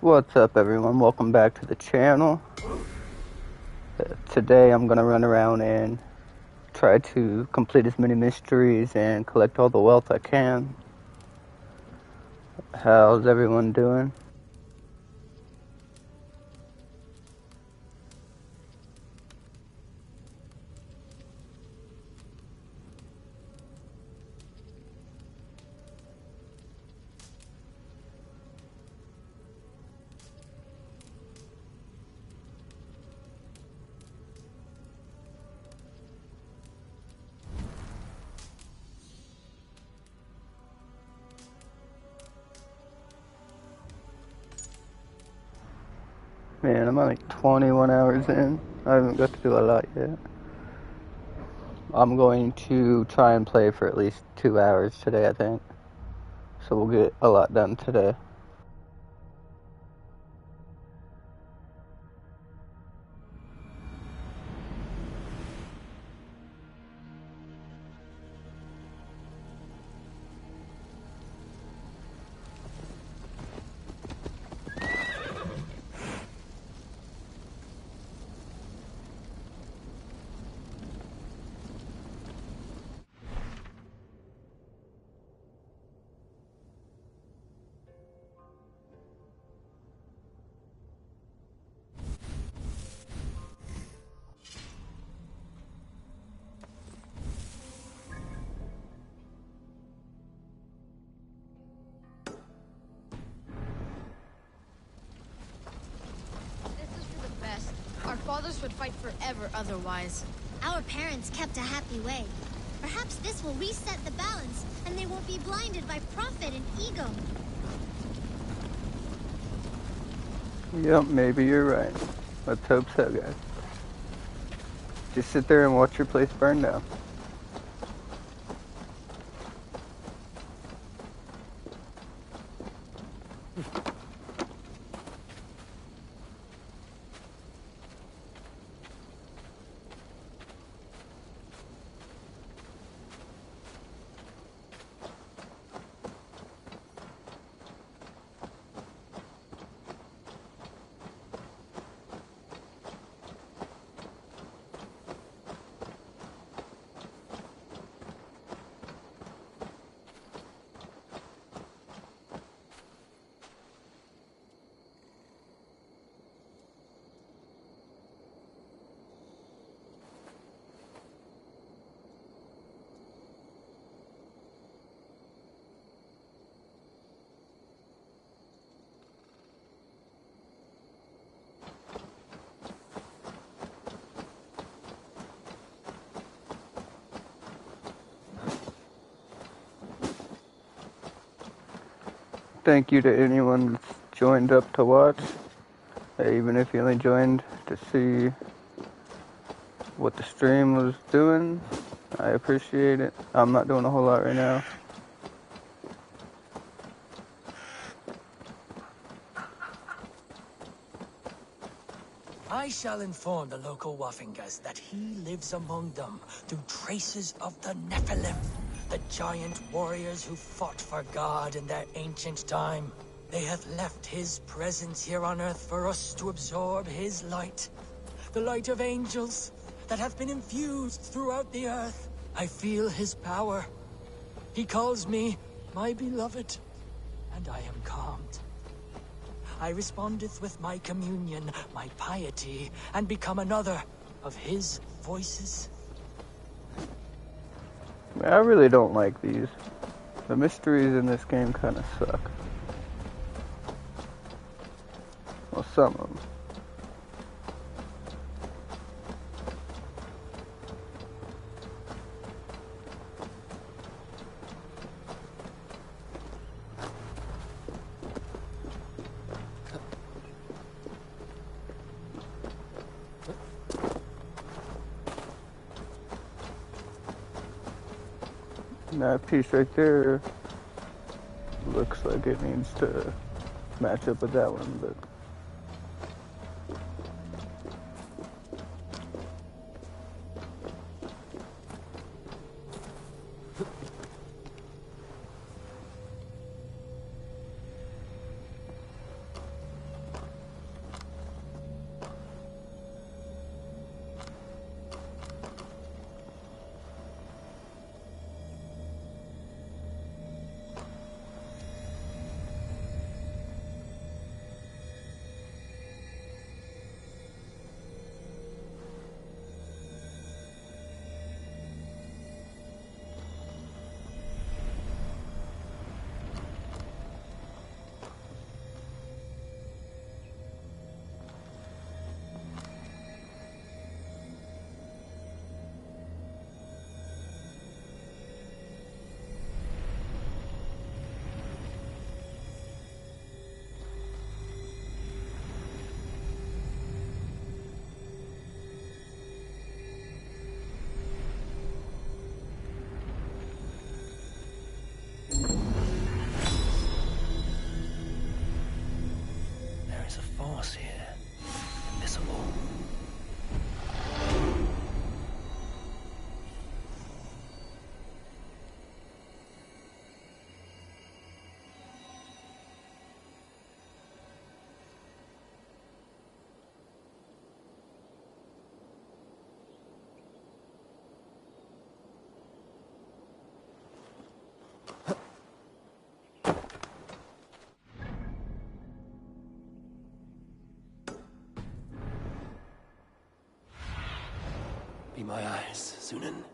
What's up, everyone? Welcome back to the channel. Today I'm gonna run around and try to complete as many mysteries and collect all the wealth I can. How's everyone doing? Man, I'm only 21 hours in. I haven't got to do a lot yet. I'm going to try and play for at least 2 hours today, I think. So we'll get a lot done today. Our fathers would fight forever otherwise. Our parents kept a happy way. Perhaps this will reset the balance, and they won't be blinded by profit and ego. Yep, maybe you're right. Let's hope so, guys. Just sit there and watch your place burn down. Thank you to anyone that's joined up to watch, even if you only joined to see what the stream was doing. I appreciate it. I'm not doing a whole lot right now. I shall inform the local Waffingas that he lives among them through traces of the Nephilim, the giant warriors who fought for God in their ancient time. They have left his presence here on Earth for us to absorb his light. The light of angels that have been infused throughout the Earth. I feel his power. He calls me my beloved, and I am calmed. I respondeth with my communion, my piety, and become another of his voices. I really don't like these. The mysteries in this game kind of suck. Well, some of them. That piece right there looks like it needs to match up with that one, but is a force here, invisible. Be my eyes, Sunan.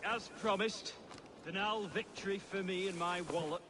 As promised, banal victory for me and my wallet.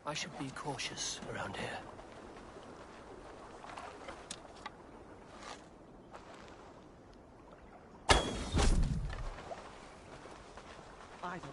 I should be cautious around here. I don't.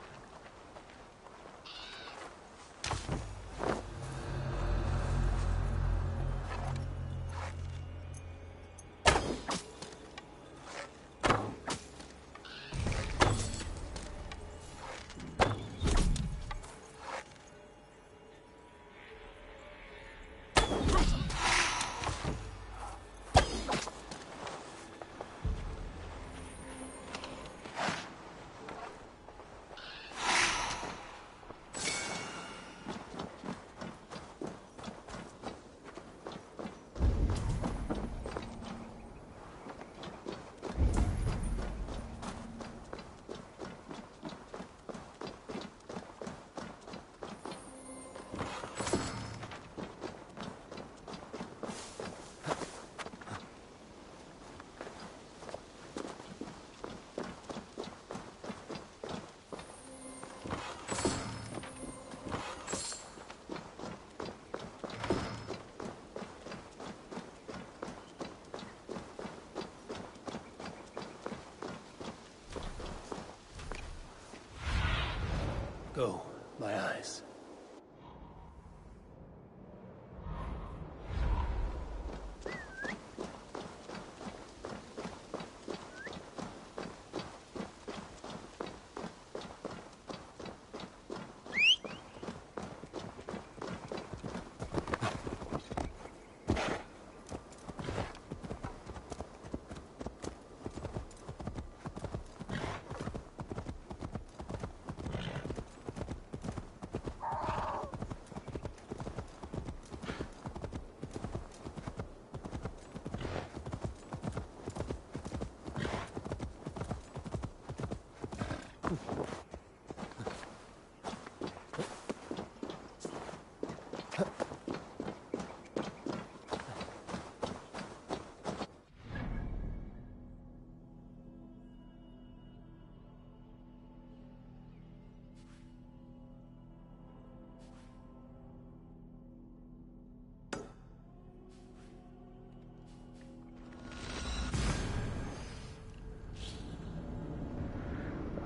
Go, my eyes.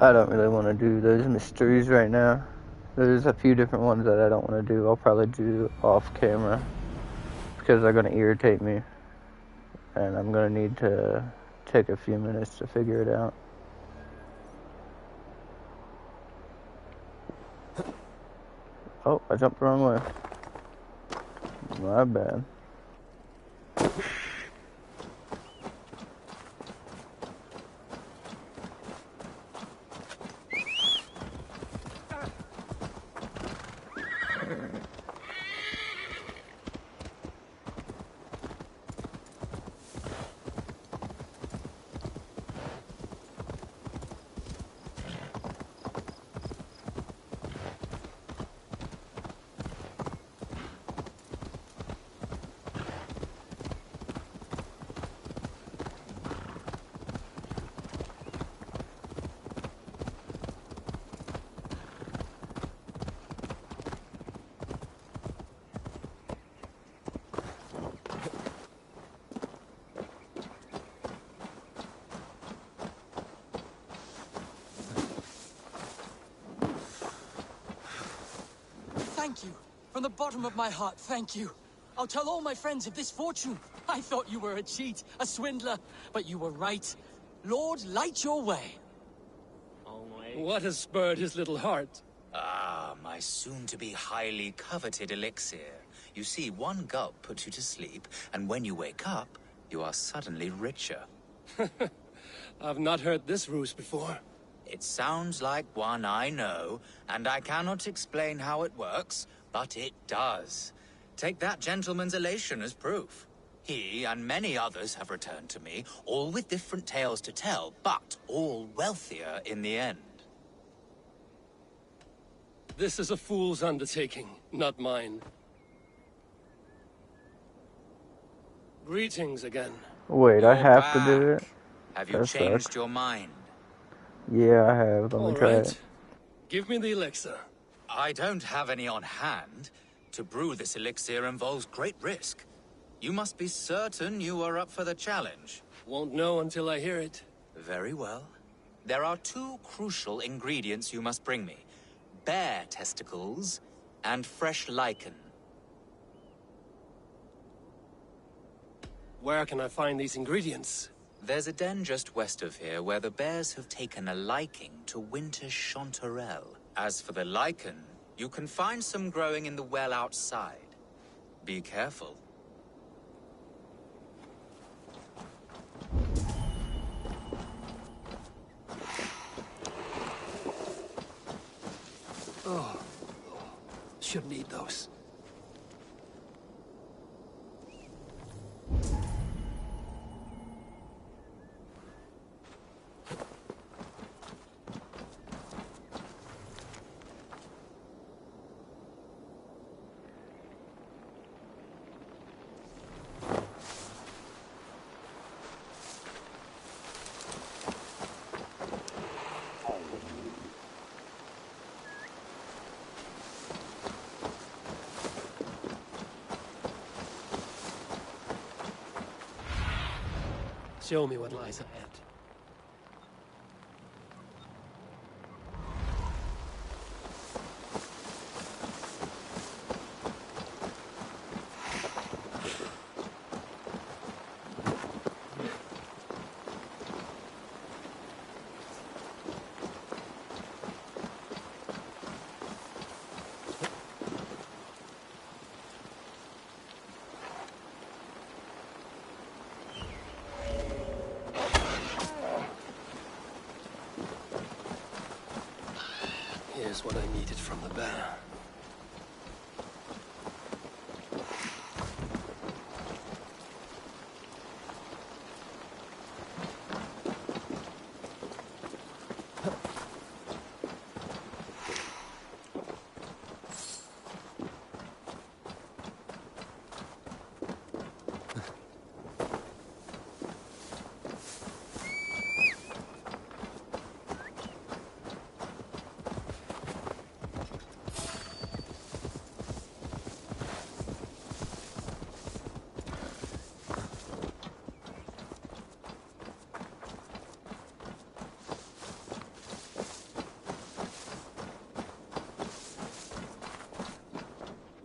I don't really want to do those mysteries right now. There's a few different ones that I don't want to do. I'll probably do off camera because they're going to irritate me. And I'm going to need to take a few minutes to figure it out. Oh, I jumped the wrong way. My bad. Thank you. From the bottom of my heart, thank you. I'll tell all my friends of this fortune. I thought you were a cheat, a swindler, but you were right. Lord, light your way. What has spurred his little heart? Ah, my soon-to-be highly coveted elixir. You see, one gulp puts you to sleep, and when you wake up, you are suddenly richer. I've not heard this ruse before. It sounds like one I know, and I cannot explain how it works, but it does. Take that gentleman's elation as proof. He and many others have returned to me, all with different tales to tell, but all wealthier in the end. This is a fool's undertaking, not mine. Greetings again. Wait, I have to do it? Have you That changed sucks. your mind? Yeah, I have. Let me All try right. it. Give me the elixir. I don't have any on hand. To brew this elixir involves great risk. You must be certain you are up for the challenge. Won't know until I hear it. Very well. There are two crucial ingredients you must bring me. Bear testicles and fresh lichen. Where can I find these ingredients? There's a den just west of here where the bears have taken a liking to winter chanterelle. As for the lichen, you can find some growing in the well outside. Be careful. Oh, should need those. Show me what lies ahead. from the bear.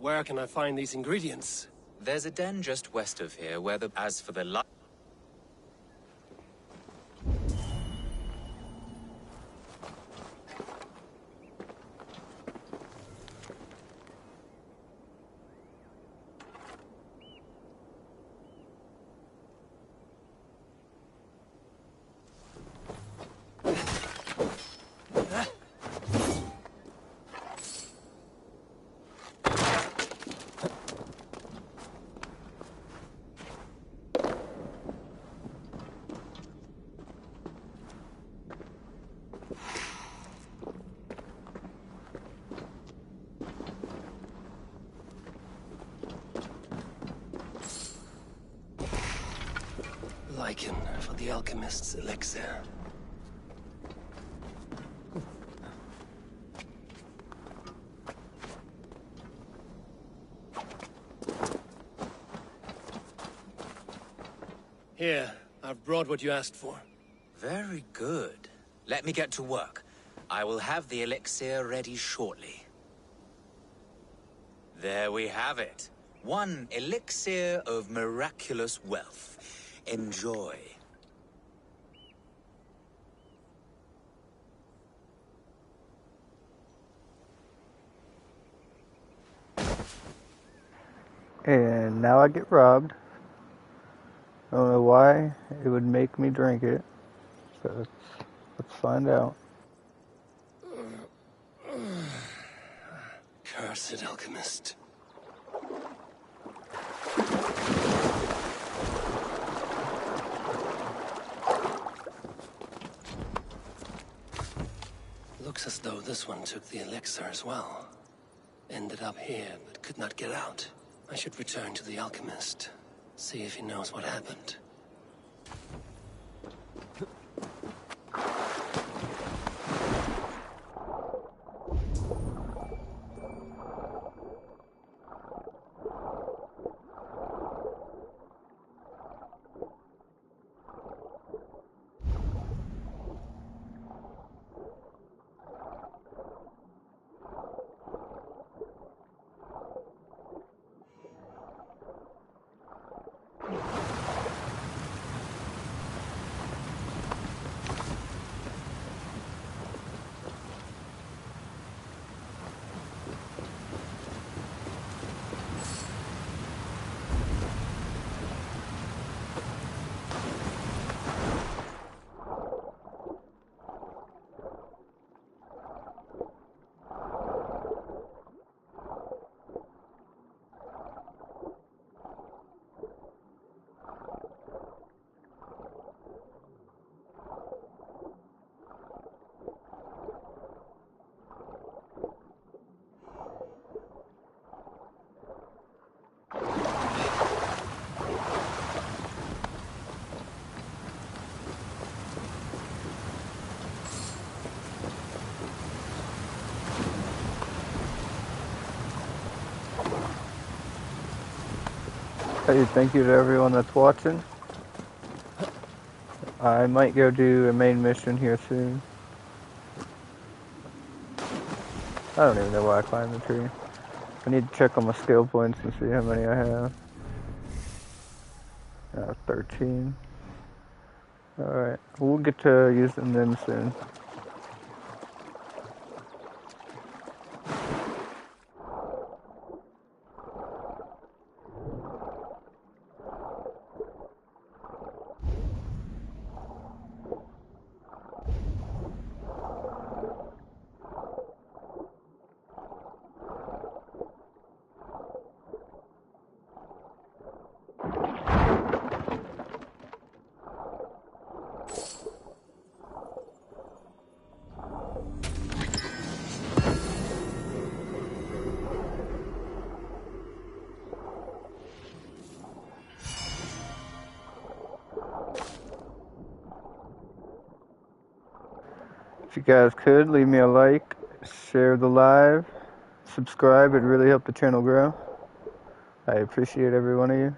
Where can I find these ingredients? There's a den just west of here where as for the Lichen for the alchemist's elixir. Here, I've brought what you asked for. Very good. Let me get to work. I will have the elixir ready shortly. There we have it. One elixir of miraculous wealth. Enjoy. And now I get robbed. I don't know why it would make me drink it. So let's find out. Cursed alchemist. Looks as though this one took the elixir as well. Ended up here, but could not get out. I should return to the alchemist. See if he knows what happened. Hey, thank you to everyone that's watching. I might go do a main mission here soon. I don't even know why I climbed the tree. I need to check on my skill points and see how many I have. 13. Alright, we'll get to using them soon. If you guys could, leave me a like, share the live, subscribe. It'd really help the channel grow. I appreciate every one of you.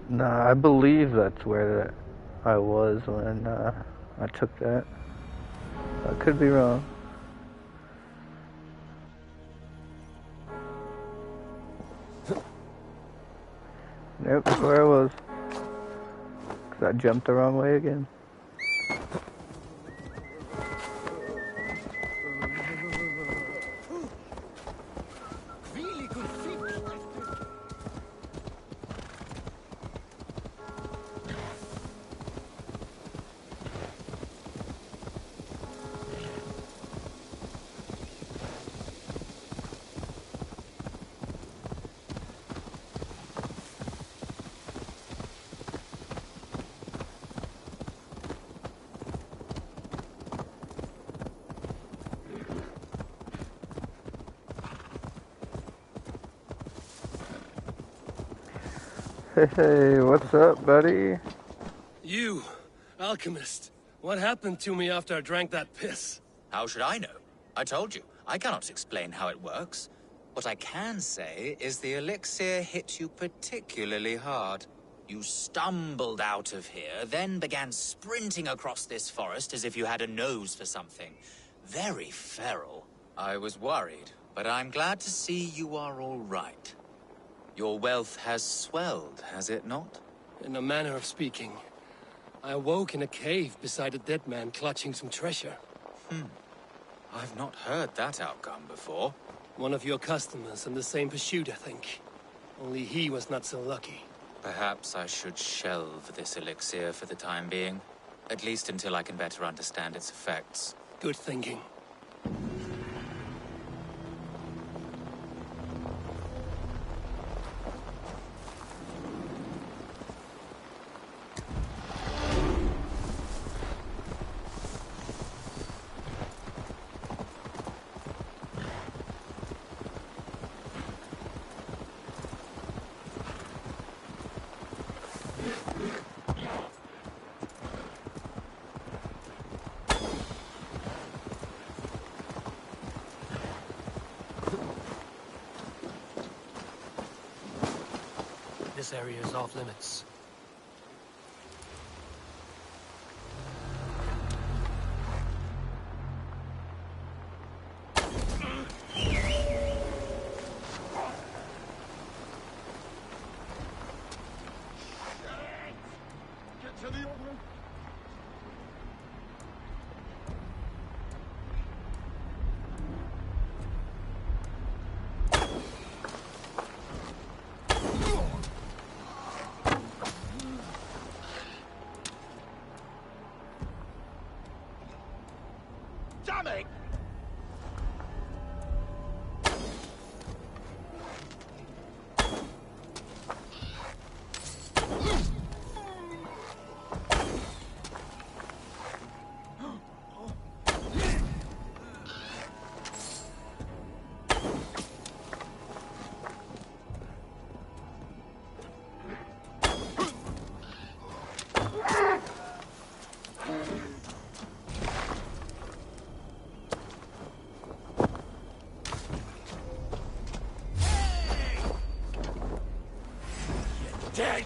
Nah, I believe that's where I was when I took that. I could be wrong. Nope, that's where I was. 'Cause I jumped the wrong way again. Hey, what's up, buddy? You, alchemist. What happened to me after I drank that piss? How should I know? I told you, I cannot explain how it works. What I can say is the elixir hit you particularly hard. You stumbled out of here, then began sprinting across this forest as if you had a nose for something. Very feral. I was worried, but I'm glad to see you are all right. Your wealth has swelled, has it not? In a manner of speaking. I awoke in a cave beside a dead man clutching some treasure. I've not heard that outcome before. One of your customers in the same pursuit, I think. Only he was not so lucky. Perhaps I should shelve this elixir for the time being. At least until I can better understand its effects. Good thinking. This area is off limits. Dead!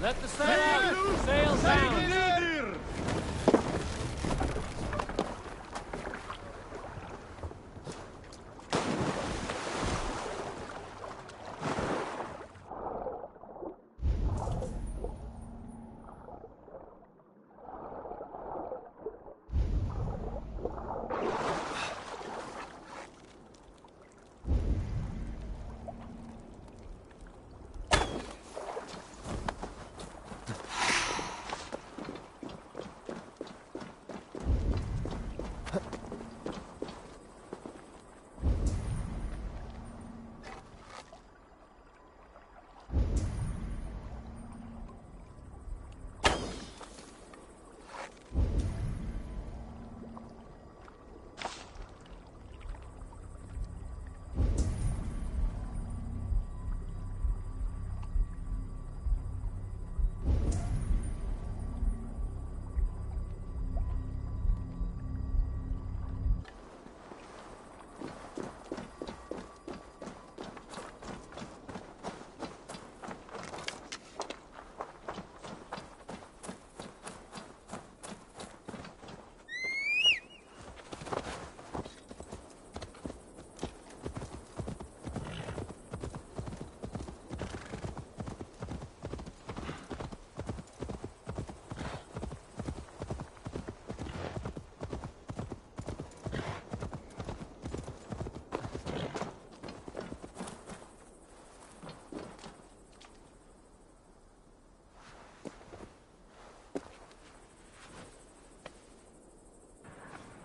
Let the sail out! Sails down!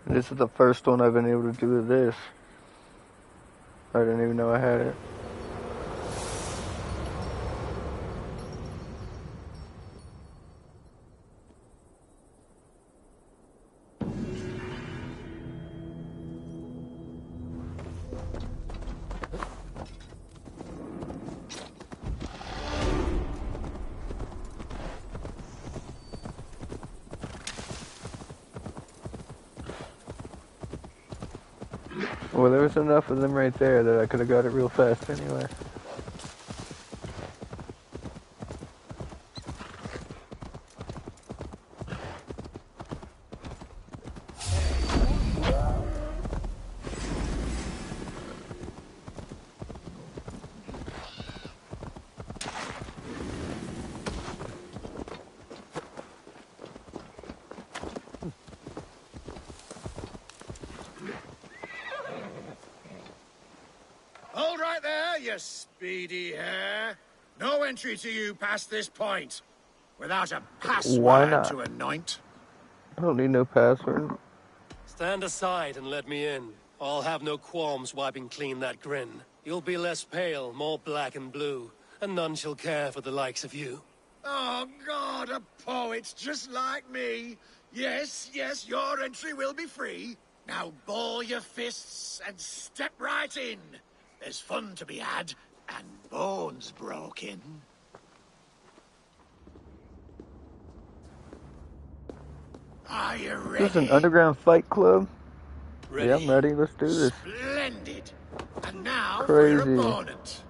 This is the first one I've been able to do with this. I didn't even know I had it. Well, there was enough of them right there that I could have got it real fast anyway. Hold right there, you speedy hare. No entry to you past this point. Without a Why password not? to anoint. I don't need no password. Stand aside and let me in. I'll have no qualms wiping clean that grin. You'll be less pale, more black and blue, and none shall care for the likes of you. Oh, God, a poet just like me. Yes, yes, your entry will be free. Now ball your fists and step right in. There's fun to be had, and bones broken. Are you ready? This is an underground fight club? Ready. Yeah, I'm ready. Let's do this. Splendid. And now for your Crazy. opponent.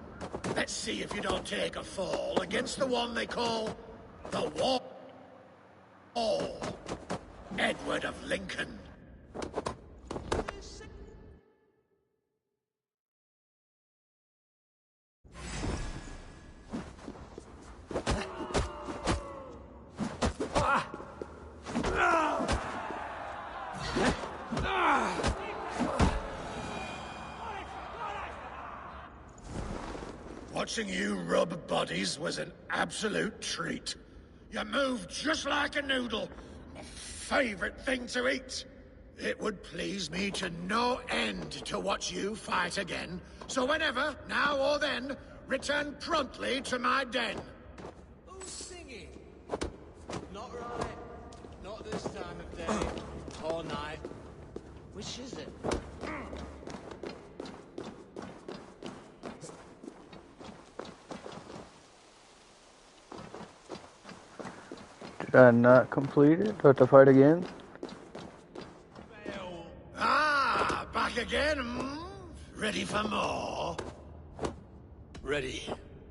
Let's see if you don't take a fall against the one they call the Wall. Edward of Lincoln. Watching you rub bodies was an absolute treat. You moved just like a noodle. My favorite thing to eat. It would please me to no end to watch you fight again. So whenever, now or then, return promptly to my den. Who's singing? Not right. Not this time of day. Or night. Which is it? Did I not complete it? Do I have to fight again? Ah, back again, hmm? Ready for more? Ready.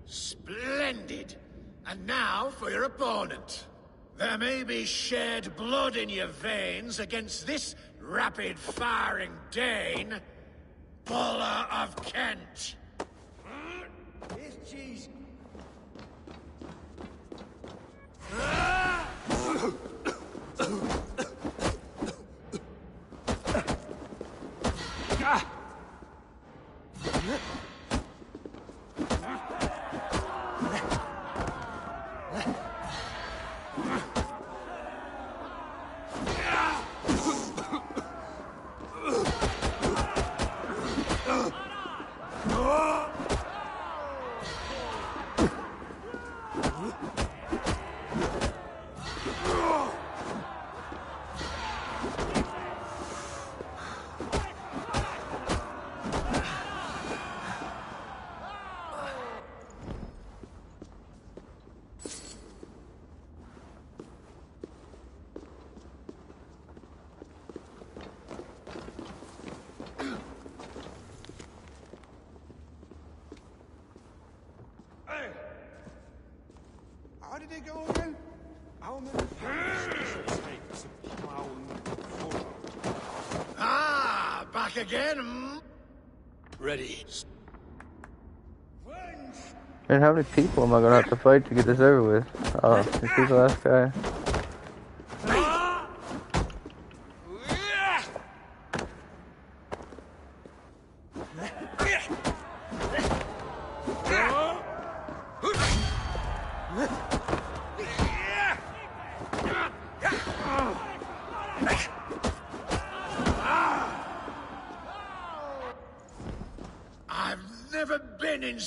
Splendid. And now for your opponent. There may be shed blood in your veins against this rapid-firing Dane, Buller of Kent. It's cheese. How did it go again? How many mistakes a pound full? Ah, back again, hmm? Ready. And how many people am I gonna have to fight to get this over with? Oh, this is the last guy.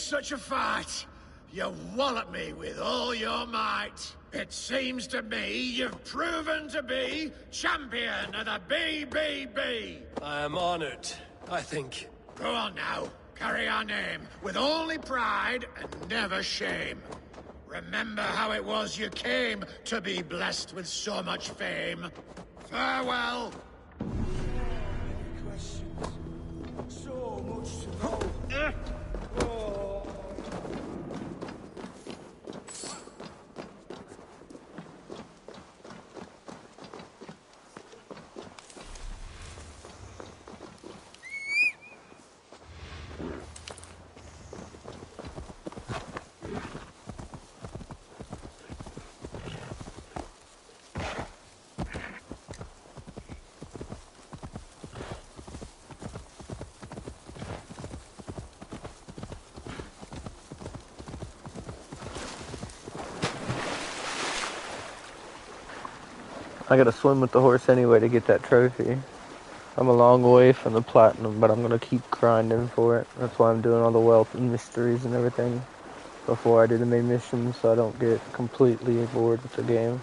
such a fight. You wallop me with all your might. It seems to me you've proven to be champion of the BBB. I am honored, I think. Go on now. Carry our name with only pride and never shame. Remember how it was you came to be blessed with so much fame. Farewell. Questions. So much to know. Oh. I gotta swim with the horse anyway to get that trophy. I'm a long way from the platinum, but I'm gonna keep grinding for it. That's why I'm doing all the wealth and mysteries and everything before I do the main missions, so I don't get completely bored with the game.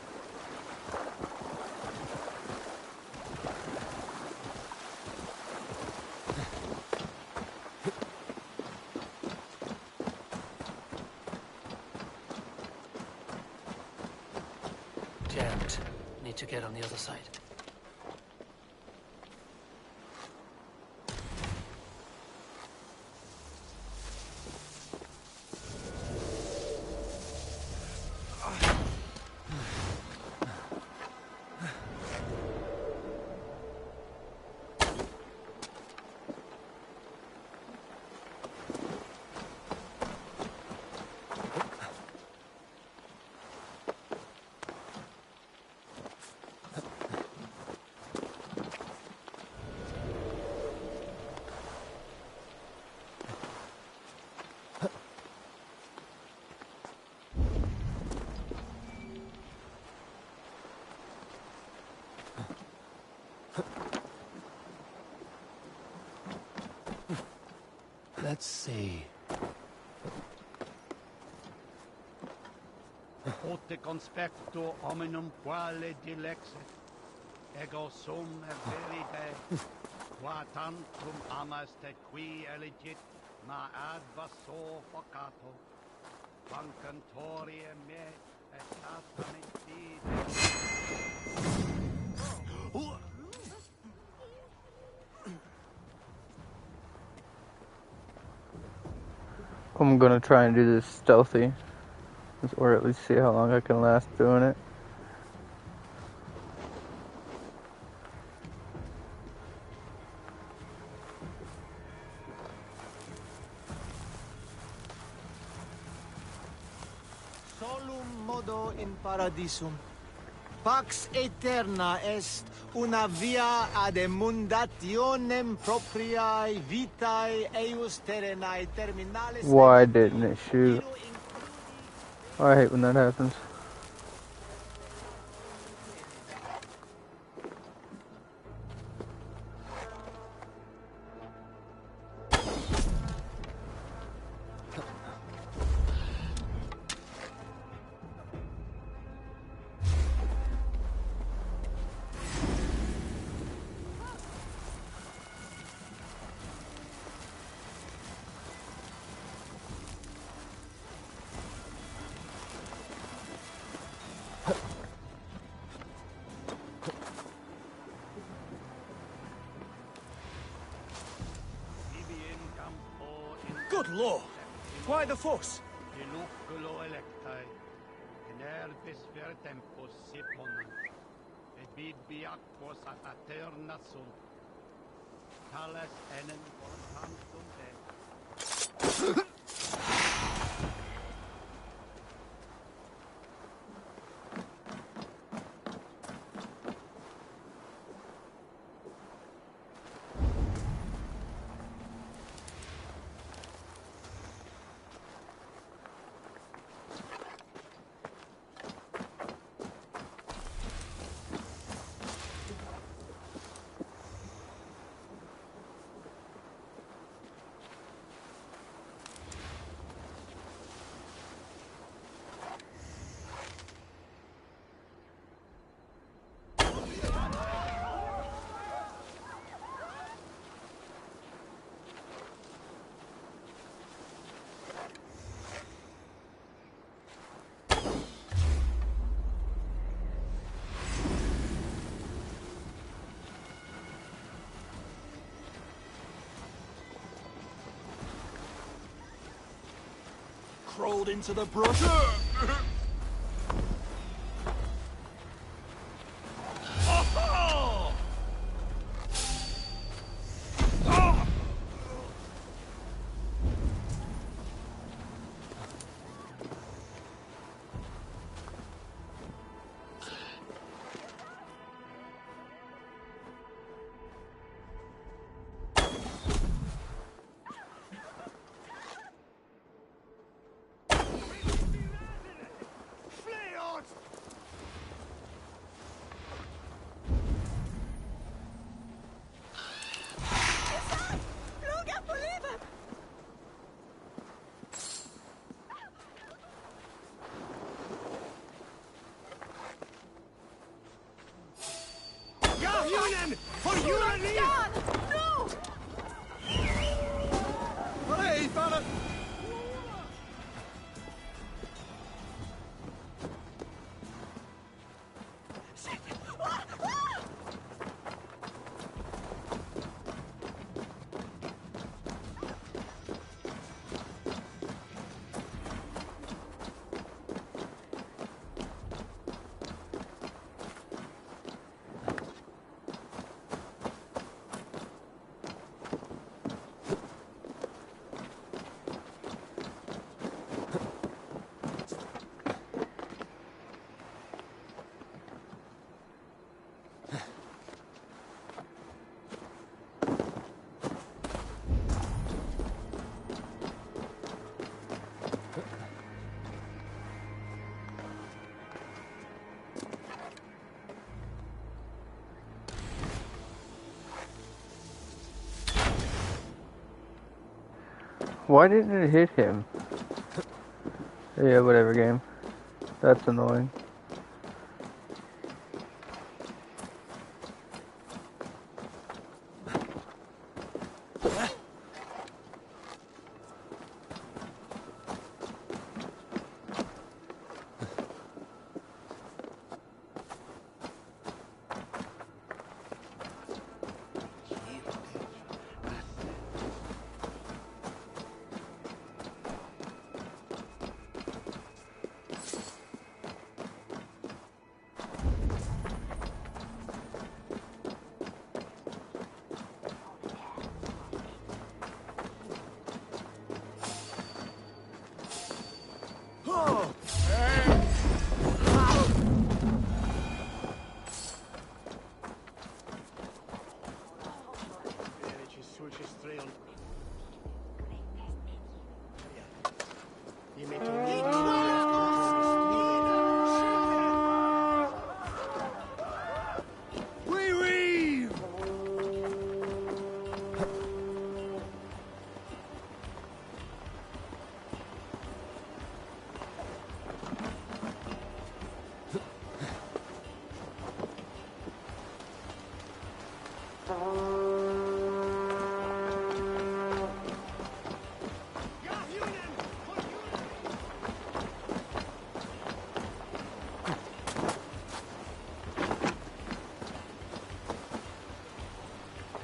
Jammed. Need to get on the other side. Let's see. Ote conspecto hominum quale dilexit, ego sum verite, qua tantum amaste qui elegit, ma ad vaso focato, vancantorie me et satanis fide. I'm gonna try and do this stealthy, or at least see how long I can last doing it. Solum modo in paradisum. Pax aeterna est una via ad emundationem propriae vitae eius terrenae terminalis. Why didn't it shoot? I hate when that happens. Good lord! Why the fuss? Inoculo electae, in herbis ver tempus si ponant, et bibi aquos at aeterna sunt, tales enem voluntantum Dei. crawled into the brush. Oh! Oh! For you and me! No! Hey, found it! Why didn't it hit him? Yeah, whatever game. That's annoying.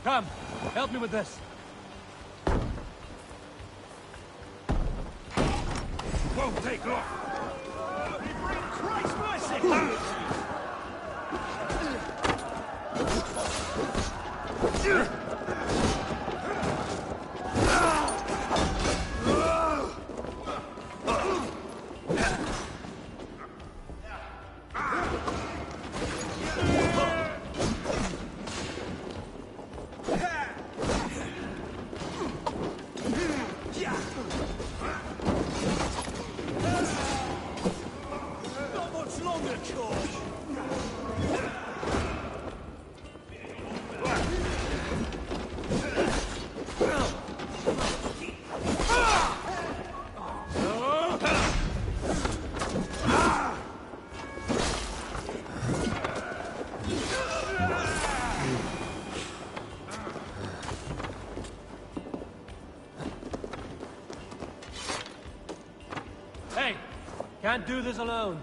Come, help me with this. Won't take long. Christ mercy! Not much longer, George. Hey, can't do this alone.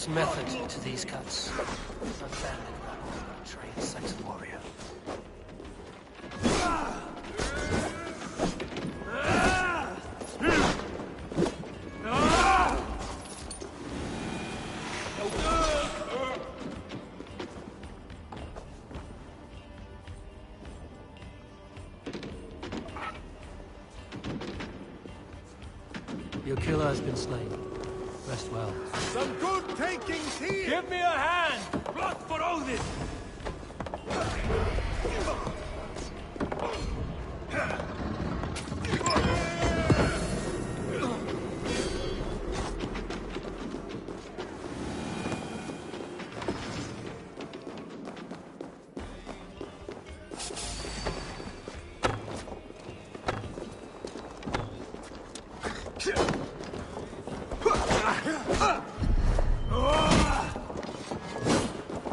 There's method to these cuts. Not banded around a trained Saxon warrior. Your killer has been slain. Rest well. Some good takings here! Give me a hand! Blood for Odin!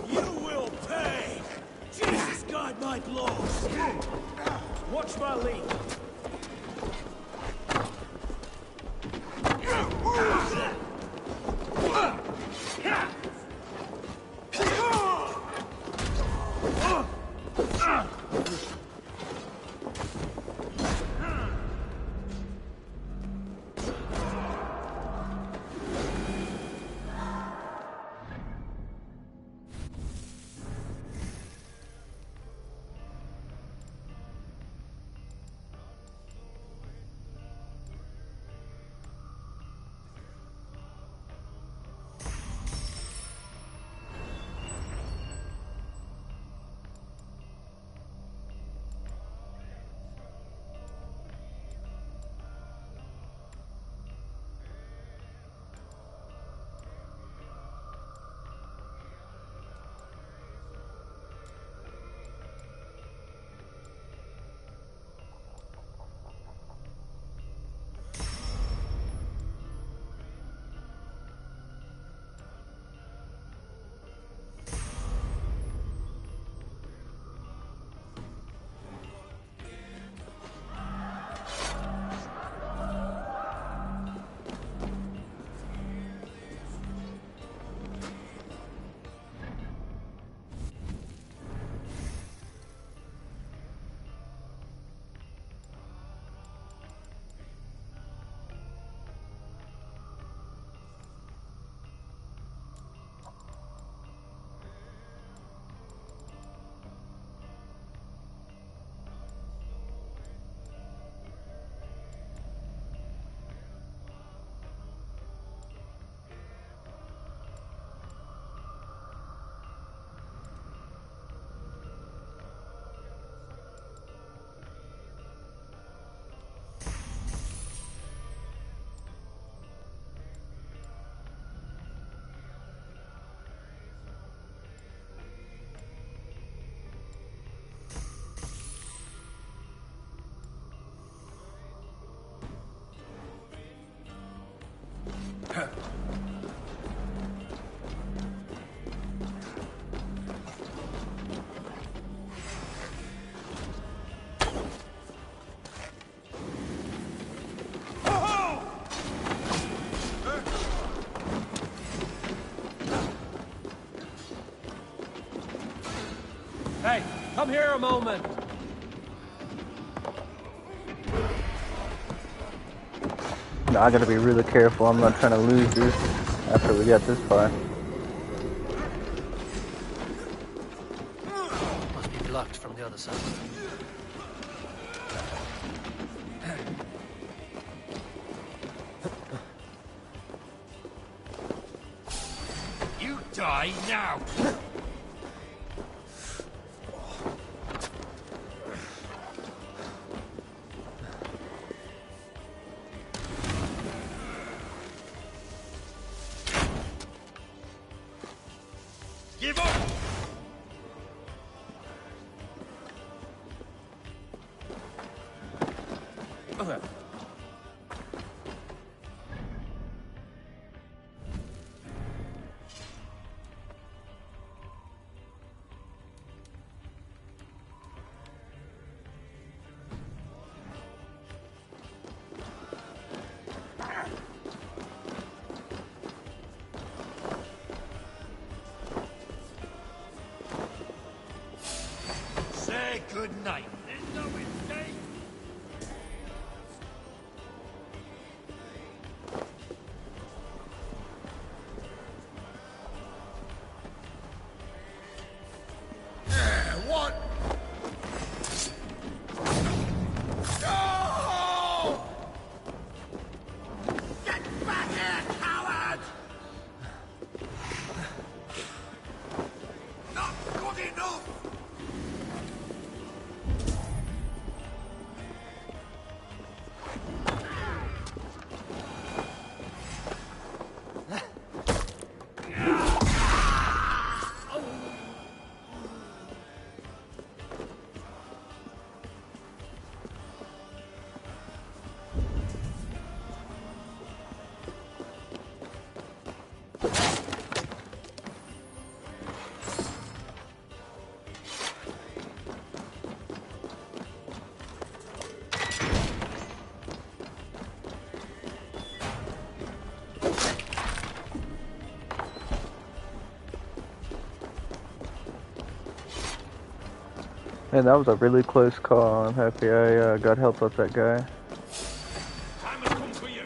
You will pay! Jesus guide my blows! Watch my lead! Hey, come here a moment. No, I gotta be really careful. I'm not trying to lose this after we get this far. Must be blocked from the other side. You die now! Give up! And that was a really close call. I'm happy I got help with that guy. Time has come for you.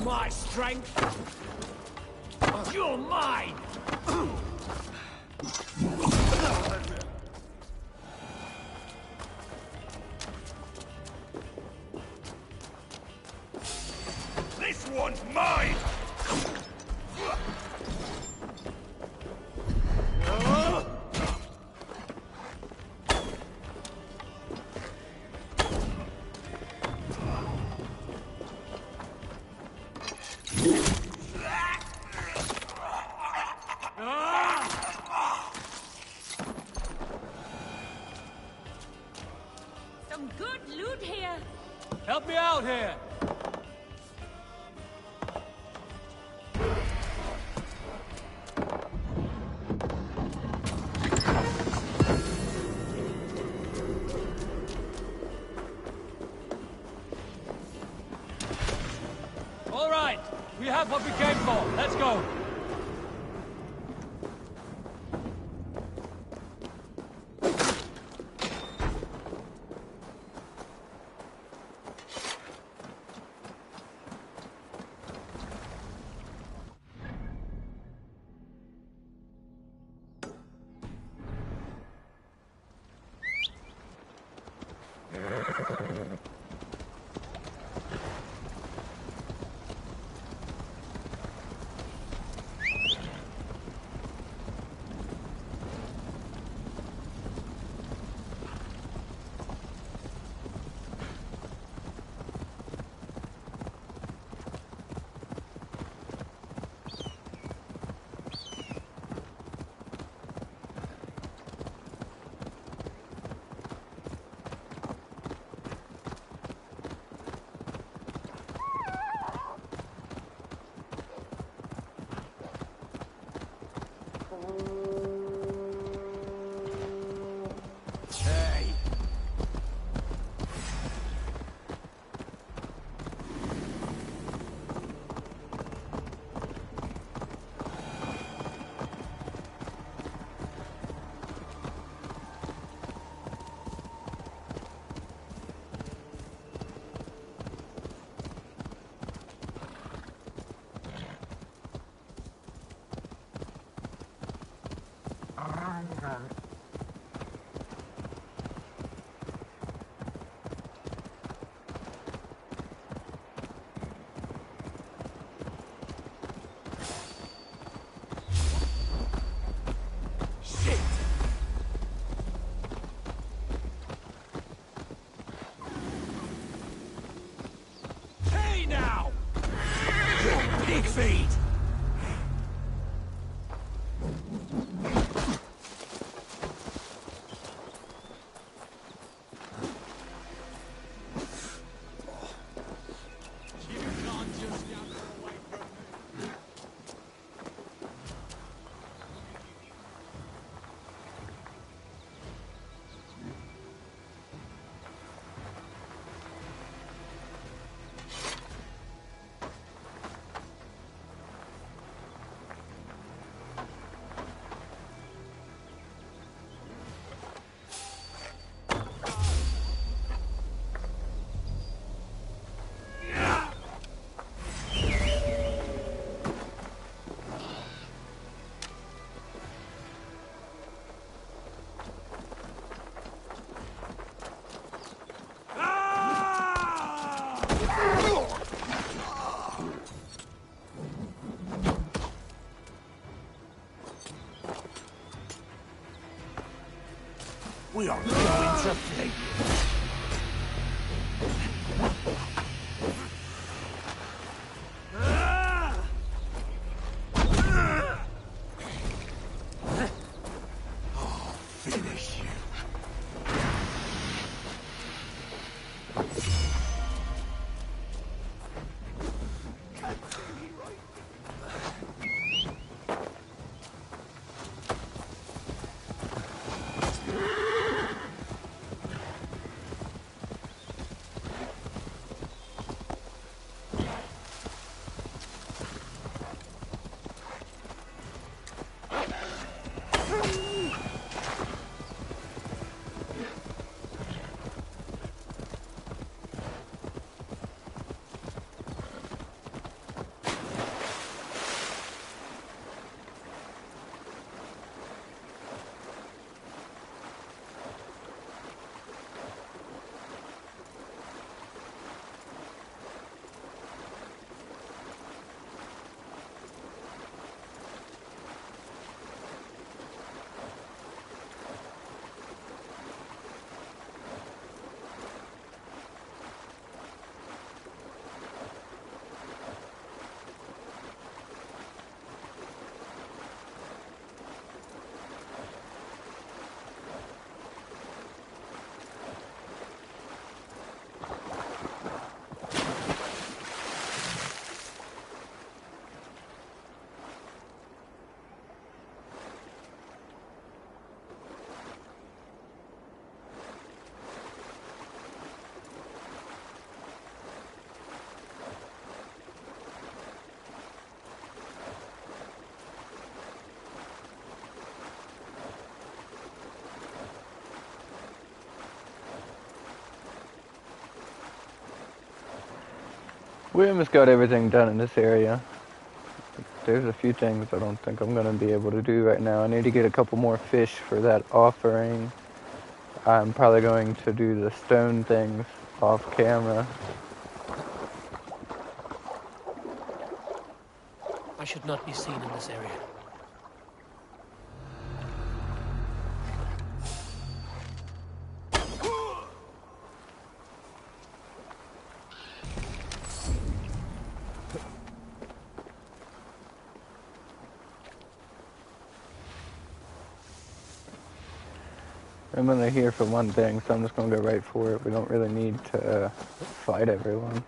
My strength. You're mine. This one's mine. Some good loot here. Help me out here! All right, we have what we came for. Let's go. Hey now! Pig feed! We are going to play. I'll finish you. We almost got everything done in this area. There's a few things I don't think I'm going to be able to do right now. I need to get a couple more fish for that offering. I'm probably going to do the stone things off camera. I should not be seen in this area. I'm only here for one thing, so I'm just going to go right for it. We don't really need to fight everyone.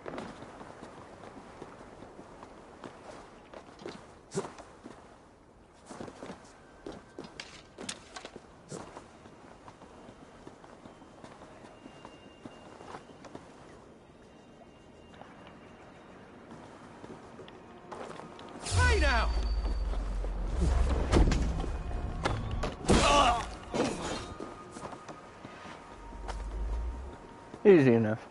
Hey now! Easy enough.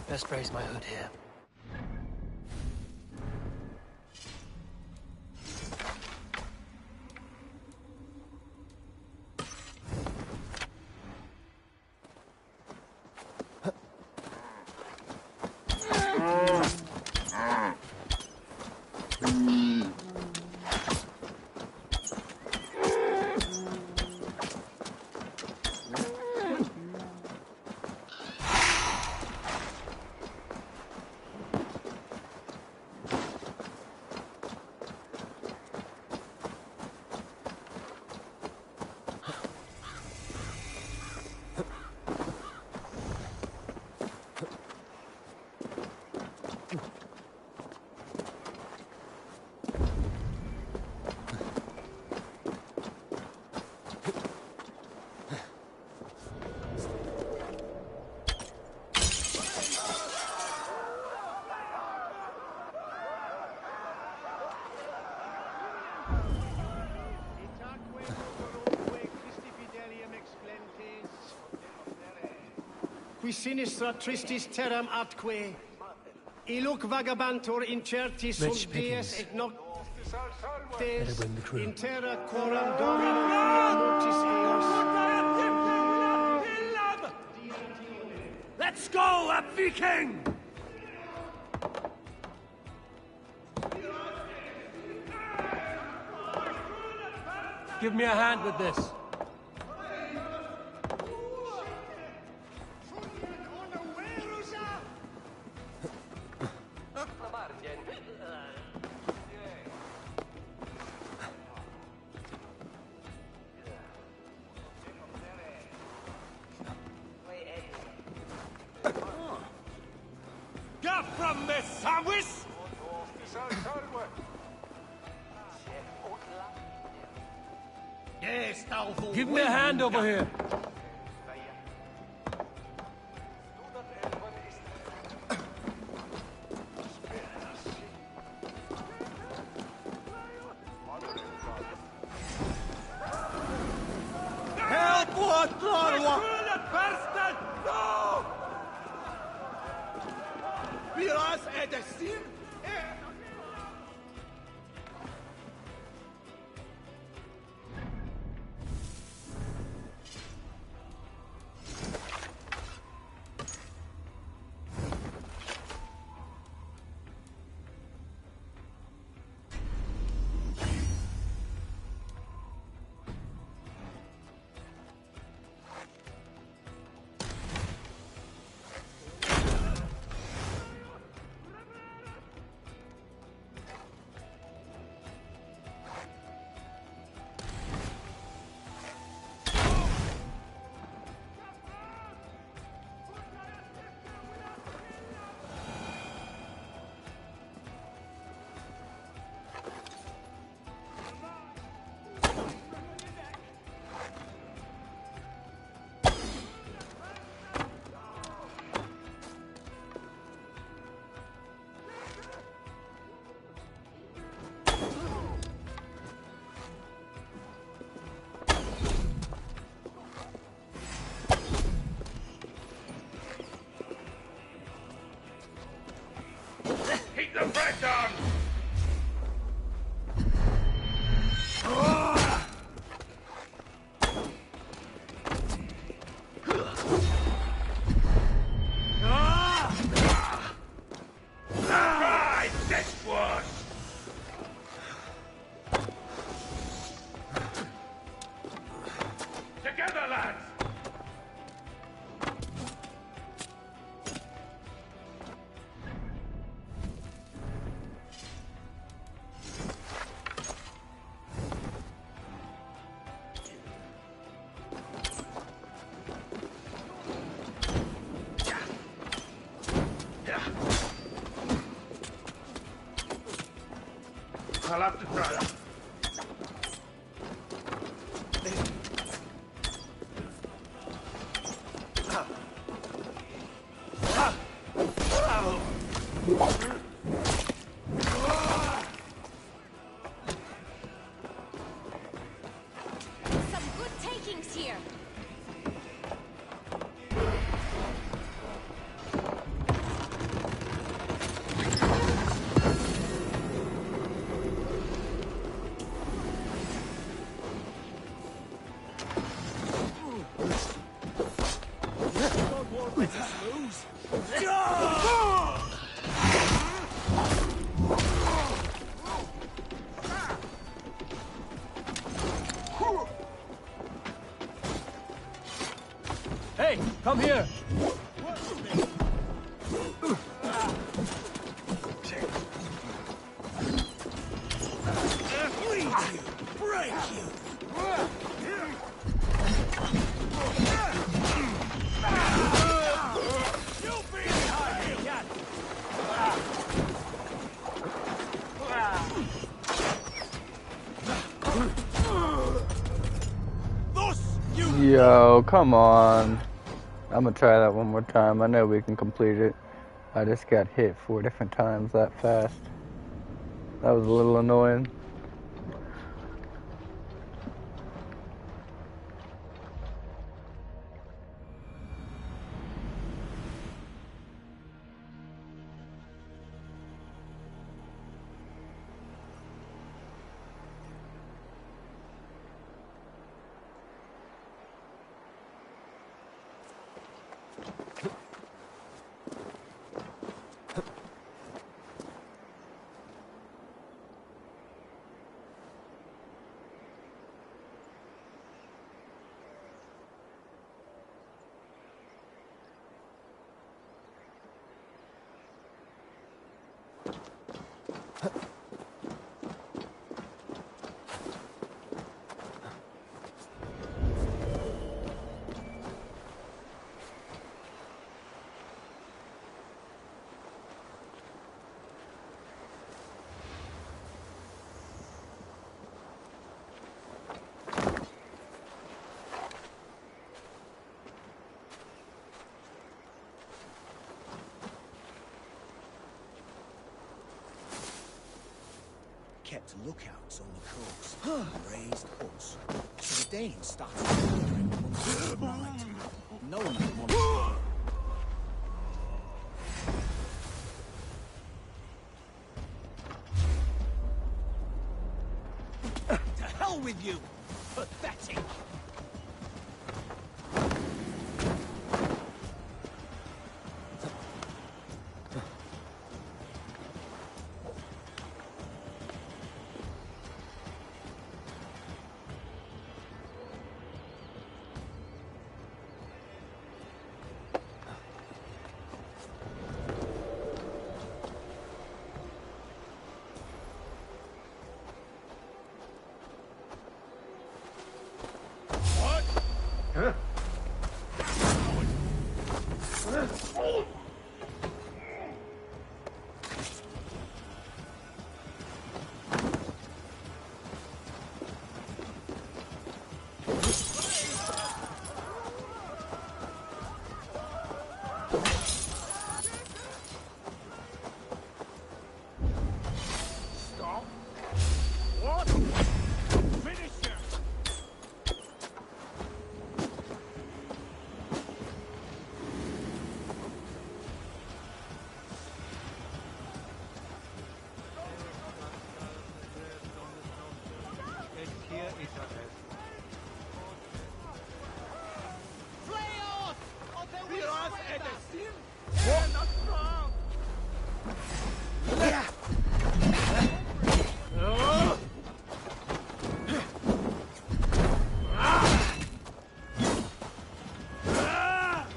Best raise my hood here. Qui sinistra tristis terram atque, illuc vagabantur incertis sunt dies et noctes, in terra coram domino mortis eos. Let's go, a Viking! Give me a hand with this. Get from this sandwich! Give me a hand over here. Keep the press on! Right, this one! Together, lads! I'll have to try that. Some good takings here. Hey, come here! Break you! Yo, come on. I'm gonna try that one more time. I know we can complete it. I just got hit 4 different times that fast. That was a little annoying. Kept lookouts on the coast, raised huts. So the Danes started murdering amongst No one would want To hell with you! Pathetic!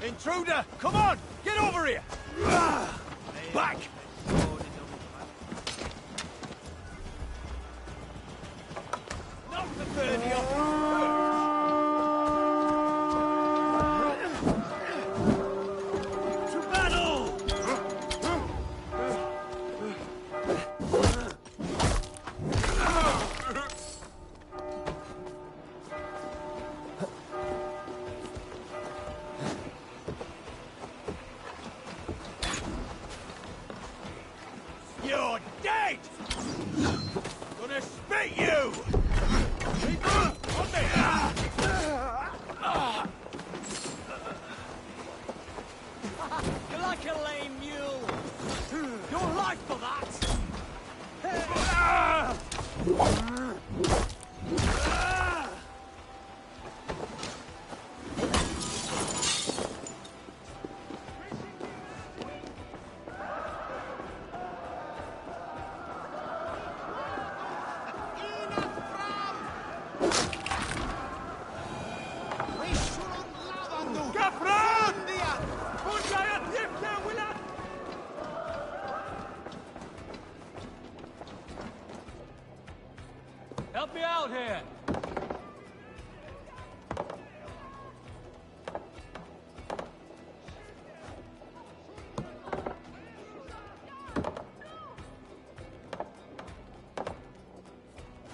Intruder! Come on! Get over here! Back! Not the third of your... To battle! You're dead! Gonna spit you! On me! You're like a lame mule! Your life for that! Help me out here!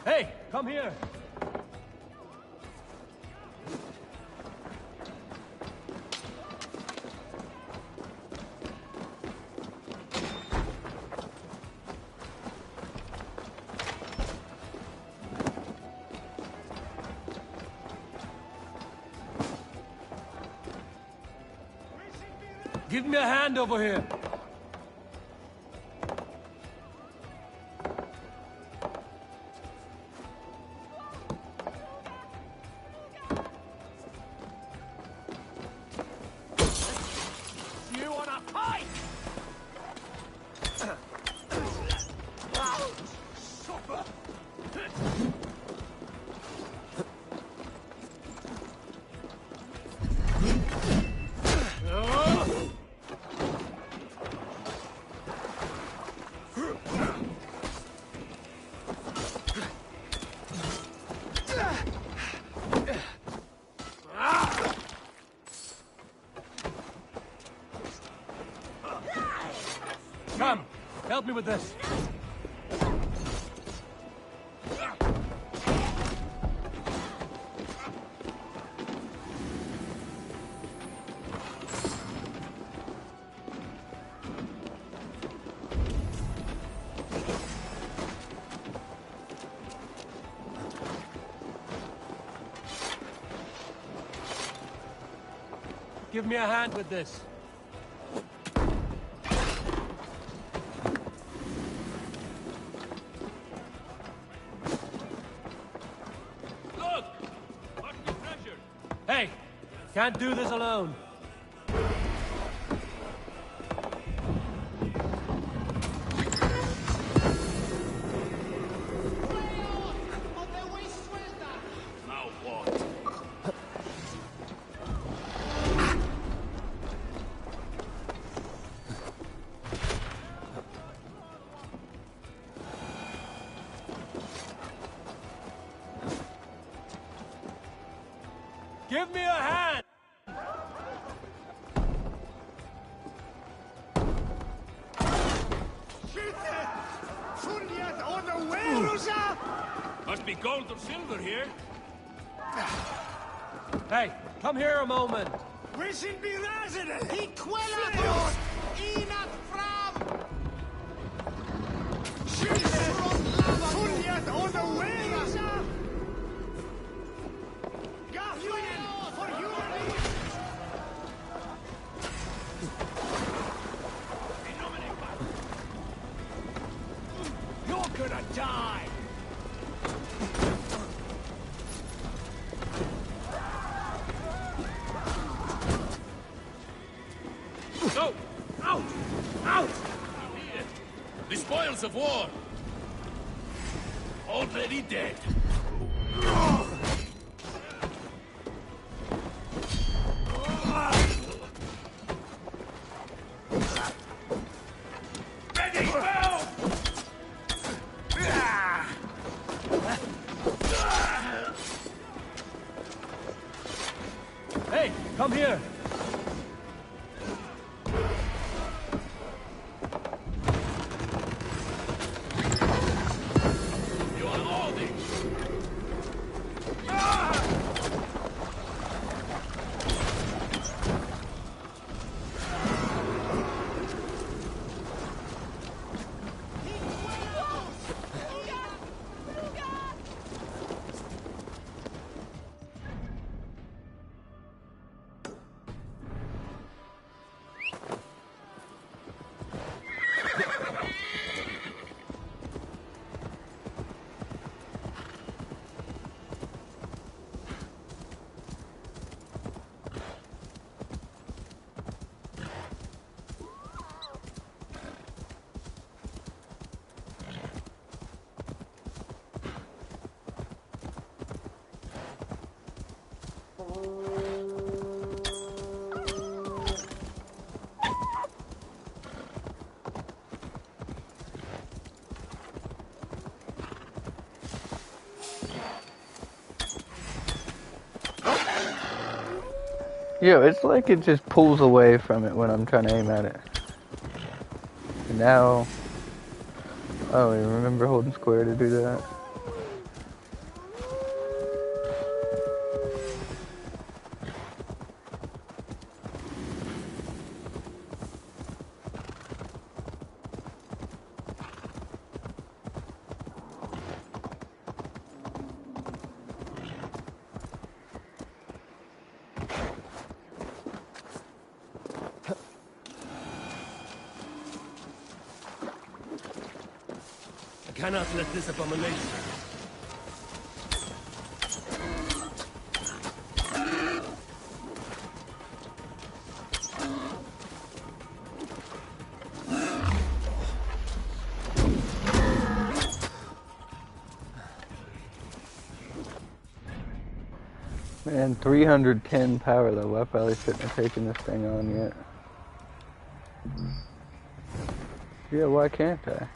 Hey, come here! Give me a hand over here. You wanna fight? Supper. Come, help me with this. give me a hand with this. Look! Watch the treasure! Hey, can't do this alone. Now what? Give me a hand! Must be gold or silver here. Hey, come here a moment. We should be resident! He Quelatos! Inat fram! Fuliat on the way! Gafuinen for humanity! You're gonna die! Go! Out! Out! Here. The spoils of war! Already dead. Ready, go! Hey, come here. You are all this. Yo, it's like it just pulls away from it when I'm trying to aim at it. And now, I don't even remember holding square to do that. I cannot let this abomination. Man, 310 power though. I probably shouldn't have taken this thing on yet. Yeah, why can't I?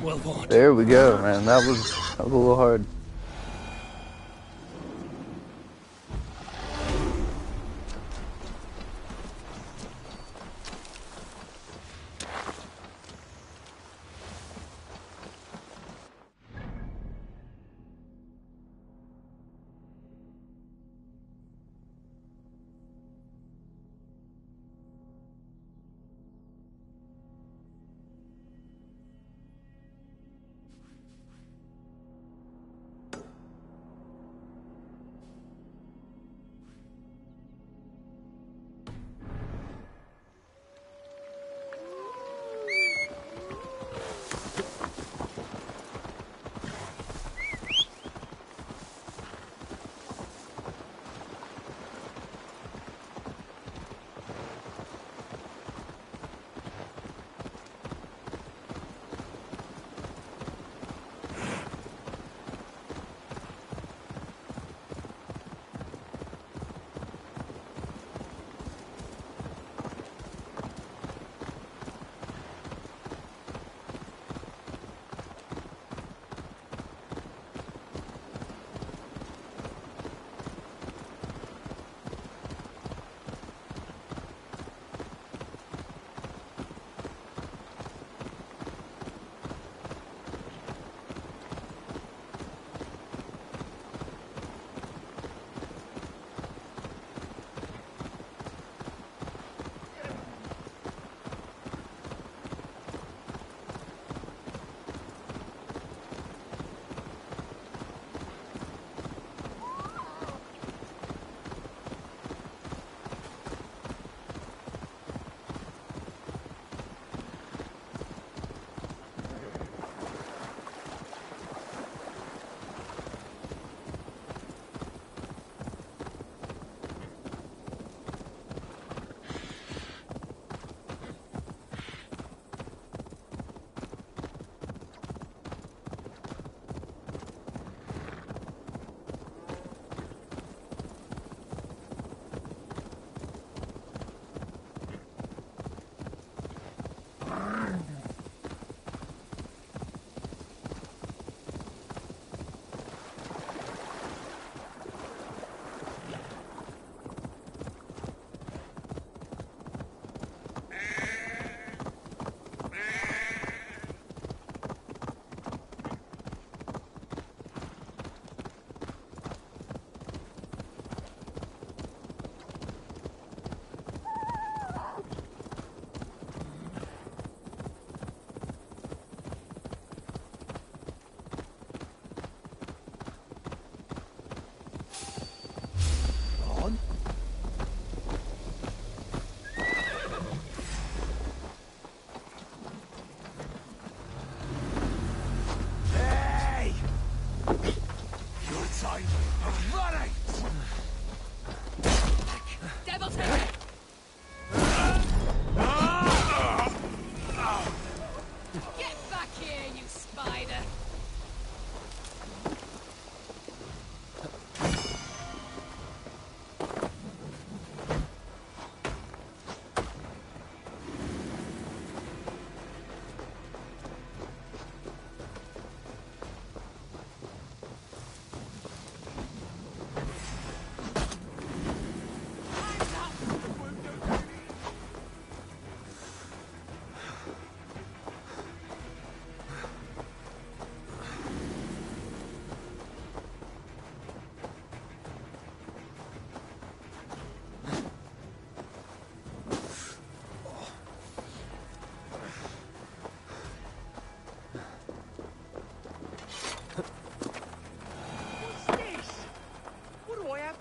Well fought. There we go, man. That was a little hard.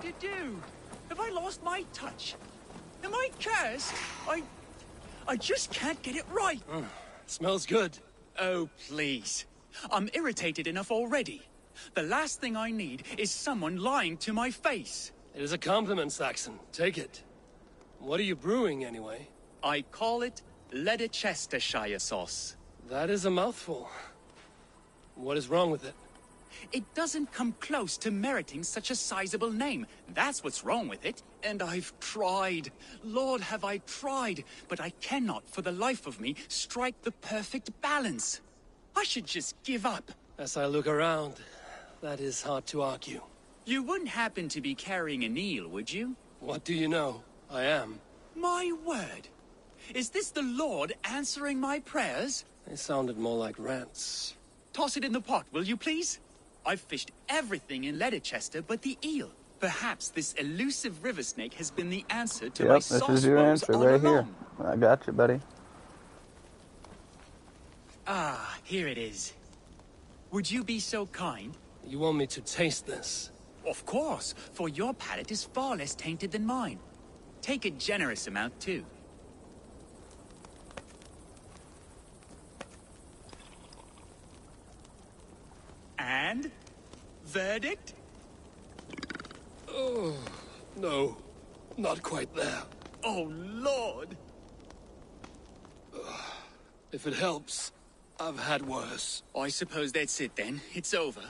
to do? Have I lost my touch? Am I cursed? I just can't get it right. Smells good. Oh, please. I'm irritated enough already. The last thing I need is someone lying to my face. It is a compliment, Saxon. Take it. What are you brewing, anyway? I call it Leicestershire sauce. That is a mouthful. What is wrong with it? It doesn't come close to meriting such a sizable name. That's what's wrong with it. And I've tried. Lord, have I tried. But I cannot, for the life of me, strike the perfect balance. I should just give up. As I look around, that is hard to argue. You wouldn't happen to be carrying an eel, would you? What do you know? I am. My word. Is this the Lord answering my prayers? They sounded more like rants. Toss it in the pot, will you please? I've fished everything in Leicester but the eel. Perhaps this elusive river snake has been the answer to my Yep, this is your sauce answer all right here. along. I got you, buddy. Ah, here it is. Would you be so kind? You want me to taste this? Of course, for your palate is far less tainted than mine. Take a generous amount, too. And? Verdict? Oh, no. Not quite there. Oh, Lord! If it helps, I've had worse. I suppose that's it then. It's over.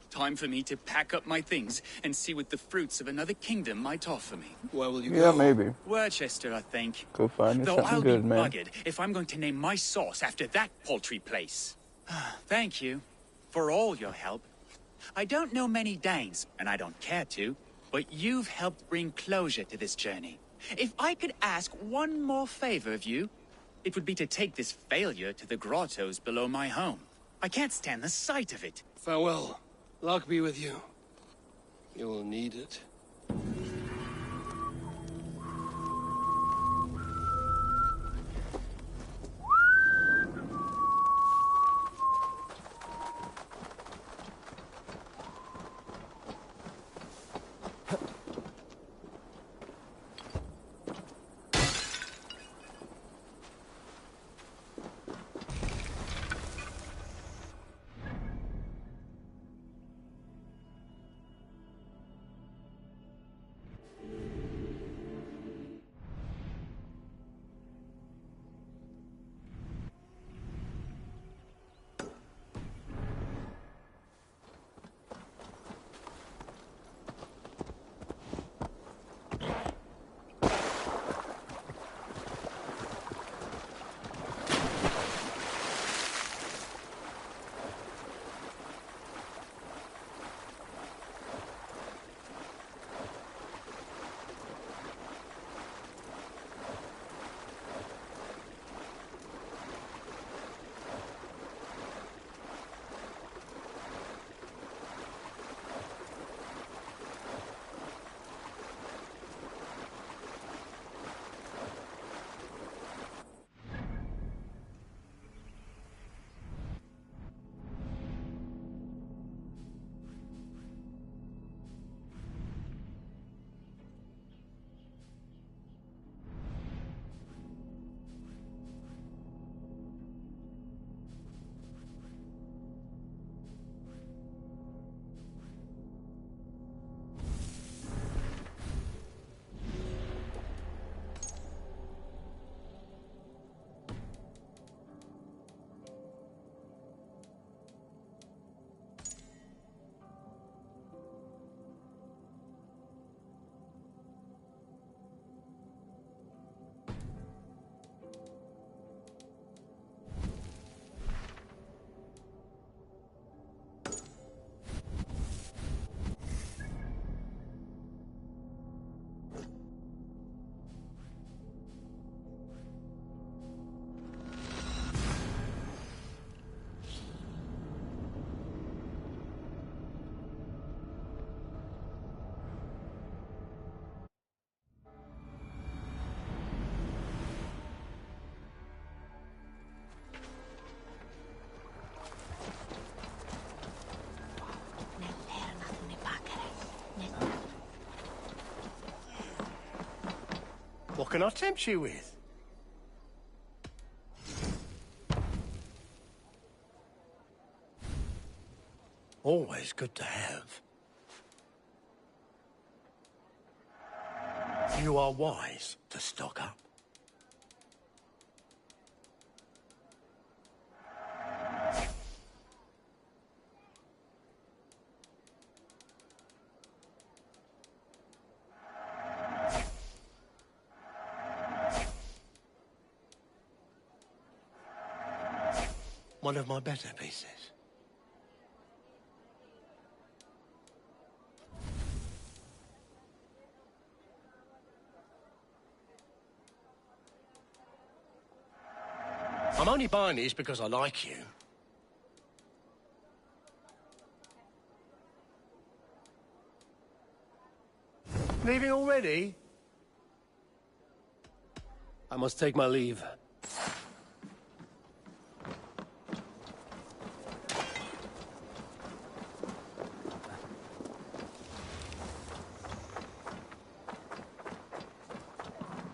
Time for me to pack up my things and see what the fruits of another kingdom might offer me. Where will you Yeah, go? maybe. Worcester, I think. Go find you Though something I'll good, be man. buggered if I'm going to name my sauce after that paltry place. Thank you for all your help. I don't know many Danes, and I don't care to, but you've helped bring closure to this journey. If I could ask one more favor of you, it would be to take this failure to the grottos below my home. I can't stand the sight of it. Farewell. Luck be with you. You will need it. What can I tempt you with? Always good to have. You are wise to stock up. One of my better pieces. I'm only buying these because I like you. Leaving already? I must take my leave.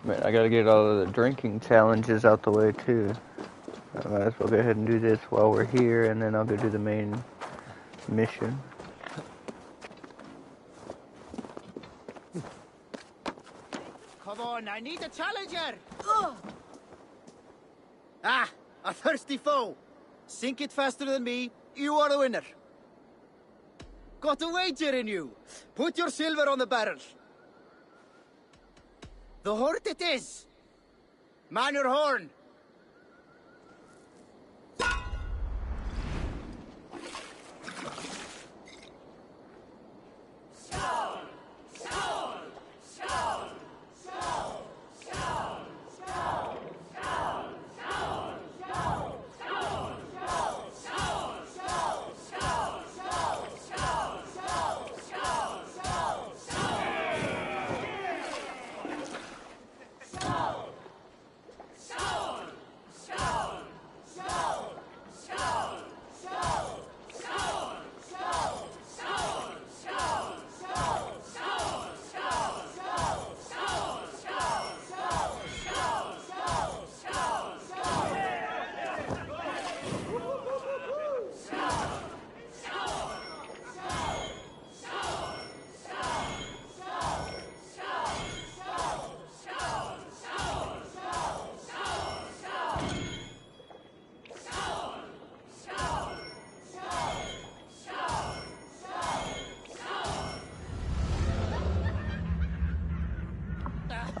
Man, I gotta get all of the drinking challenges out the way too. I might as well go ahead and do this while we're here, and then I'll go do the main mission. Come on, I need a challenger! Ah, a thirsty foe! Sink it faster than me, you are the winner. Got a wager in you. Put your silver on the barrel. The hort it is. Man your horn.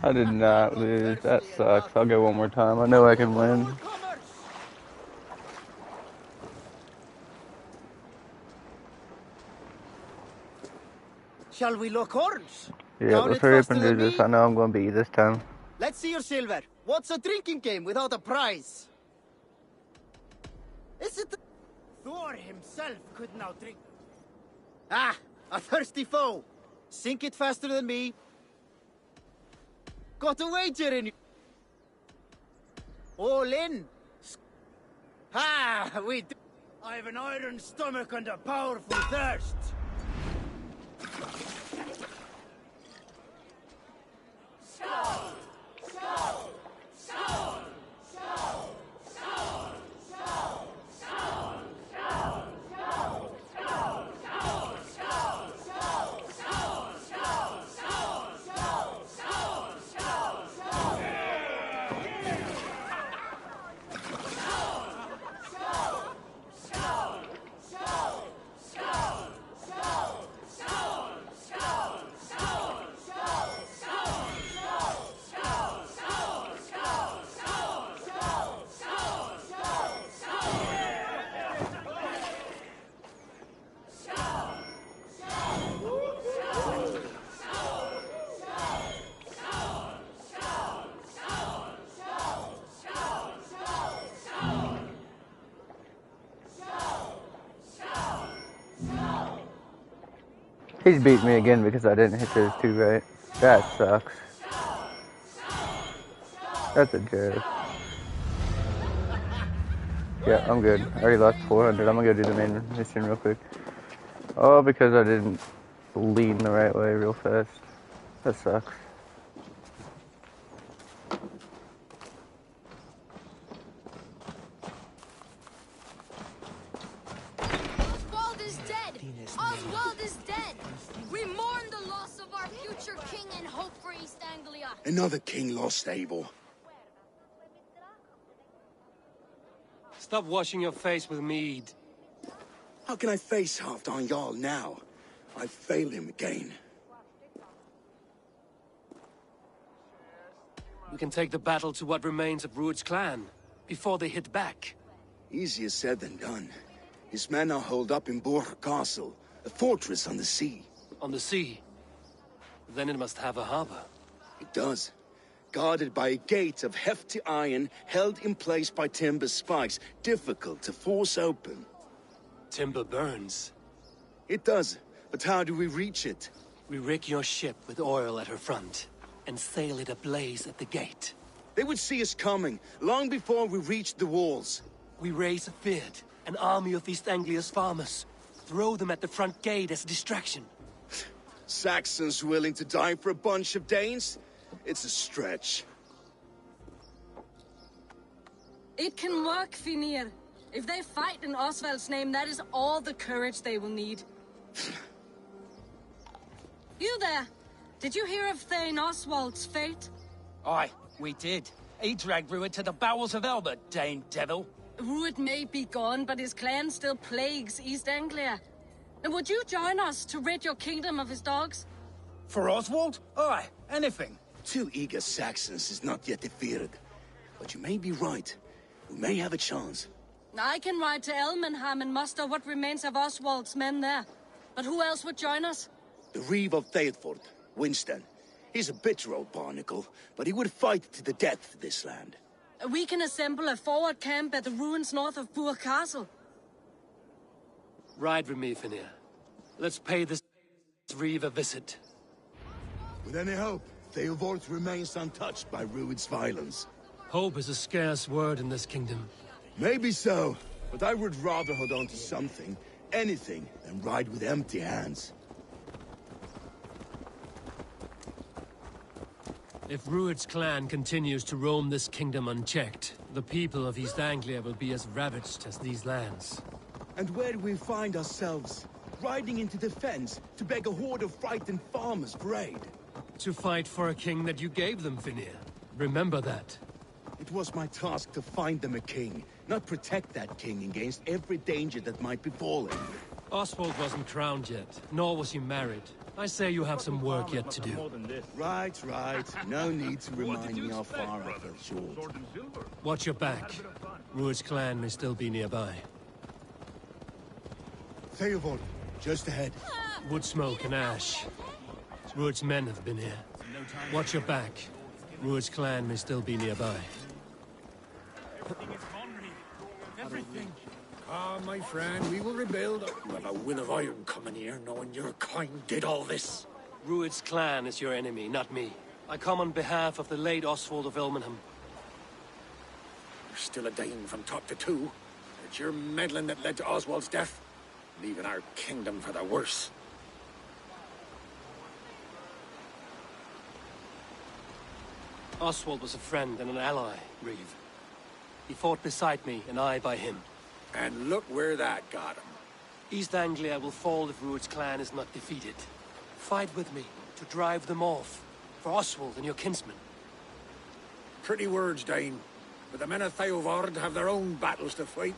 I did not lose. That sucks. I'll go one more time. I know I can win. Shall we lock horns? Yeah, let's hurry up and do this. I know I'm going to beat you this time. Let's see your silver. What's a drinking game without a prize? Is it... Thor himself could now drink. Ah, a thirsty foe. Sink it faster than me. Got a wager in you. All in. Ah, we do. I have an iron stomach and a powerful thirst. He's beat me again because I didn't hit those two right. That sucks. That's a joke. Yeah, I'm good. I already lost 400. I'm gonna go do the main mission real quick. Oh, because I didn't lean the right way real fast. That sucks. Oswald is dead! Oswald is dead! We mourn the loss of our future king and hope for East Anglia. Another king lost, Abel. Stop washing your face with mead. How can I face Halfdan Jarl now? I've failed him again. We can take the battle to what remains of Ruud's clan, before they hit back. Easier said than done. His men are holed up in Burg Castle, a fortress on the sea. On the sea? Then it must have a harbor. It does. Guarded by a gate of hefty iron, held in place by timber spikes, difficult to force open. Timber burns. It does, but how do we reach it? We rig your ship with oil at her front, and sail it ablaze at the gate. They would see us coming, long before we reached the walls. We raise a beard, an army of East Anglia's farmers. Throw them at the front gate as a distraction. Saxons willing to die for a bunch of Danes? It's a stretch. It can work, Finir. If they fight in Oswald's name, that is all the courage they will need. You there! Did you hear of Thane Oswald's fate? Aye, we did. He dragged Rued to the bowels of Elbert, Dane devil. Rued may be gone, but his clan still plagues East Anglia. And would you join us to rid your kingdom of his dogs? For Oswald? Aye, anything. 2 eager Saxons is not yet defeated. But you may be right. We may have a chance. I can ride to Elmenham and muster what remains of Oswald's men there. But who else would join us? The Reeve of Thetford, Winston. He's a bitter old barnacle, but he would fight to the death for this land. We can assemble a forward camp at the ruins north of Burg Castle. Ride with me, Finir. Let's pay this Reeve a visit. With any hope, Theodort remains untouched by Rued's violence. Hope is a scarce word in this kingdom. Maybe so, but I would rather hold on to something, anything, than ride with empty hands. If Rued's clan continues to roam this kingdom unchecked, the people of East Anglia will be as ravaged as these lands. And where do we find ourselves? Riding into defense to beg a horde of frightened farmers for aid. To fight for a king that you gave them, Finir. Remember that. It was my task to find them a king, not protect that king against every danger that might befall him. Oswald wasn't crowned yet, nor was he married. I say you have some work yet to do. Right. No need to remind me how far I fell short. Watch your back. Rued's clan may still be nearby. Theodort, just ahead. Wood smoke and ash. Rued's men have been here. Watch your back. Rued's clan may still be nearby. Everything. Ah, my friend, we will rebuild. You have a will of iron coming here, knowing your kind did all this. Rued's clan is your enemy, not me. I come on behalf of the late Oswald of Elmenham. You're still a Dane from top to two. It's your meddling that led to Oswald's death, leaving our kingdom for the worse. Oswald was a friend and an ally, Reeve. He fought beside me, and I by him. And look where that got him. East Anglia will fall if Rued's clan is not defeated. Fight with me, to drive them off. For Oswald and your kinsmen. Pretty words, Dane. But the men of Theodord have their own battles to fight.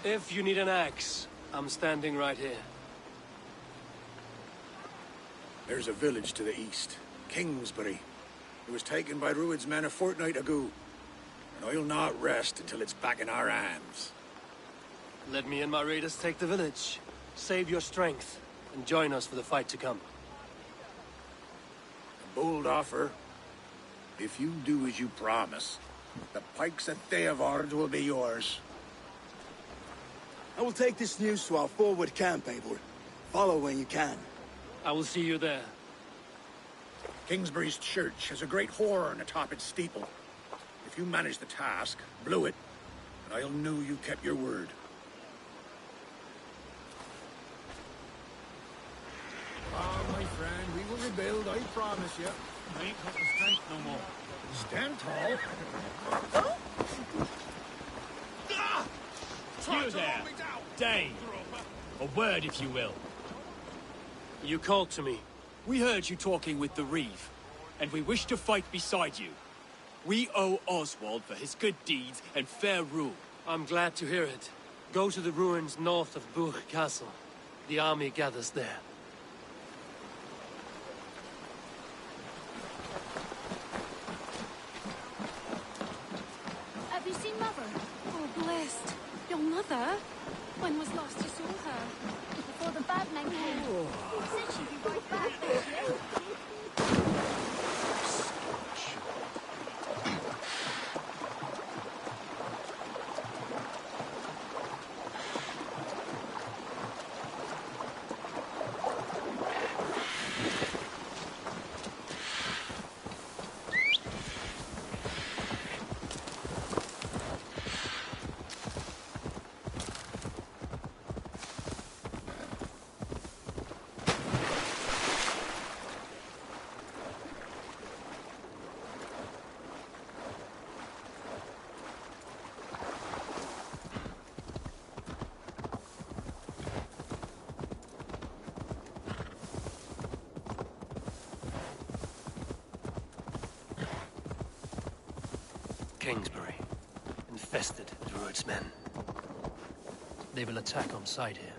If you need an axe, I'm standing right here. There's a village to the east, Kingsbury. It was taken by Rued's men a fortnight ago. And I'll not rest until it's back in our hands. Let me and my raiders take the village. Save your strength, and join us for the fight to come. A bold offer. If you do as you promise, the pikes at Theodord will be yours. I will take this news to our forward camp, Eivor. Follow when you can. I will see you there. Kingsbury's church has a great horn atop its steeple. If you manage the task, blow it, and I'll know you kept your word. Ah, my friend, we will rebuild, I promise you. I ain't got the strength no more. Stand tall. You there, Dane. A word, if you will. You called to me. We heard you talking with the Reeve, and we wish to fight beside you. We owe Oswald for his good deeds and fair rule. I'm glad to hear it. Go to the ruins north of Burg Castle. The army gathers there. her? When was last you saw her? Before the bad men came. Said she'd be right back, there she is. Kingsbury, infested Druid's men. They will attack on sight here.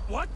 What?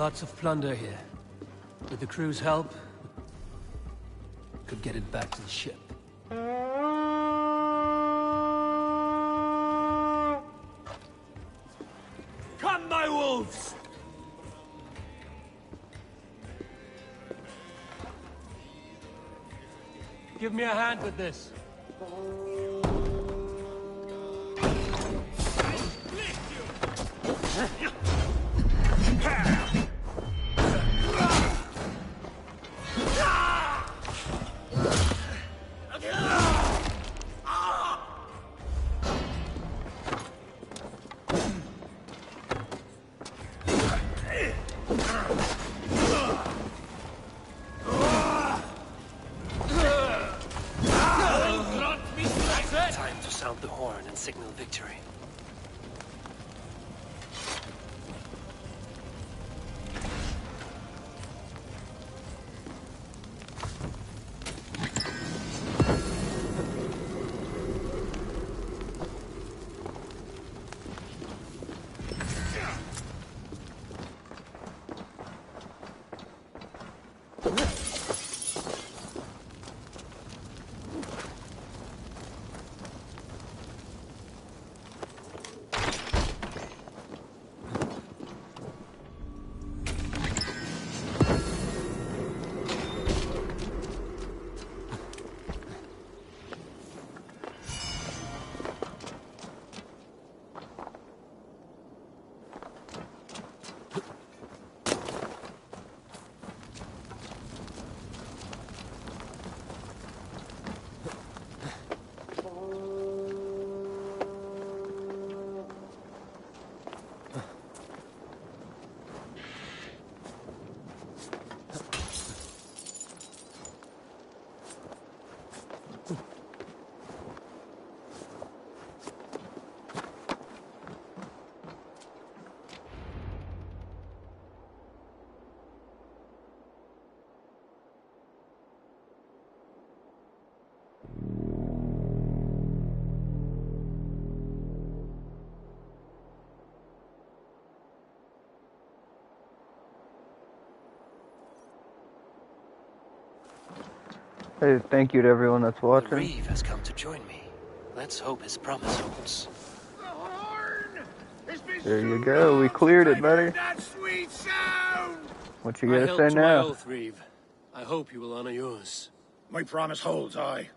Lots of plunder here. With the crew's help, could get it back to the ship. Come, my wolves! Give me a hand with this. Time to sound the horn and signal victory. Hey, thank you to everyone that's watching. Reeve has come to join me. Let's hope his promise holds. There you go. We cleared it, buddy. That sweet sound! What you gotta held say to my now? oath, Reeve. I hope you will honor yours. My promise holds, aye.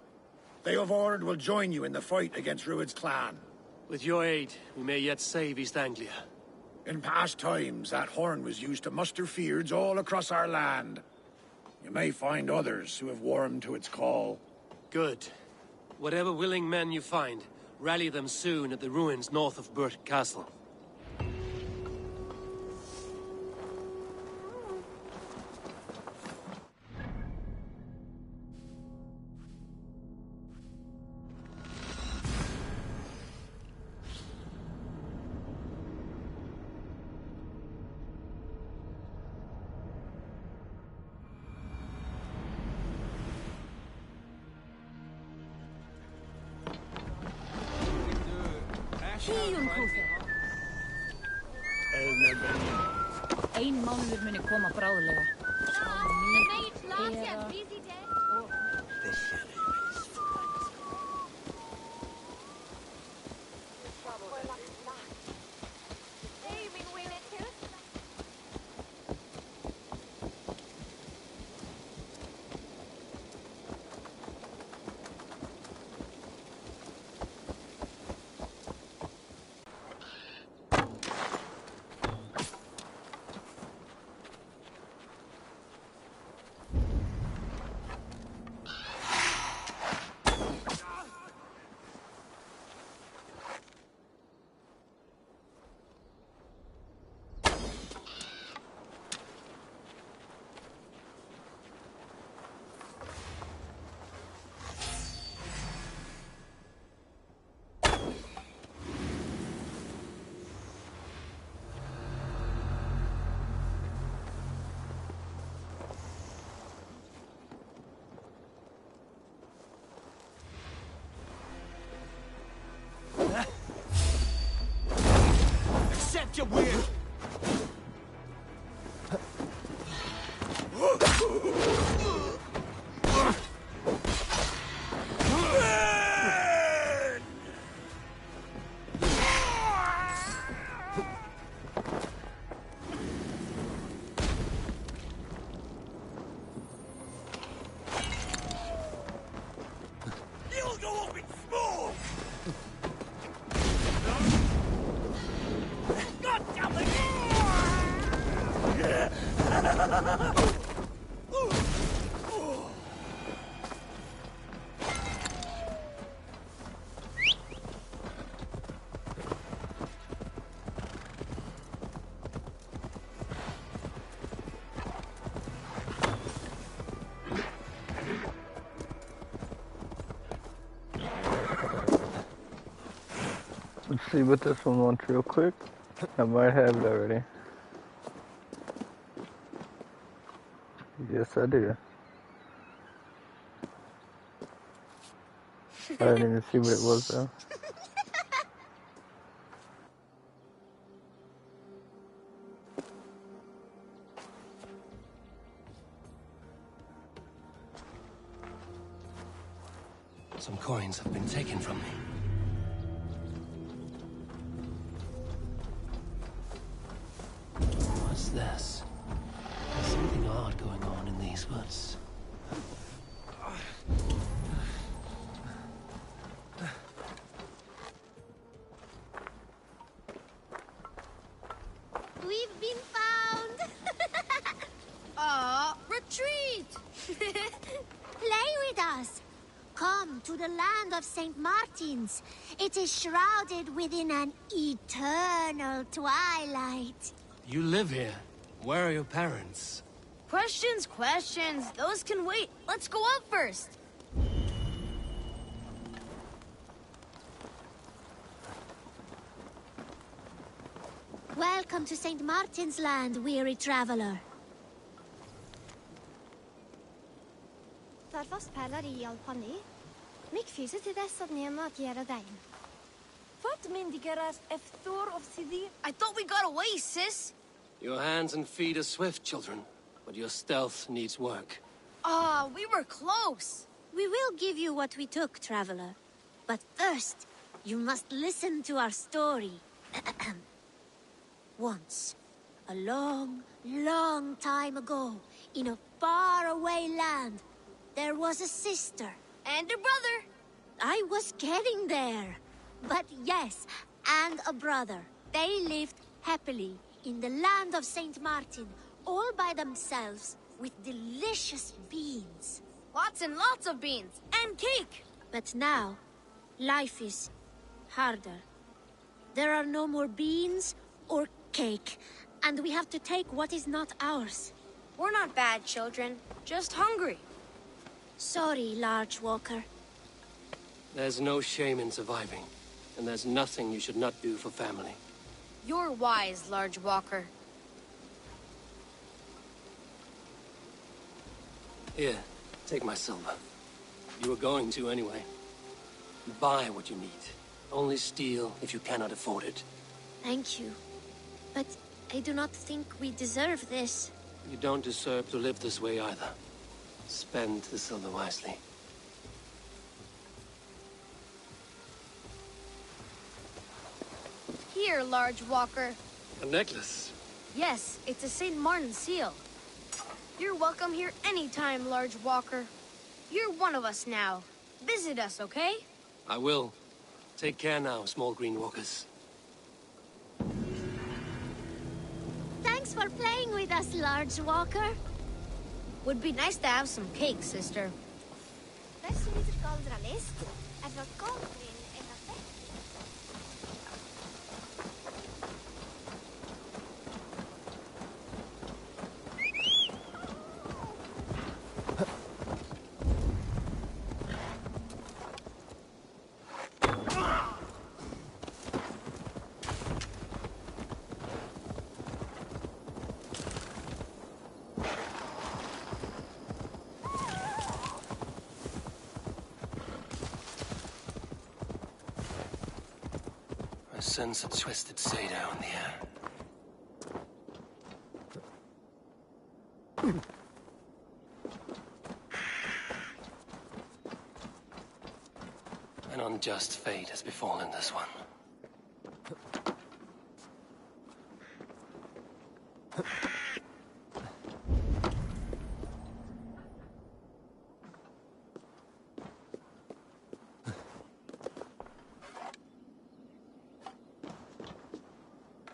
They of Ord will join you in the fight against Rued's clan. With your aid, we may yet save East Anglia. In past times, that horn was used to muster fyrds all across our land. You may find others who have warmed to its call. Good. Whatever willing men you find, rally them soon at the ruins north of Burt Castle. Ein mánuður muni koma bráðlega. Let's see what this one wants real quick. I might have it already. Yes, I do. I didn't even see what it was, though. Some coins have been taken from me. What's this? There's something odd going on in these woods. We've been found! Retreat! Play with us! Come to the land of St. Martin's. It is shrouded within an eternal twilight. You live here. Where are your parents? Questions. Those can wait. Let's go up first. Welcome to St. Martin's land, weary traveler. Tar fast pärlar i alpani. Mick fyser till dess att nema att göra dig. Fat mindigeras eftor of Sidi. I thought we got away, sis. Your hands and feet are swift, children, but your stealth needs work. We were close. We will give you what we took, traveler. But first, you must listen to our story. Once, a long, long time ago, in a faraway land, there was a sister. And a brother. I was getting there. But yes, and a brother. They lived happily in the land of St. Martin, all by themselves, with delicious beans. Lots and lots of beans. And cake. But now, life is harder. There are no more beans or cake, and we have to take what is not ours. We're not bad children, just hungry. Sorry, Large Walker. There's no shame in surviving, and there's nothing you should not do for family. You're wise, Large Walker. Here, take my silver. You were going to anyway. Buy what you need. Only steal if you cannot afford it. Thank you. But I do not think we deserve this. You don't deserve to live this way either. Spend the silver wisely. Here, Large Walker. A necklace? Yes, it's a St. Martin seal. You're welcome here anytime, Large Walker. You're one of us now. Visit us, okay? I will. Take care now, small green walkers. Thanks for playing with us, Large Walker. Would be nice to have some cake, sister. Best niet het kaldralist. En wat kalvin en dat I sense a twisted Seda in the air. An unjust fate has befallen this one.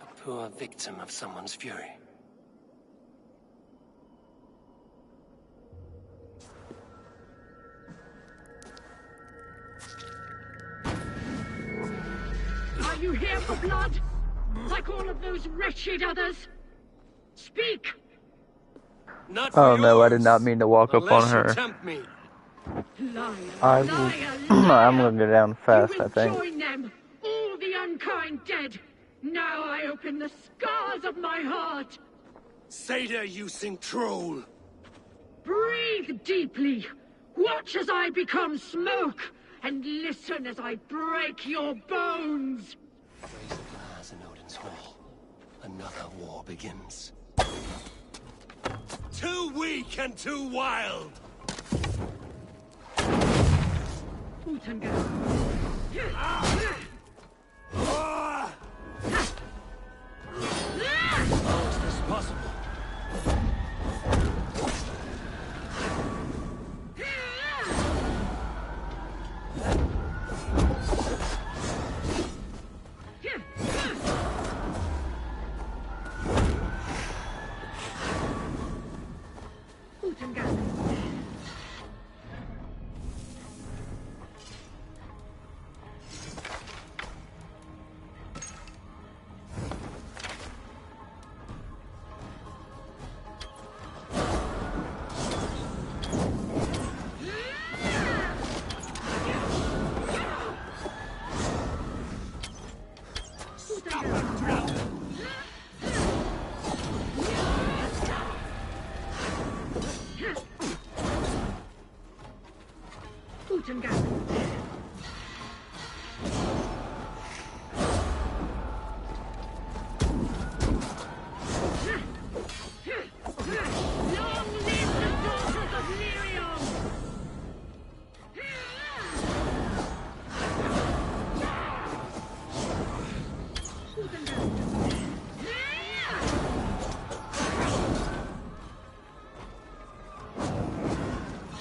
A poor victim of someone's fury. here for blood? Like all of those wretched others? Speak! Not for Oh no, I did yours, not mean to walk up on unless you her. tempt me. Liar, I liar, will, liar! I'm gonna go down You fast, will I think. join them, all the unkind dead. Now I open the scars of my heart. Say there, you sing troll. Breathe deeply. Watch as I become smoke, and listen as I break your bones. Raise the glass in Odin's hall. Another war begins. Too weak and too wild. How is this possible?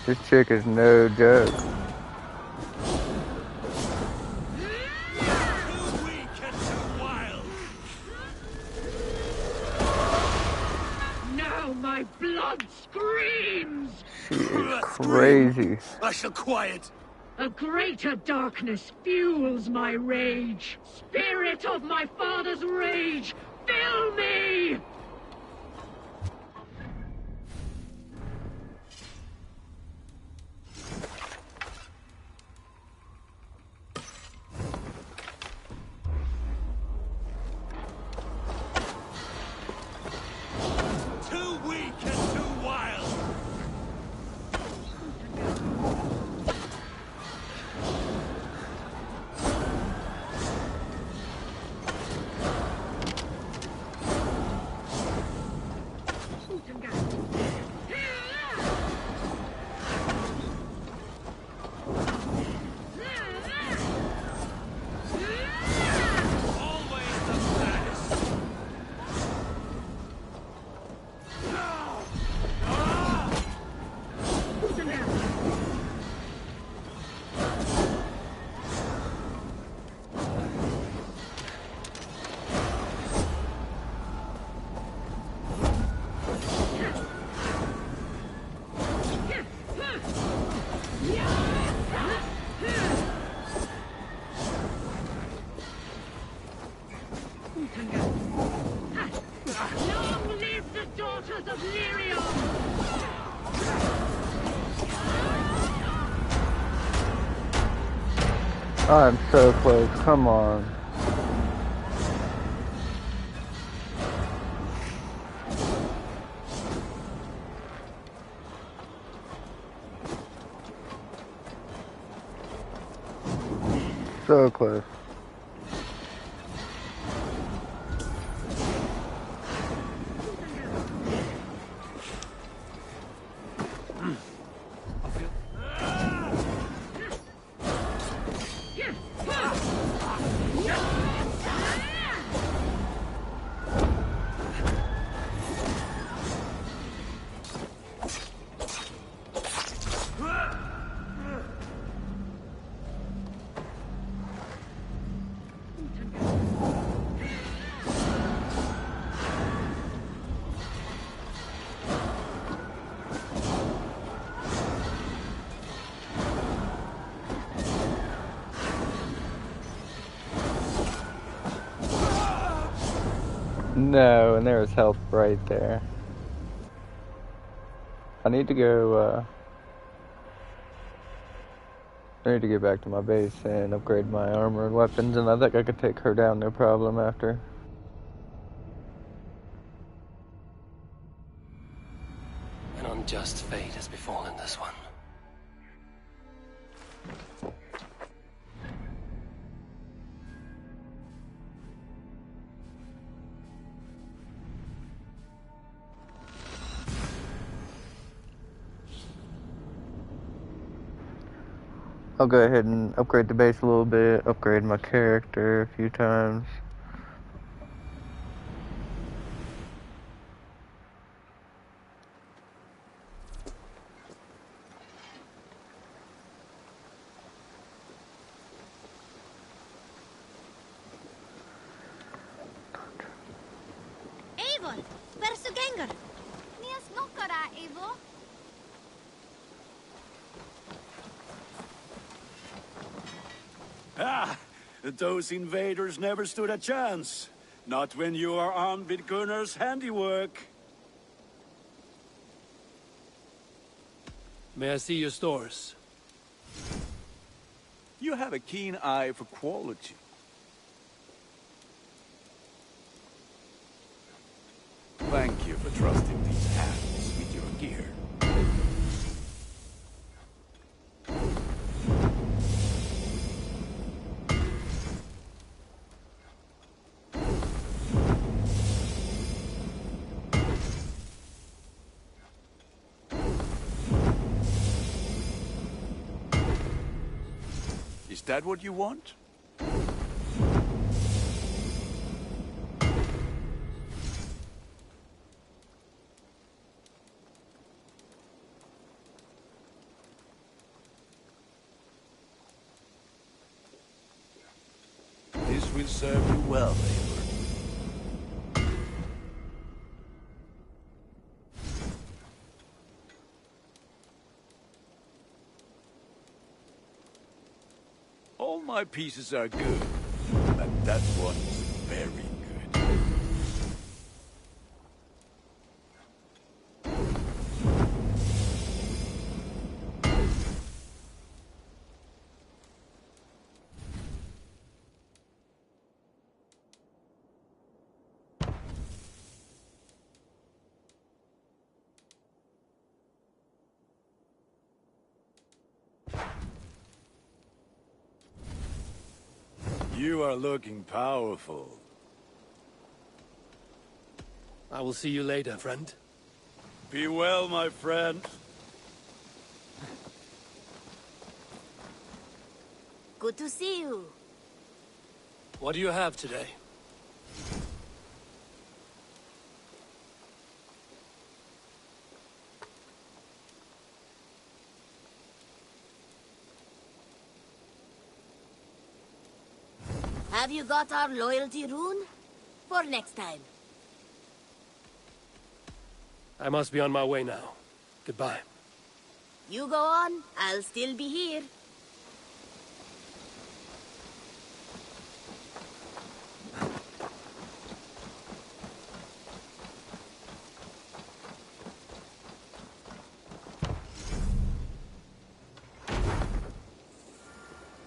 This chick is no joke. Now my blood screams! She is crazy. I shall quiet. A greater darkness fuels my rage. Spirit of my father's rage, fill me! Too weak and too wild. Long live the daughters of Lyrion! I'm so close, come on. So close. No, and there was help right there. I need to go, I need to get back to my base and upgrade my armor and weapons, and I think I could take her down no problem after. An unjust fate has befallen this one. I'll go ahead and upgrade the base a little bit, upgrade my character a few times. Eivor, hversu gengur? Nías nokkara, Eivor. Ah! Those invaders never stood a chance. Not when you are armed with Gunnar's handiwork. May I see your stores? You have a keen eye for quality. Thank you for trusting these hands with your gear. Is that what you want? This will serve you well, Eivor. All my pieces are good, but that one's very good. You are looking powerful. I will see you later, friend. Be well, my friend. Good to see you. What do you have today? Have you got our loyalty rune? For next time. I must be on my way now. Goodbye. You go on, I'll still be here.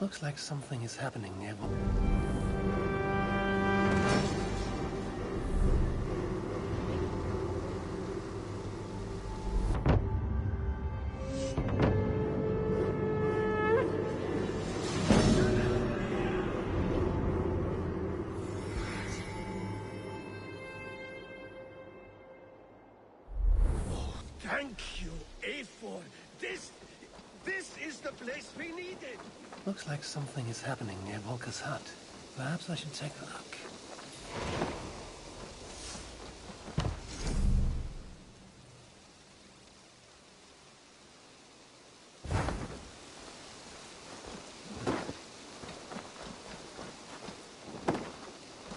Looks like something is happening near. Thank you, Eivor. This is the place we needed. Looks like something is happening near Volker's hut. Perhaps I should take a look.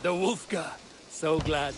The Wolfgar! So glad.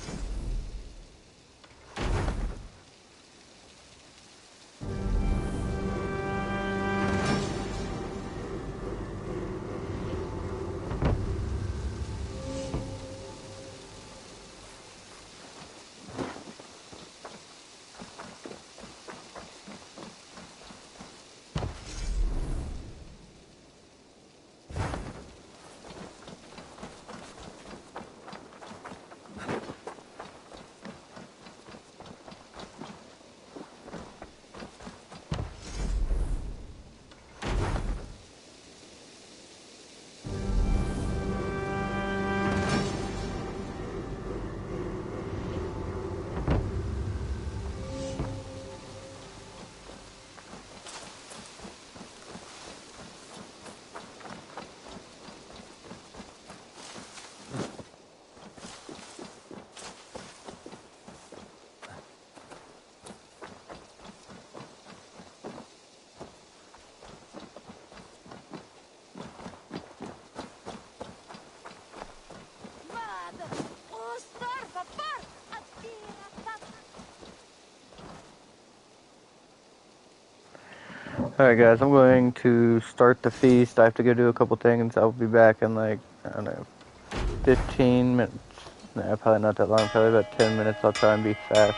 Alright guys, I'm going to start the feast. I have to go do a couple things. I'll be back in like, I don't know, 15 minutes. Nah, probably not that long, probably about 10 minutes. I'll try and be fast.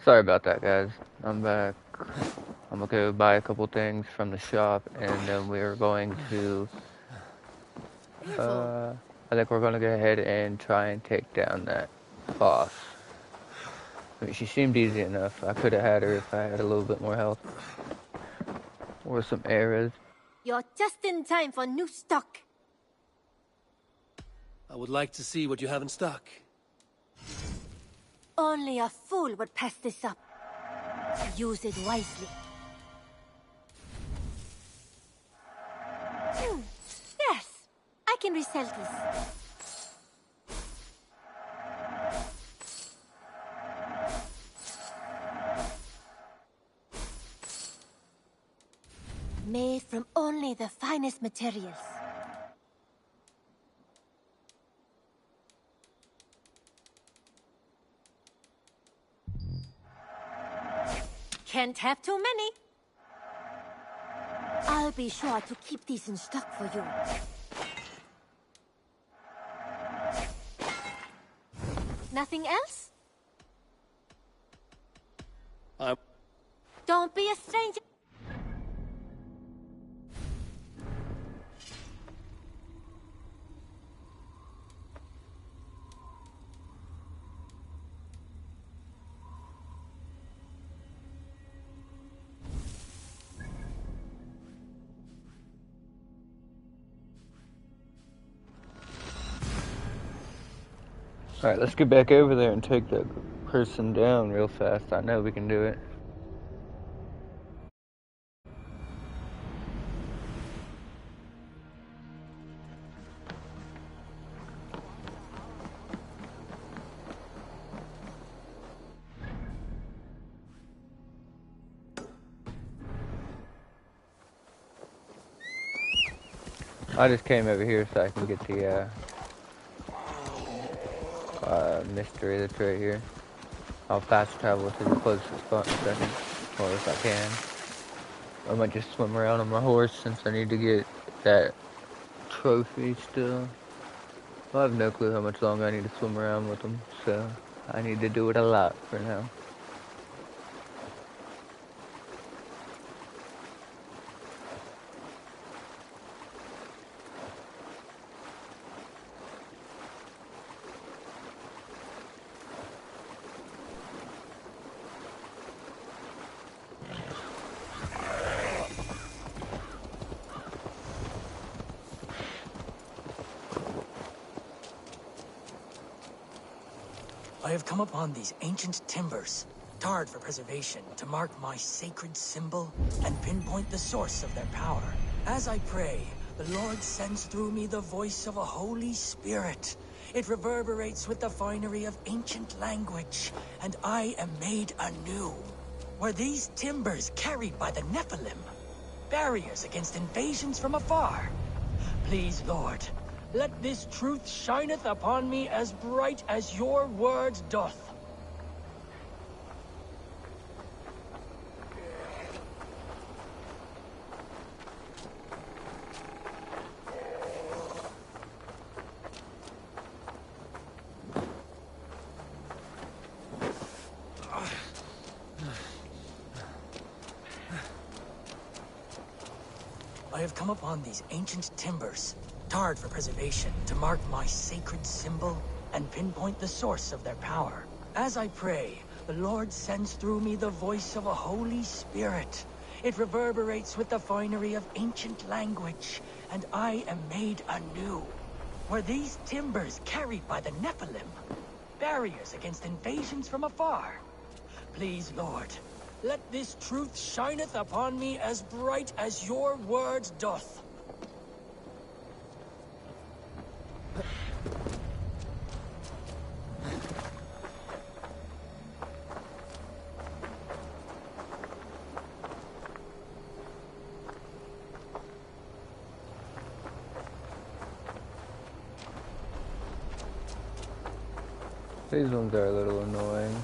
Sorry about that, guys. I'm back. I'm gonna go buy a couple things from the shop, and then we're going to, I think we're gonna go ahead and try and take down that boss. I mean, she seemed easy enough. I could have had her if I had a little bit more health. Or some arrows. You're just in time for new stock. I would like to see what you have in stock. Only a fool would pass this up. Use it wisely. Yes, I can resell this. Made from only the finest materials. Can't have too many. I'll be sure to keep these in stock for you. Nothing else? Don't be a stranger. Alright, let's get back over there and take that person down real fast. I know we can do it. I just came over here so I can get the mystery that's right here. I'll fast travel to the closest spot in a second, or if I can. I might just swim around on my horse since I need to get that trophy still. I have no clue how much longer I need to swim around with them, so I need to do it a lot for now. I have come upon these ancient timbers, tarred for preservation, to mark my sacred symbol and pinpoint the source of their power. As I pray, the Lord sends through me the voice of a Holy Spirit. It reverberates with the finery of ancient language, and I am made anew. Were these timbers carried by the Nephilim? Barriers against invasions from afar? Please, Lord, let this truth shineth upon me as bright as your word doth. I have come upon these ancient timbers, tarred for preservation, to mark my sacred symbol and pinpoint the source of their power. As I pray, the Lord sends through me the voice of a Holy Spirit. It reverberates with the finery of ancient language, and I am made anew. Were these timbers carried by the Nephilim? Barriers against invasions from afar? Please, Lord, let this truth shineth upon me as bright as your word doth. These ones are a little annoying.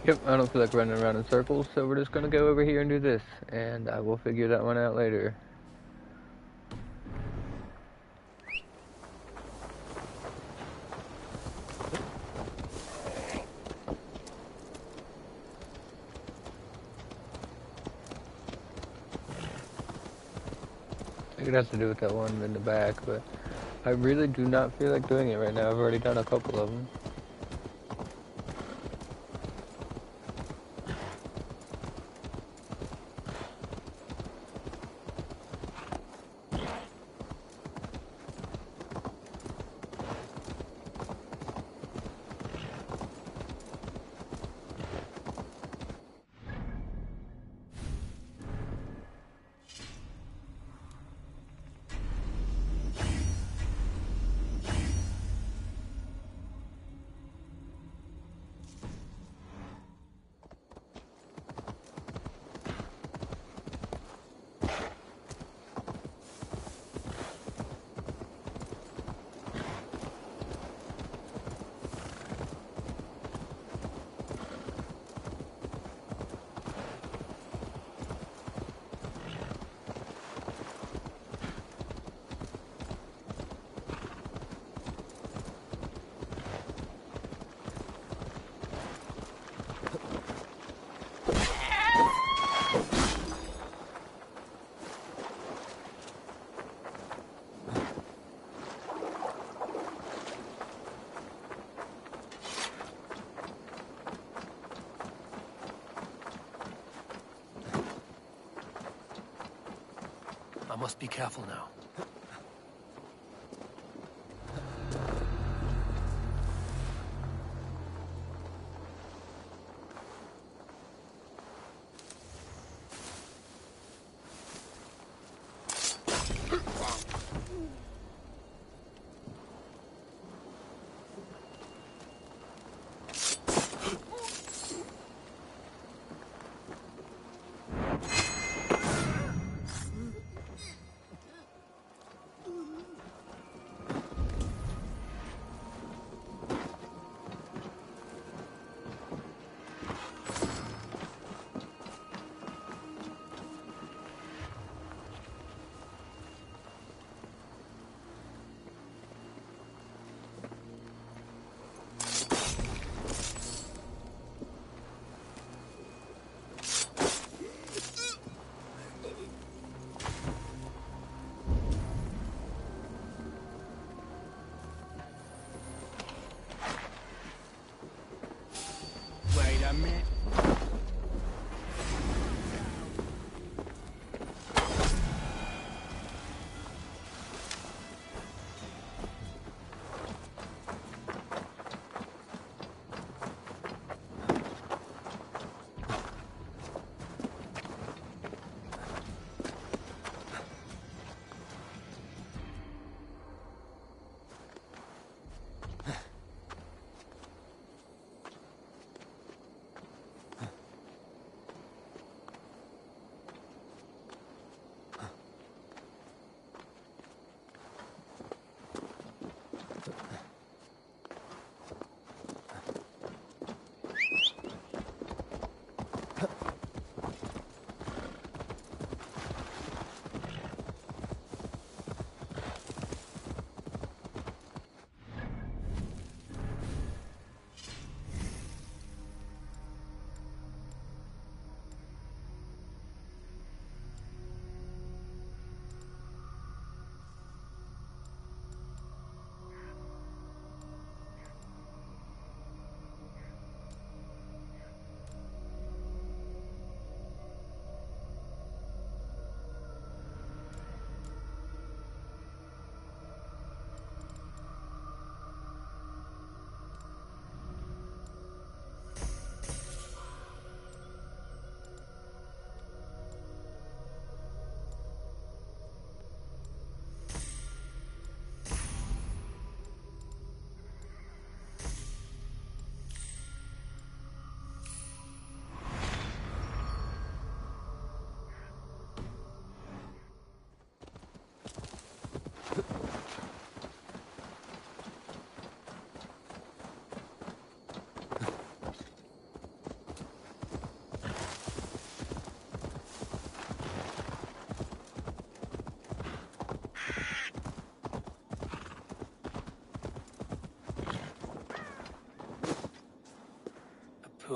Yep, I don't feel like running around in circles, so we're just gonna go over here and do this, and I will figure that one out later. It has to do with that one in the back, but I really do not feel like doing it right now. I've already done a couple of them. I must be careful now.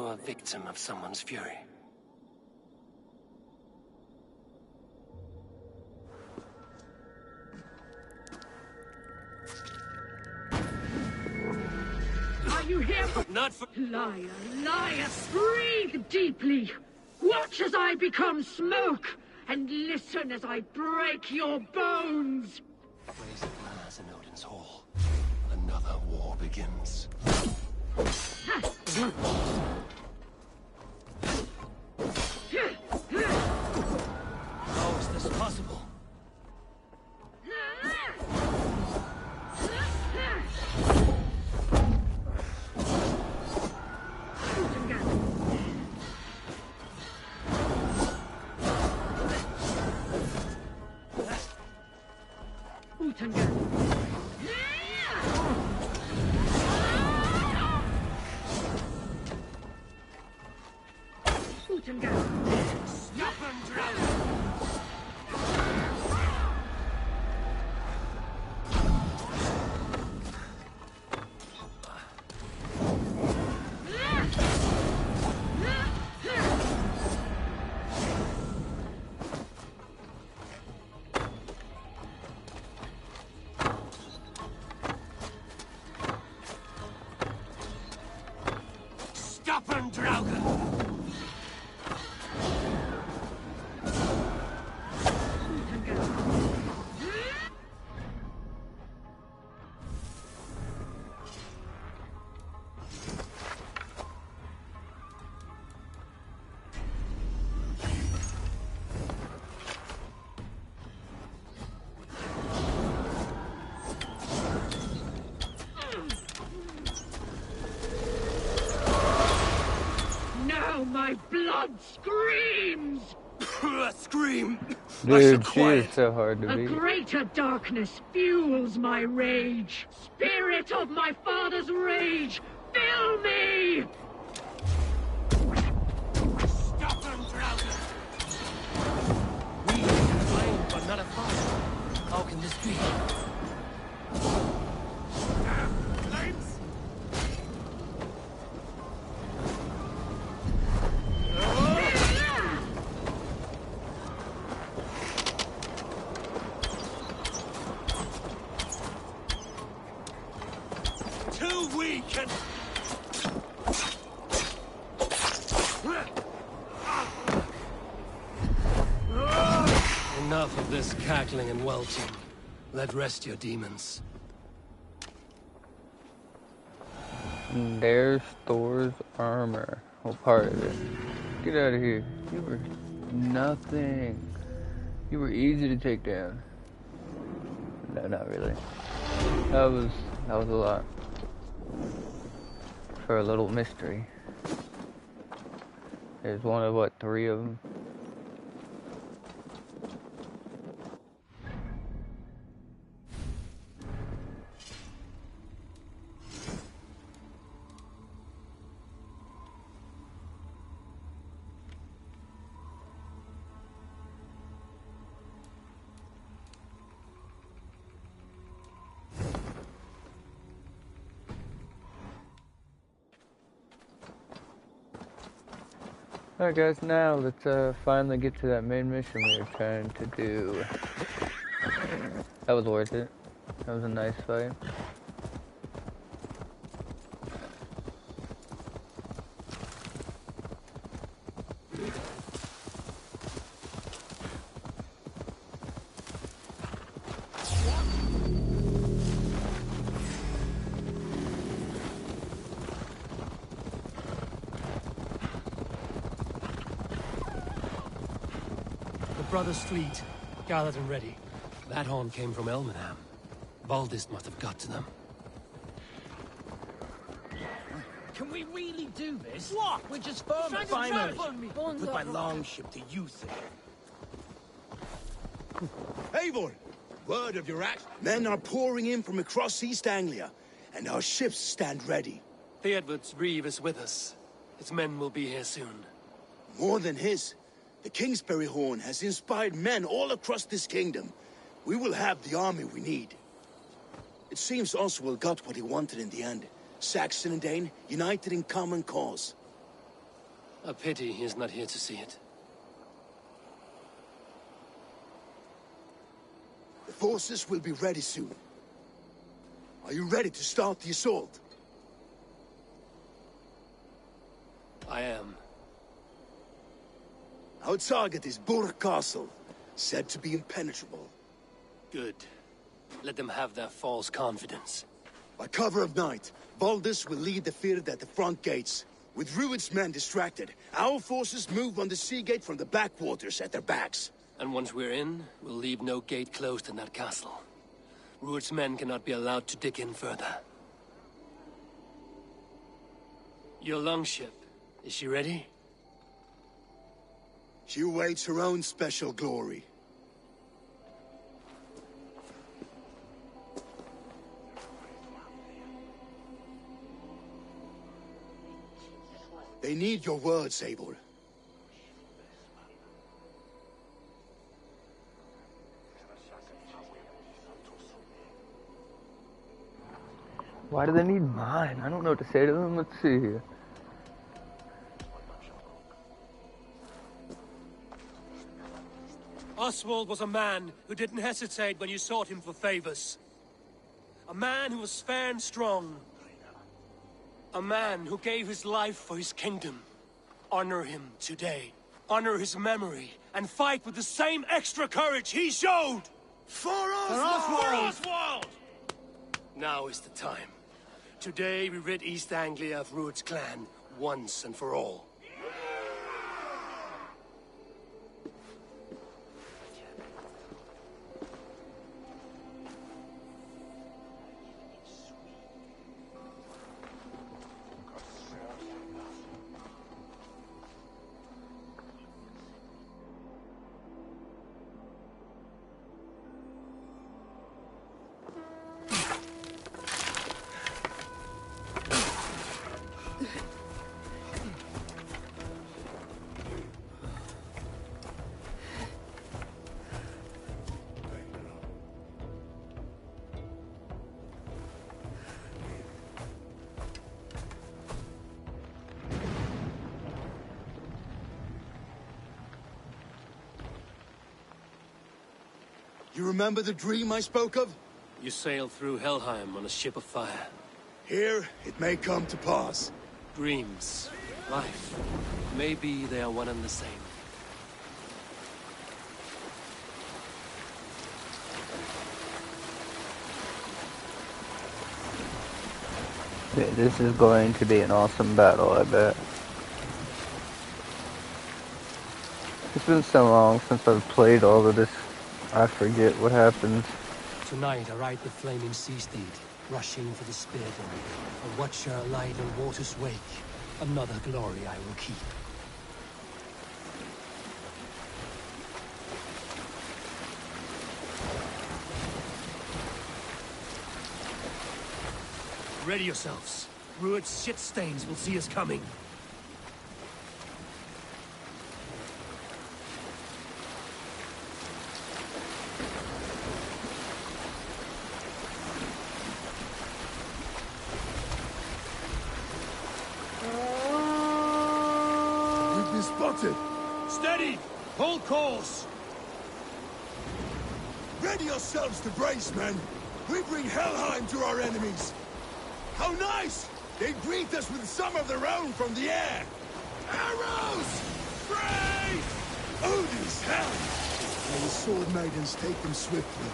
you're a victim of someone's fury. Are you here? Not for... Liar, liar! Breathe deeply! Watch as I become smoke! And listen as I break your bones! Raise a glass in Odin's Hall. Another war begins. How is this possible? Stop and drown! Stop and Draugen! Now my blood screams! Scream! Dude, she is so hard to A beat. greater darkness fuels my rage. Spirit of my father's rage, fill me! Stop and Draugen! We are flame, but not a fire. How can this be? Flames! 2 weak and... Enough of this cackling and welching. Let rest your demons. And there's Thor's armor. Well, part of it. Get out of here. You were nothing. You were easy to take down. No, not really. That was a lot. For a little mystery. There's one of, what, 3 of them? Alright guys, now let's finally get to that main mission we were trying to do. That was worth it. That was a nice fight. Brothers' fleet, gathered and ready. That horn came from Elmenham. Baldist must have got to them. Can we really do this? What? We're just farmers. Put my longship to use it. Eivor! Word of your act. Men are pouring in from across East Anglia, and our ships stand ready. Theodward's reeve is with us. His men will be here soon. More than his. The Kingsbury Horn has inspired men all across this kingdom. We will have the army we need. It seems Oswald got what he wanted in the end. Saxon and Dane united in common cause. A pity he is not here to see it. The forces will be ready soon. Are you ready to start the assault? I am. Our target is Burg Castle, said to be impenetrable. Good. Let them have their false confidence. By cover of night, Baldus will lead the field at the front gates. With Rued's men distracted, our forces move on the sea gate from the backwaters at their backs. And once we're in, we'll leave no gate closed in that castle. Rued's men cannot be allowed to dig in further. Your longship, is she ready? She awaits her own special glory. They need your words, Eivor. Why do they need mine? I don't know what to say to them. Let's see here. Oswald was a man who didn't hesitate when you sought him for favors. A man who was fair and strong. A man who gave his life for his kingdom. Honor him today. Honor his memory, and fight with the same extra courage he showed! For Oswald! For Oswald! Now is the time. Today we rid East Anglia of Rued's clan, once and for all. You remember the dream I spoke of? You sailed through Helheim on a ship of fire. Here, it may come to pass. Dreams, life, maybe they are one and the same. Yeah, this is going to be an awesome battle, I bet. It's been so long since I've played all of this, I forget what happens. Tonight I ride the flaming sea steed, rushing for the spear dome. A watcher alight on water's wake. Another glory I will keep. Ready yourselves. Rued's shit stains will see us coming. We've been spotted. Steady! Hold course! Ready yourselves to brace, men. We bring Helheim to our enemies. How nice! They greet us with some of their own from the air! Arrows! Brace! Odin's helm! May the sword maidens take them swiftly.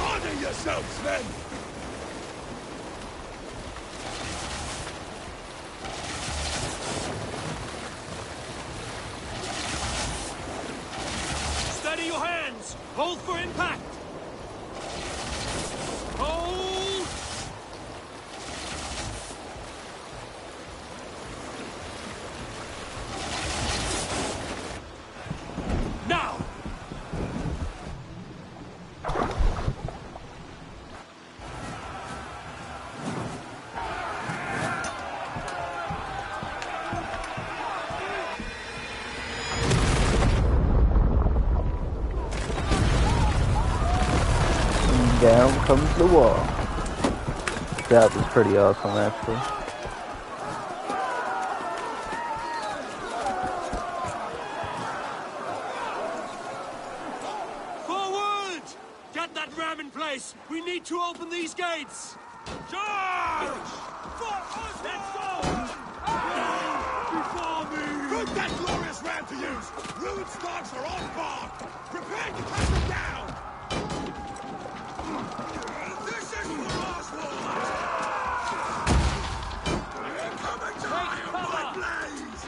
Honor yourselves, men! Steady your hands! Hold for impact! Hold! Now! comes the wall. That was pretty awesome, actually. Forward! Get that ram in place! We need to open these gates! Charge! Let's go! Before me! Put that glorious ram to use! Rude stocks are on board! Prepare to cut them down! This is for Oswald! We're coming to Iron My Blaze!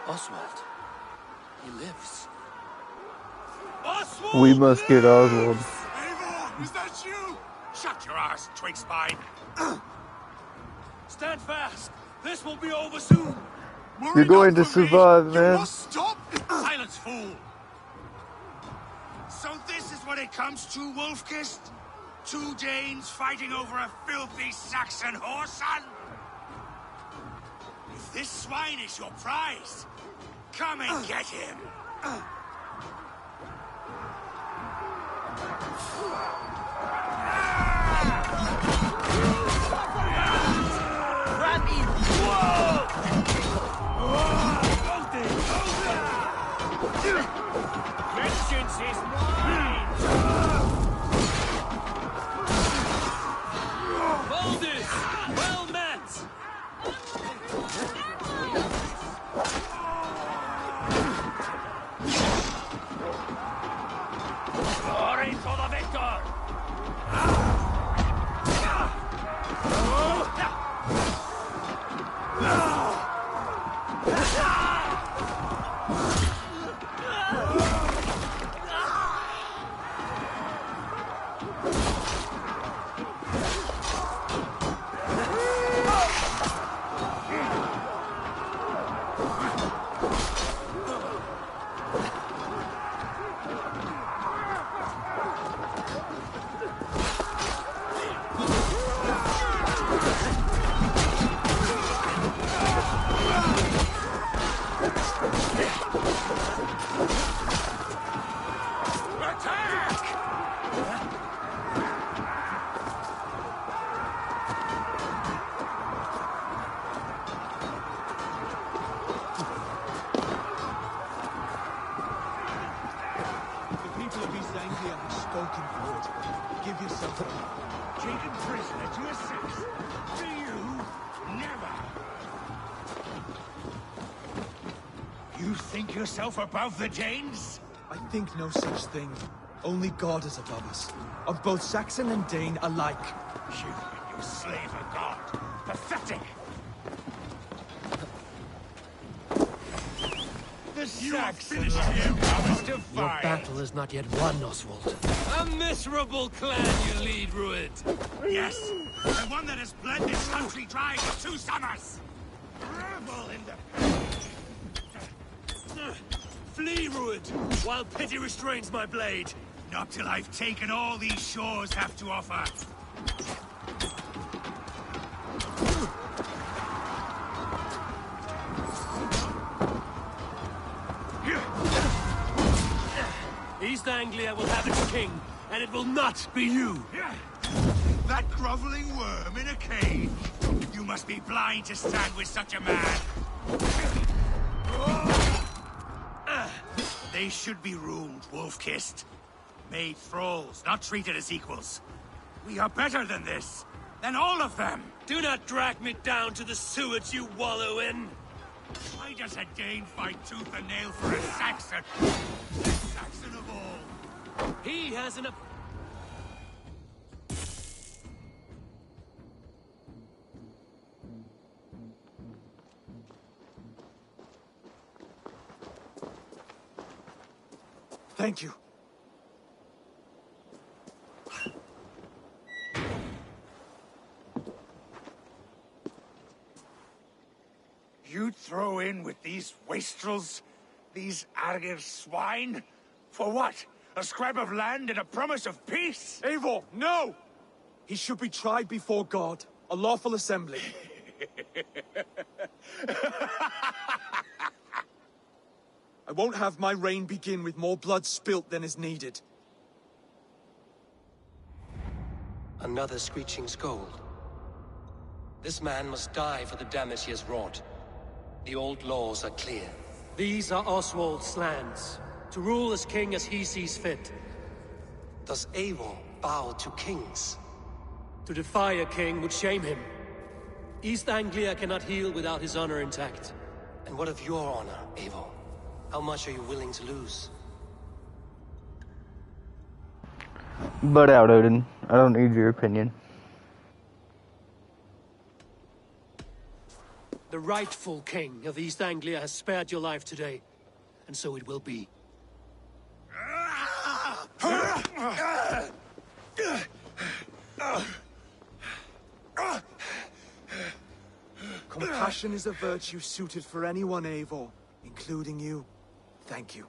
Oswald. He lives. We must get Oswald. Eivor, is that you? Shut your arse, twig spine. Stand fast. This will be over soon. You're going to survive, man. Must stop! Silence, fool. So this is what it comes to, Wolfkist? 2 Danes fighting over a filthy Saxon whoreson? If this swine is your prize, come and get him! Vengeance is mine! Baldus! Well met! Glory to the victor! Taken prisoner to a Saxon? Do you? Never! You think yourself above the Danes? I think no such thing. Only God is above us. Of both Saxon and Dane alike. You and your slave of God. Pathetic! The Saxons here promised to Your fight. battle is not yet won, Oswald. A miserable clan you lead, Rued. Yes, the one that has bled this country dry for 2 summers. Revel in the... Flee, Rued, while pity restrains my blade. Not till I've taken all these shores have to offer. East Anglia will have its king, and it will not be you. That groveling worm in a cage. You must be blind to stand with such a man. They should be ruled, wolf-kissed. Made thralls, not treated as equals. We are better than this. Than all of them. Do not drag me down to the sewage you wallow in. Why does a Dane fight tooth and nail for a Saxon? Saxon of all. He has an... Thank you. You'd throw in with these wastrels? These Argir swine? For what? A scrap of land and a promise of peace? Eivor, no! He should be tried before God. A lawful assembly. I won't have my reign begin with more blood spilt than is needed. Another screeching scold. This man must die for the damage he has wrought. The old laws are clear. These are Oswald's lands, to rule as king as he sees fit. Does Eivor bow to kings? To defy a king would shame him. East Anglia cannot heal without his honor intact. And what of your honor, Eivor? How much are you willing to lose? Butt out, Odin. I don't need your opinion. The rightful king of East Anglia has spared your life today, and so it will be. Passion is a virtue suited for anyone, Eivor, including you. Thank you.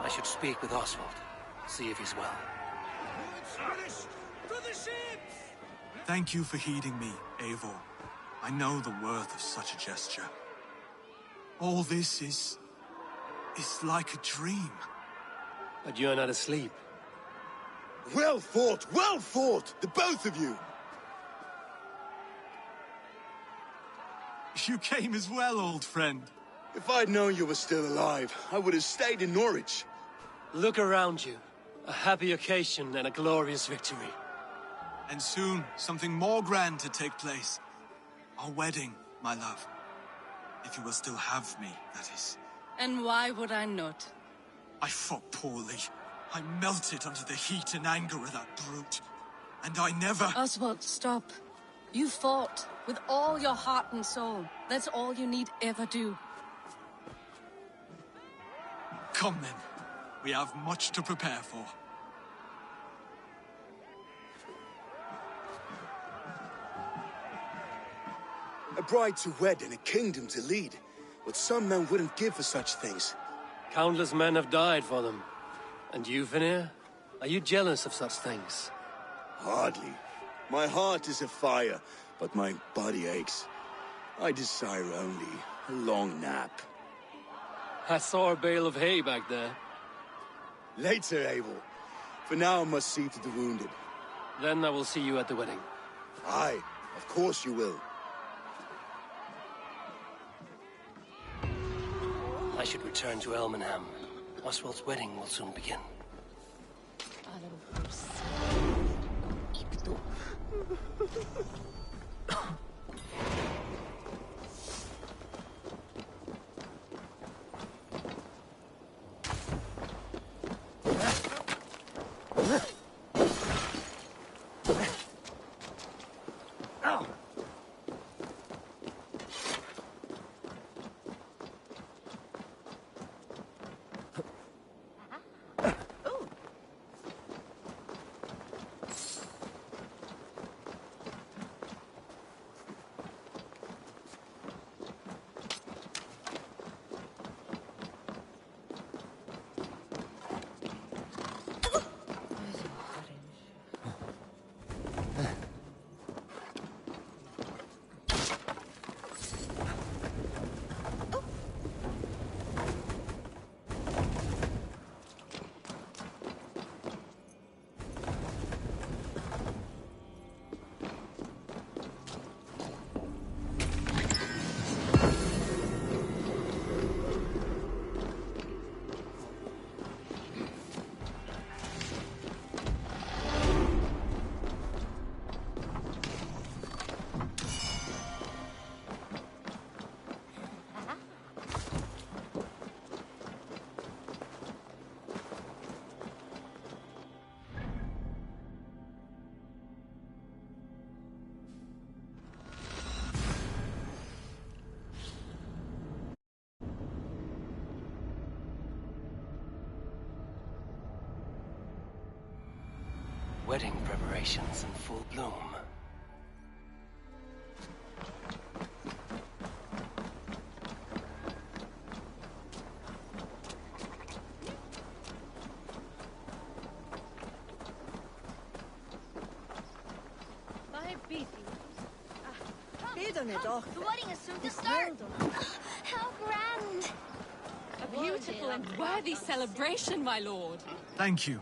I should speak with Oswald. See if he's well. It's finished! To the ships! Thank you for heeding me, Eivor. I know the worth of such a gesture. All this is like a dream. But you're not asleep. Well fought! Well fought! The both of you! You came as well, old friend. If I'd known you were still alive, I would have stayed in Norwich. Look around you. A happy occasion and a glorious victory. And soon, something more grand to take place. Our wedding, my love. If you will still have me, that is. And why would I not? I fought poorly. I melted under the heat and anger of that brute. And I never... Oswald, stop. You fought with all your heart and soul. That's all you need ever do. Come then. We have much to prepare for. A bride to wed and a kingdom to lead. What some men wouldn't give for such things. Countless men have died for them. And you, Vanir? Are you jealous of such things? Hardly. My heart is afire, but my body aches. I desire only a long nap. I saw a bale of hay back there. Later, Eivor. For now, I must see to the wounded. Then I will see you at the wedding. Aye, of course you will. I should return to Elmenham. Oswald's wedding will soon begin. Wedding preparations in full bloom. The wedding is soon to start. How grand! A beautiful and worthy celebration, my lord. Thank you.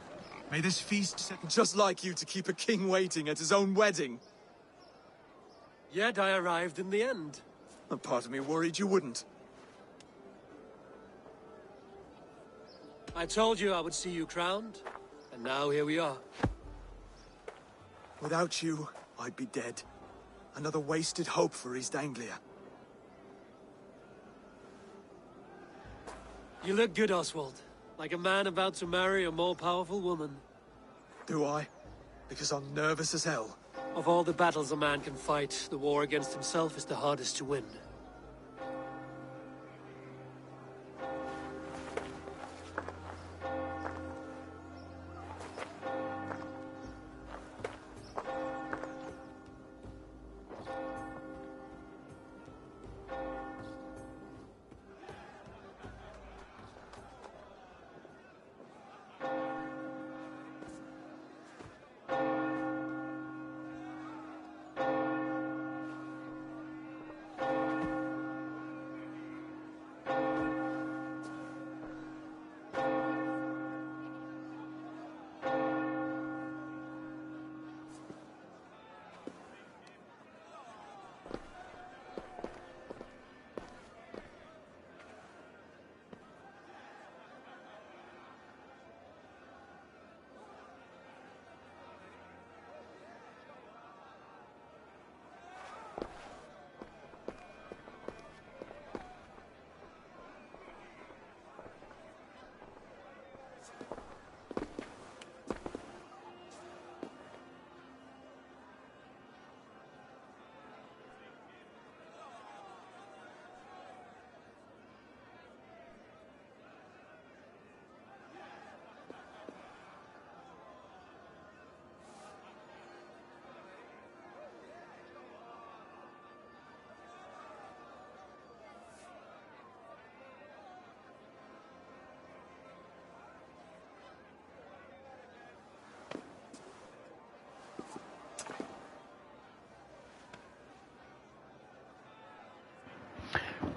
May this feast set just like you to keep a king waiting at his own wedding. Yet I arrived in the end. A part of me worried you wouldn't. I told you I would see you crowned, and now here we are. Without you, I'd be dead. Another wasted hope for East Anglia. You look good, Oswald. Like a man about to marry a more powerful woman. Do I? because I'm nervous as hell. Of all the battles a man can fight, the war against himself is the hardest to win.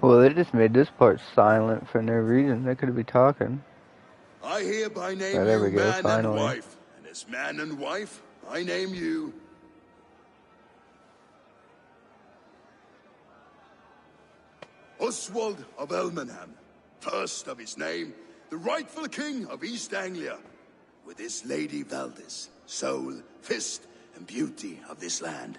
Well, they just made this part silent for no reason. They could be talking. I hereby name Oh, there you we go, man and finally. wife. And as man and wife, I name you... Oswald of Elmenham, first of his name, the rightful king of East Anglia, with his lady Valdis, soul, fist, and beauty of this land.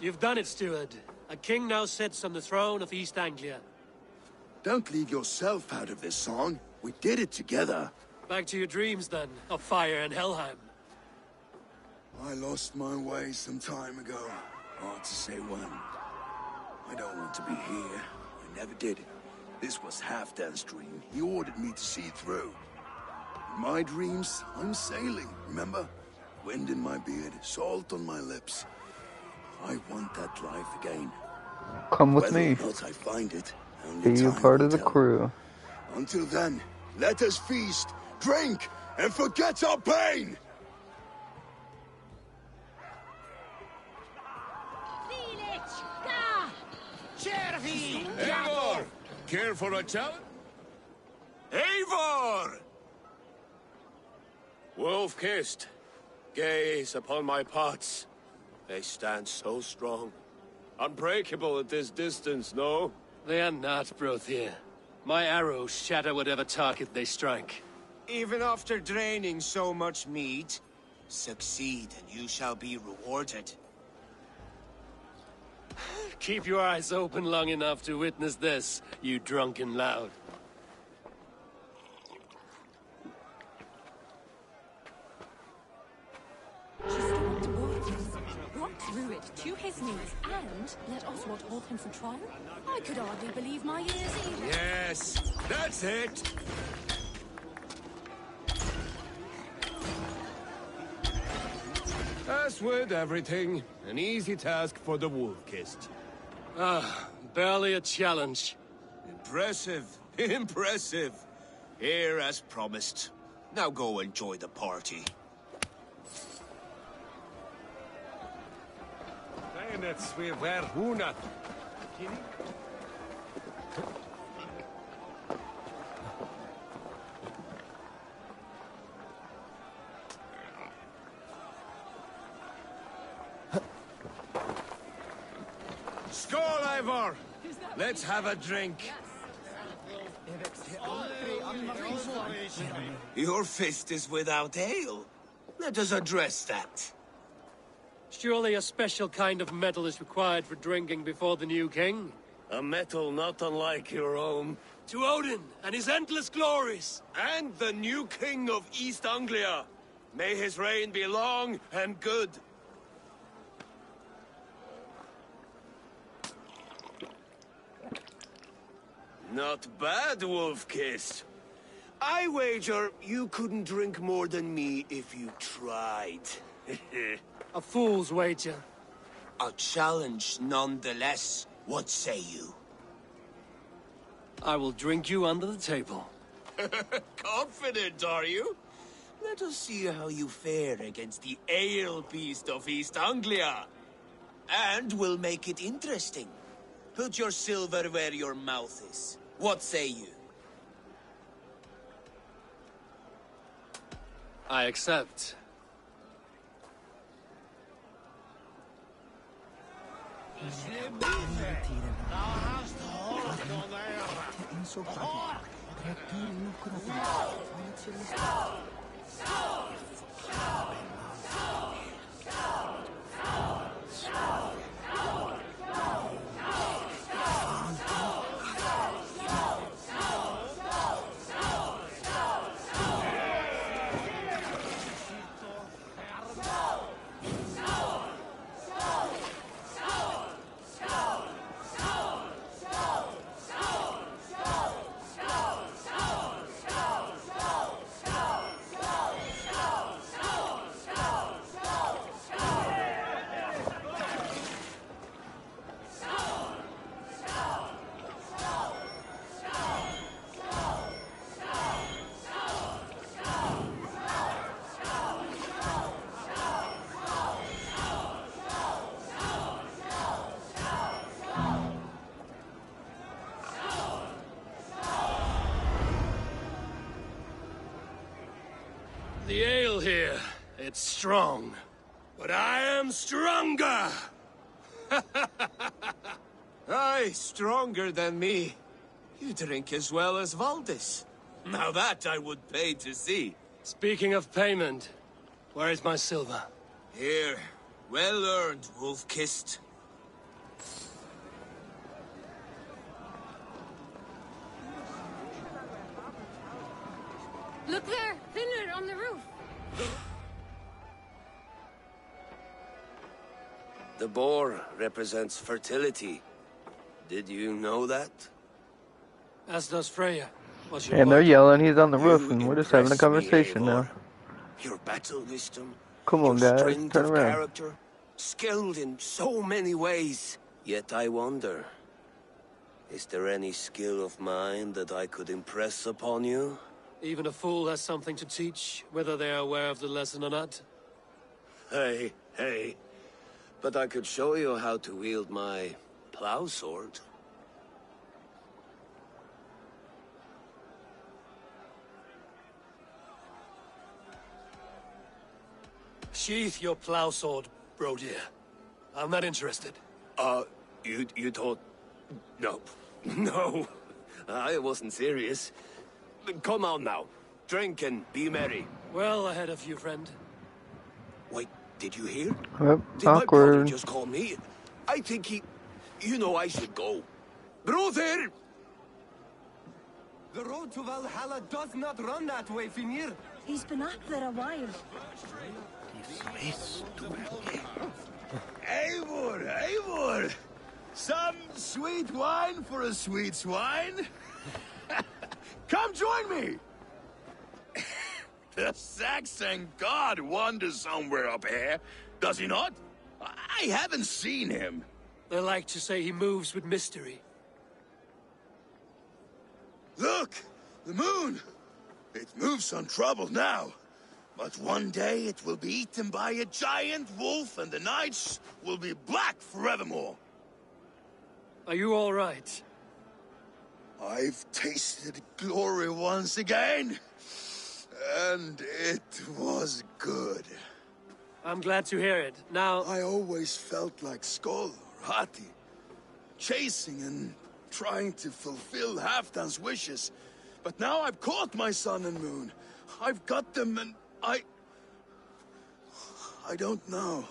You've done it, steward. A king now sits on the throne of East Anglia. Don't leave yourself out of this song. We did it together. Back to your dreams, then, of fire and Helheim. I lost my way some time ago. Hard to say when. I don't want to be here. I never did. This was Halfdan's dream. He ordered me to see through. In my dreams, I'm sailing, remember? Wind in my beard, salt on my lips. I want that life again. Come with Whether me. or not I find it, only Be a time part will of the tell. crew. Until then, let us feast, drink, and forget our pain! Eivor! Care for a challenge? Eivor! Wolf-kissed, gaze upon my pots. They stand so strong. Unbreakable at this distance, no? They are not, Brothir. My arrows shatter whatever target they strike. Even after draining so much meat, succeed and you shall be rewarded. Keep your eyes open long enough to witness this, you drunken lout. Brought through it to his knees and let Oswald hold him for trial? I could hardly believe my ears either. Yes, that's it. As with everything, an easy task for the wolf-kissed. Ah, barely a challenge. Impressive, impressive. Here as promised. Now go enjoy the party. Skål, Ivor! Let's have a drink. Your fist is without ale. Let us address that. Surely a special kind of metal is required for drinking before the new king? A metal not unlike your own. To Odin and his endless glories! And the new king of East Anglia. May his reign be long and good. Not bad, Wolf-Kiss. I wager you couldn't drink more than me if you tried. A fool's wager. A challenge nonetheless. What say you? I will drink you under the table. Confident, are you? Let us see how you fare against the ale beast of East Anglia. And we'll make it interesting. Put your silver where your mouth is. What say you? I accept. The ale here, it's strong. But I am stronger! Aye, stronger than me. You drink as well as Valdis. Now that I would pay to see. Speaking of payment, where is my silver? Here, well earned, Wolf-Kissed. Look there, thinner on the roof. The boar represents fertility. Did you know that? As does Freya. What's your And they're point? yelling, he's on the roof, You and we're just having a impress me, conversation Eivor. now. Your battle wisdom, Come on, your guys, strength turn of around. character, skilled in so many ways. Yet I wonder, is there any skill of mine that I could impress upon you? Even a fool has something to teach, whether they are aware of the lesson or not. Hey, hey. But I could show you how to wield my plow sword. Sheath your plow sword, bro dear. I'm not interested. You thought... No. No. I wasn't serious. Come on now. Drink and be merry. Well ahead of you, friend. Wait, did you hear? Yep, Did my brother awkward. just call me? I think he... You know I should go. Brother! The road to Valhalla does not run that way, Finir. He's been up there a while. Eivor, Eivor! Some sweet wine for a sweet swine? Come join me! The Saxon god wanders somewhere up here, does he not? I haven't seen him. They like to say he moves with mystery. Look! The moon! It moves untroubled now. But one day it will be eaten by a giant wolf and the nights will be black forevermore. Are you all right? I've tasted glory once again. And it was good. I'm glad to hear it. Now... I always felt like Skoll or Hati. chasing and trying to fulfill Halfdan's wishes. But now I've caught my sun and moon. I've got them and I don't know.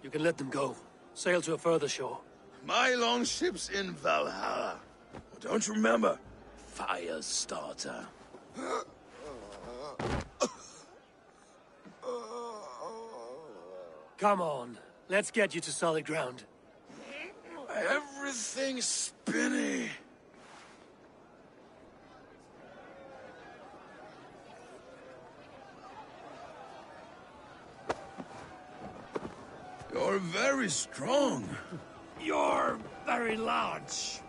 You can let them go. Sail to a further shore. My longship's in Valhalla. Don't you remember? Firestarter. Come on. Let's get you to solid ground. Everything's spinny. You're very strong. You're very large.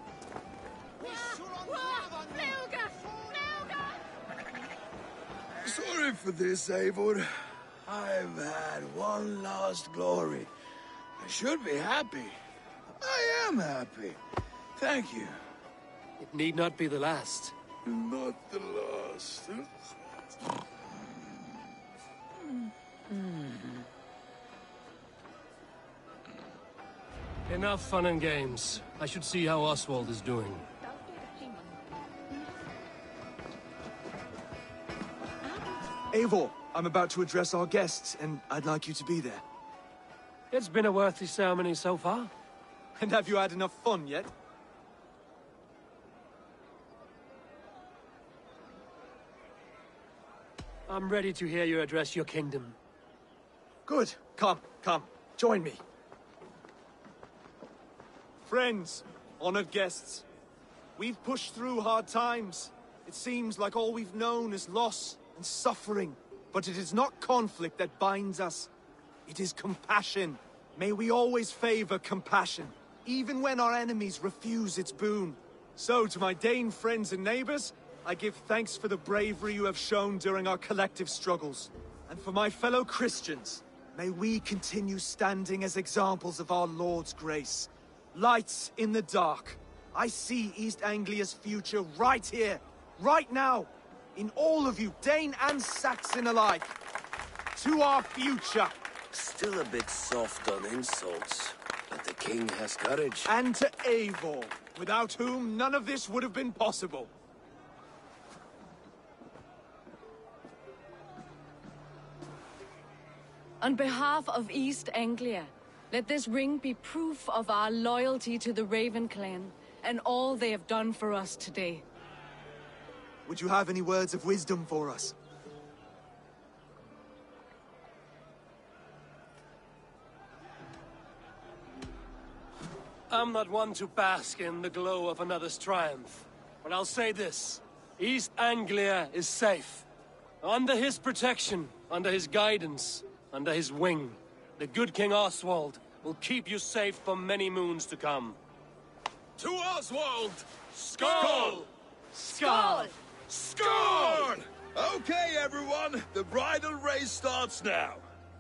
Sorry for this, Eivor. I've had one last glory. I should be happy. I am happy. Thank you. It need not be the last. Not the last. Enough fun and games. I should see how Oswald is doing. Eivor, I'm about to address our guests, and I'd like you to be there. It's been a worthy ceremony so far. And have you had enough fun yet? I'm ready to hear you address your kingdom. Good. Come. Join me. Friends, honored guests, we've pushed through hard times. It seems like all we've known is loss and suffering. But it is not conflict that binds us. It is compassion. May we always favor compassion, even when our enemies refuse its boon. So, to my Dane friends and neighbors, I give thanks for the bravery you have shown during our collective struggles. And for my fellow Christians, may we continue standing as examples of our Lord's grace. Lights in the dark. I see East Anglia's future right here, right now, in all of you, Dane and Saxon alike. To our future. Still a bit soft on insults, but the king has courage. And to Eivor, without whom none of this would have been possible. On behalf of East Anglia, let this ring be proof of our loyalty to the Raven clan and all they have done for us today. Would you have any words of wisdom for us? I'm not one to bask in the glow of another's triumph, but I'll say this. East Anglia is safe. Under his protection, under his guidance, under his wing, the good King Oswald will keep you safe for many moons to come. To Oswald! Skull! Skull! Skull! Okay, everyone, the bridal race starts now.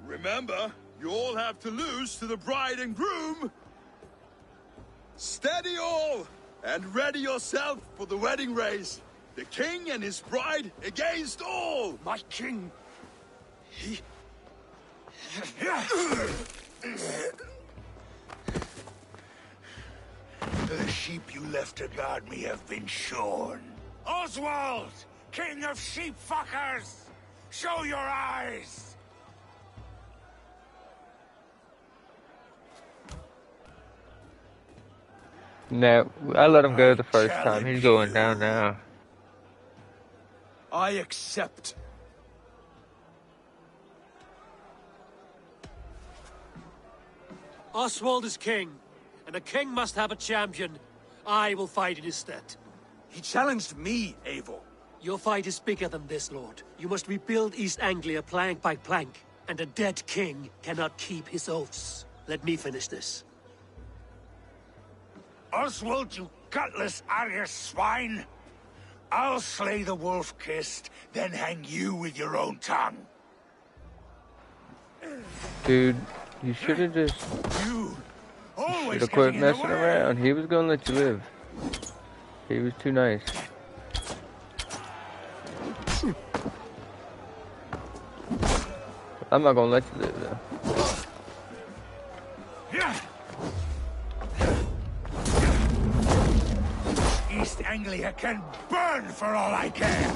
Remember, you all have to lose to the bride and groom. Steady all, and ready yourself for the wedding race. The king and his bride against all. My king, he... The sheep you left to guard me have been shorn. Oswald, king of sheep fuckers! Show your eyes! No, I let him go the first time. He's going down now. I accept. Oswald is king, and a king must have a champion. I will fight in his stead. He challenged me, Eivor. Your fight is bigger than this, Lord. You must rebuild East Anglia plank by plank, and a dead king cannot keep his oaths. Let me finish this. Oswald, you gutless Arya swine! I'll slay the wolf-kissed, then hang you with your own tongue. Dude, you should have just... Should have quit messing around. He was gonna let you live. He was too nice. I'm not gonna let you live though. East Anglia can burn for all I care!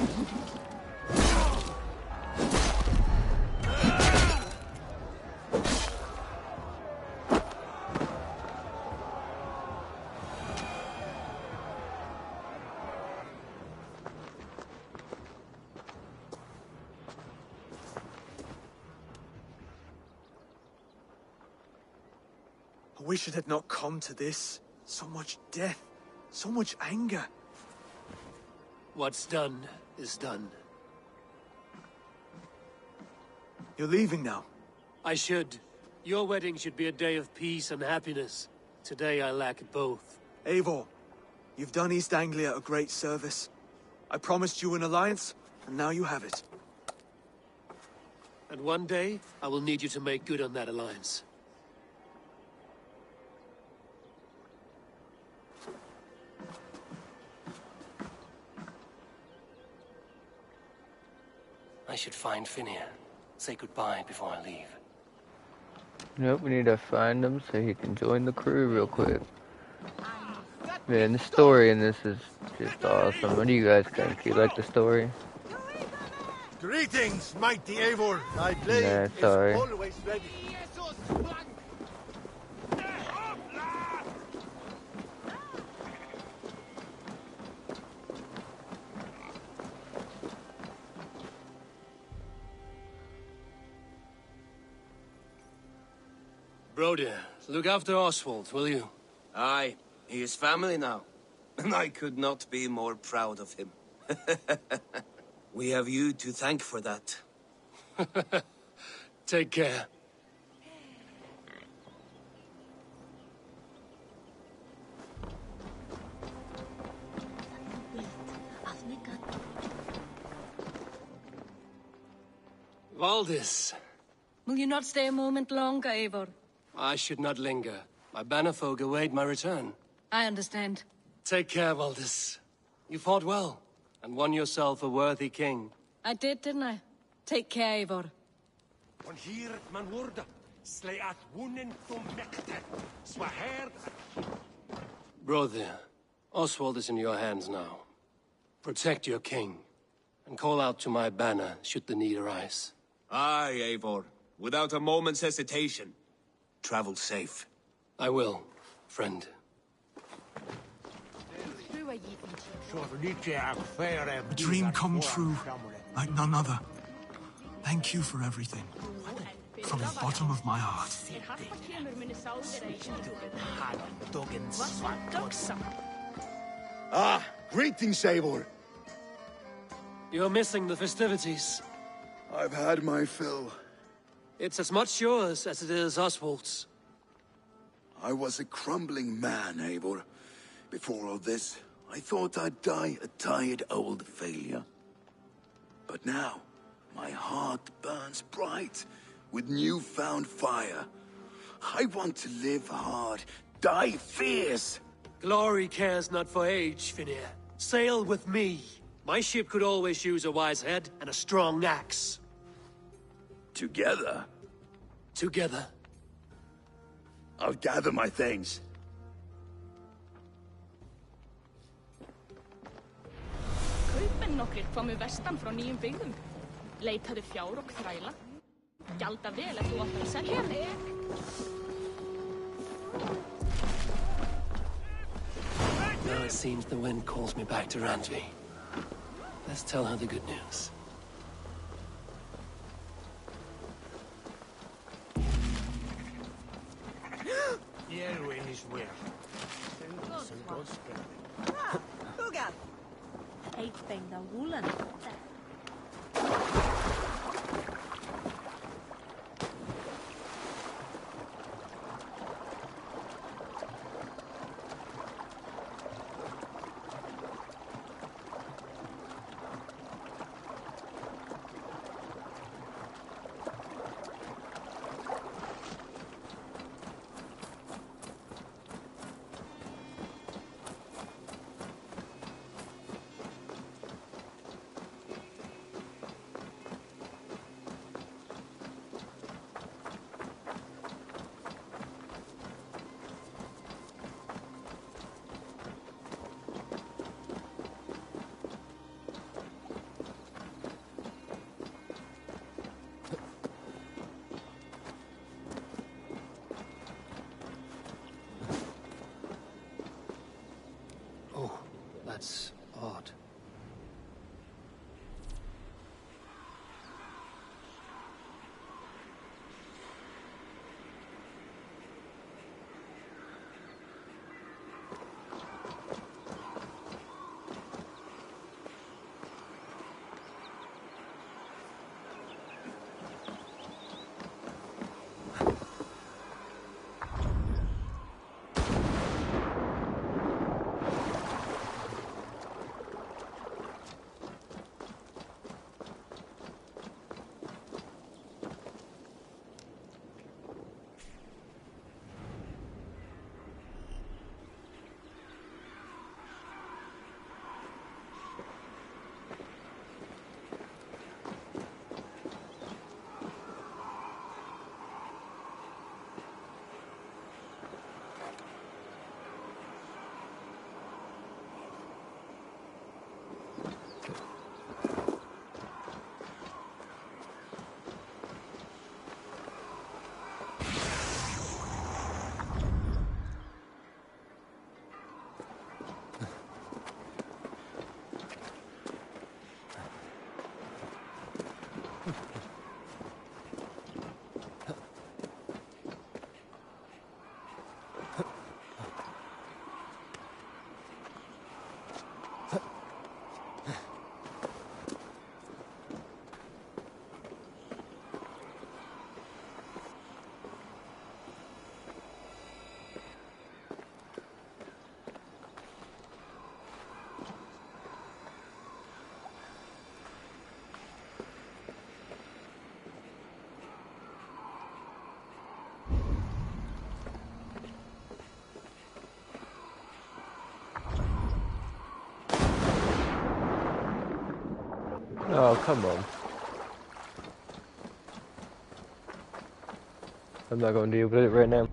I wish it had not come to this. So much death, so much anger. What's done is done. You're leaving now. I should. Your wedding should be a day of peace and happiness. Today I lack both. Eivor, you've done East Anglia a great service. I promised you an alliance, and now you have it. And one day, I will need you to make good on that alliance. I should find Finir. Say goodbye before I leave. Nope, we need to find him so he can join the crew real quick. Man, the story in this is just awesome. What do you guys think? You like the story? Greetings, mighty Eivor. Thy Nah, blade sorry. is always ready. Broder, look after Oswald, will you? Aye, he is family now. And I could not be more proud of him. We have you to thank for that. Take care. Valdis. Will you not stay a moment longer, Eivor? I should not linger. My banner folk await my return. I understand. Take care, Valdis. You fought well, and won yourself a worthy king. I did, didn't I? Take care, Eivor. When hier man wurde, slay at wunnen from mekte, swaher. Brother, Oswald is in your hands now. Protect your king, and call out to my banner should the need arise. Aye, Eivor. Without a moment's hesitation. Travel safe. I will, friend. A dream come true, like none other. Thank you for everything. From the bottom of my heart. Ah, greetings, Eivor. You're missing the festivities. I've had my fill. It's as much yours as it is Oswald's. I was a crumbling man, Eivor. Before all this, I thought I'd die a tired old failure. But now, my heart burns bright with newfound fire. I want to live hard, die fierce. Glory cares not for age, Finir. Sail with me. My ship could always use a wise head and a strong axe. Together? Together. I'll gather my things. Kaupmenn nokkrir komu vestan frá nýjum byggðum. Leitaðu fjár og þræla. Gjalda vel ef þú ætlar að selja. Now it seems the wind calls me back to Randvi. Let's tell her the good news. Yerwin is where. Hugad. Eight thing the woolen. Oh, come on. I'm not going to deal with it right now.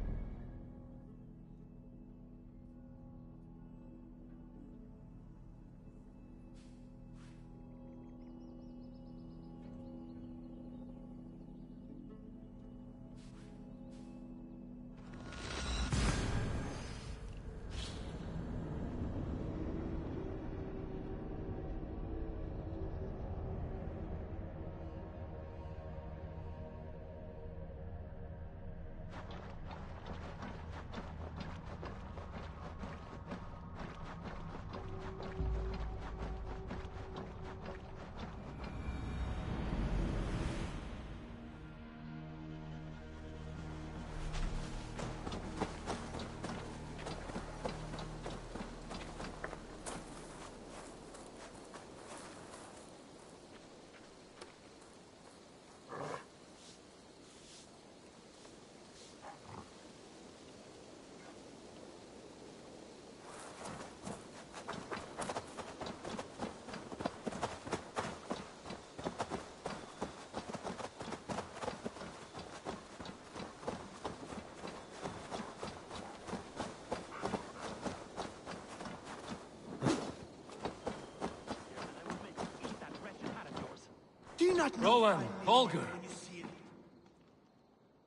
Do you not know? Rowan, Holger.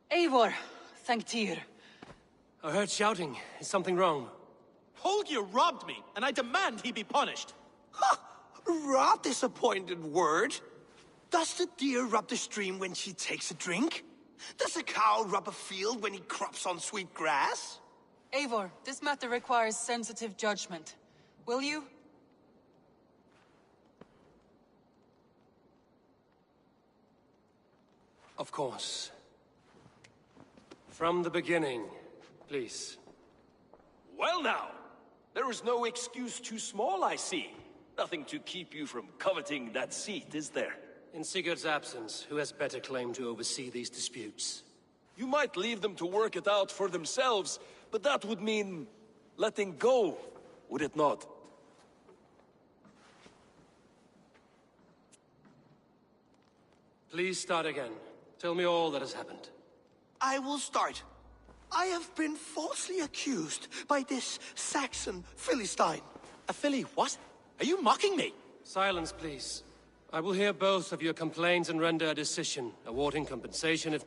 Eivor, thank Tyr. I heard shouting. Is something wrong? Holger robbed me, and I demand he be punished. Rot disappointed word. Does the deer rub the stream when she takes a drink? Does a cow rub a field when he crops on sweet grass? Eivor, this matter requires sensitive judgment. Will you? Of course. From the beginning, please. Well now, there is no excuse too small, I see. Nothing to keep you from coveting that seat, is there? In Sigurd's absence, who has better claim to oversee these disputes? You might leave them to work it out for themselves, but that would mean letting go, would it not? Please start again. Tell me all that has happened. I will start. I have been falsely accused by this Saxon Philistine. A Philly what? Are you mocking me? Silence, please. I will hear both of your complaints and render a decision, awarding compensation if...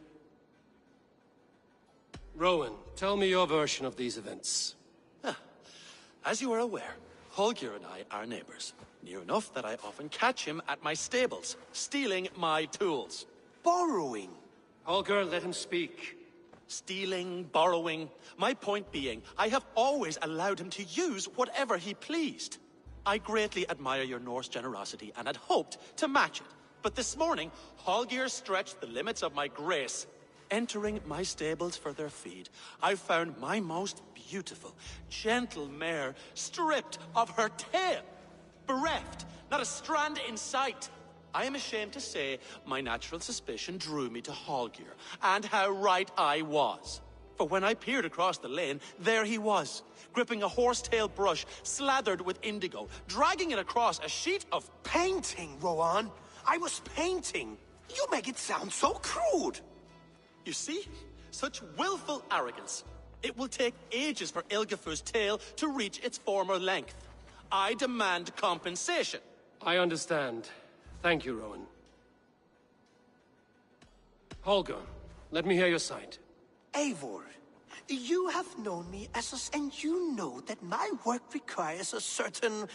Rowan, tell me your version of these events. As you are aware, Holger and I are neighbors. Near enough that I often catch him at my stables, stealing my tools. Borrowing. Holger, let him speak. Stealing, borrowing. My point being, I have always allowed him to use whatever he pleased. I greatly admire your Norse generosity and had hoped to match it. But this morning, Holger stretched the limits of my grace. Entering my stables for their feed, I found my most beautiful, gentle mare stripped of her tail. Bereft, not a strand in sight. I am ashamed to say my natural suspicion drew me to Holger, and how right I was. For when I peered across the lane, there he was, gripping a horsetail brush slathered with indigo, dragging it across a sheet of... Painting, Rowan. I was painting. You make it sound so crude. You see? Such willful arrogance. It will take ages for Ilgafur's tail to reach its former length. I demand compensation. I understand. Thank you, Rowan. Holger, let me hear your side. Eivor, you have known me and you know that my work requires a certain...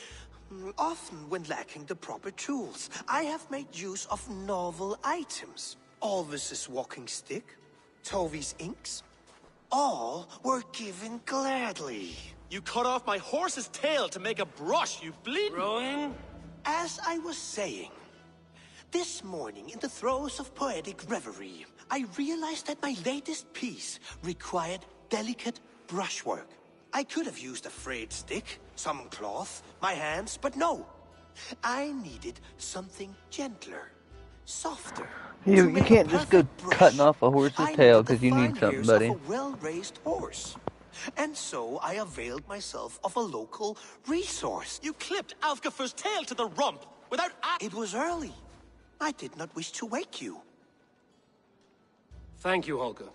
Often when lacking the proper tools, I have made use of novel items. Alvis's walking stick, Tovi's inks, all were given gladly. You cut off my horse's tail to make a brush, you bleed... Rowan? As I was saying, this morning in the throes of poetic reverie, I realized that my latest piece required delicate brushwork. I could have used a frayed stick, some cloth, my hands, but no. I needed something gentler, softer. You can't just go cutting off a horse's tail because you need something, buddy. Of a well-raised horse. And so I availed myself of a local resource. You clipped Alfgafur's tail to the rump without... It was early. I did not wish to wake you. Thank you, Holger.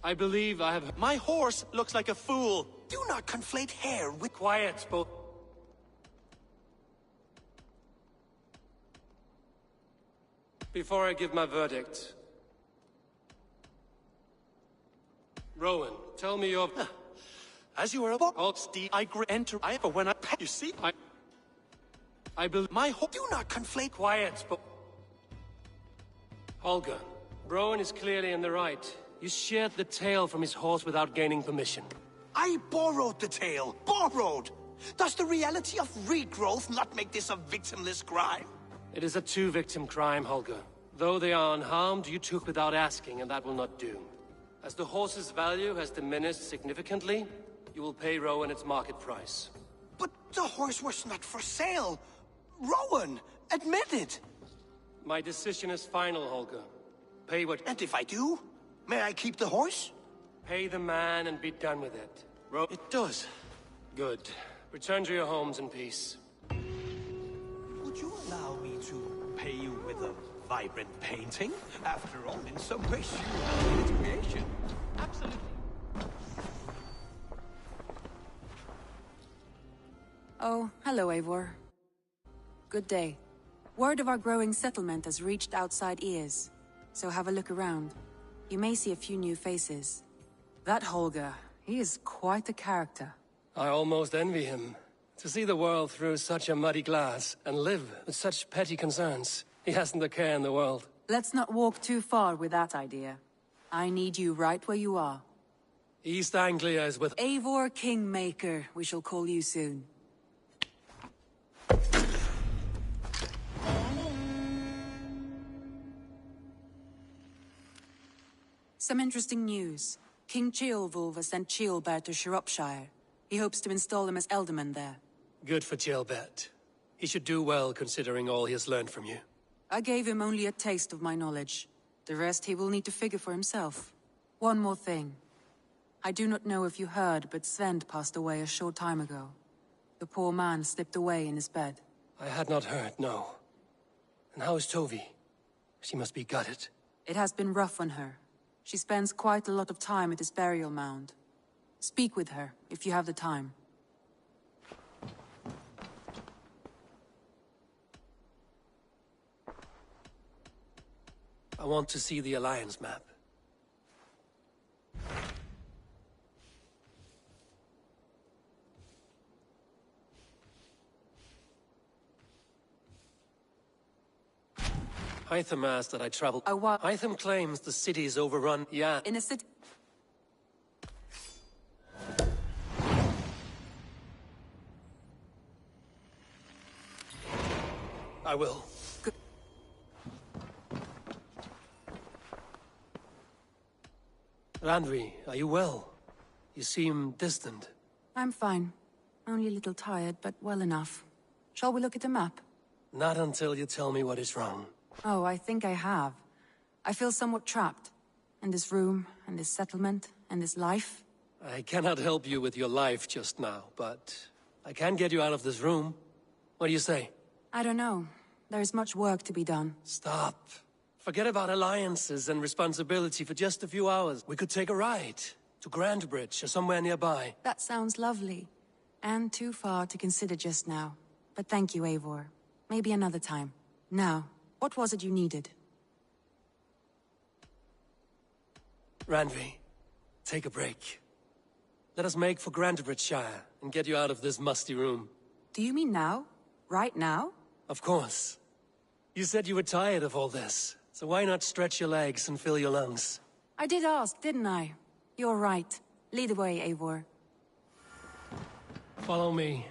I believe I have... My horse looks like a fool. Do not conflate hair with... Quiet, both. Before I give my verdict... Rowan, tell me your... As you were about, Steve, I enter. But when I... You see? I believe... My horse... Do not conflate... Quiet, both. Holger, Rowan is clearly in the right. You shared the tail from his horse without gaining permission. I borrowed the tail. Borrowed! Does the reality of regrowth not make this a victimless crime? It is a two-victim crime, Holger. Though they are unharmed, you took without asking, and that will not do. As the horse's value has diminished significantly, you will pay Rowan its market price. But the horse was not for sale. Rowan, admit it. My decision is final, Holger. Pay what... And if I do? May I keep the horse? Pay the man and be done with it. It does. Good. Return to your homes in peace. Would you allow me to pay you with a vibrant painting? After all, in some ways, you are its creation. Absolutely. Oh, hello, Eivor. Good day. Word of our growing settlement has reached outside ears, so have a look around. You may see a few new faces. That Holger, he is quite a character. I almost envy him. To see the world through such a muddy glass, and live with such petty concerns. He hasn't a care in the world. Let's not walk too far with that idea. I need you right where you are. East Anglia is with... Eivor Kingmaker, we shall call you soon. Some interesting news. King Ceolwulf has sent Ceolbert to Shropshire. He hopes to install him as Elderman there. Good for Ceolbert. He should do well considering all he has learned from you. I gave him only a taste of my knowledge. The rest he will need to figure for himself. One more thing. I do not know if you heard, but Sven passed away a short time ago. The poor man slipped away in his bed. I had not heard, no. And how is Tovi? She must be gutted. It has been rough on her. She spends quite a lot of time at his burial mound. Speak with her, if you have the time. I want to see the Alliance map. Hytham asked that I travel. Hytham claims the city is overrun. Yeah. In a city... I will. Good. Randvi, are you well? You seem distant. I'm fine. Only a little tired, but well enough. Shall we look at the map? Not until you tell me what is wrong. Oh, I think I have. I feel somewhat trapped. In this room, and this settlement, and this life. I cannot help you with your life just now, but I can get you out of this room. What do you say? I don't know. There is much work to be done. Stop. Forget about alliances and responsibility for just a few hours. We could take a ride to Grandbridge or somewhere nearby. That sounds lovely. And too far to consider just now. But thank you, Eivor. Maybe another time. Now, what was it you needed? Randvi, take a break. Let us make for Grandbridgeshire and get you out of this musty room. Do you mean now? Right now? Of course. You said you were tired of all this, so why not stretch your legs and fill your lungs? I did ask, didn't I? You're right. Lead the way, Eivor. Follow me.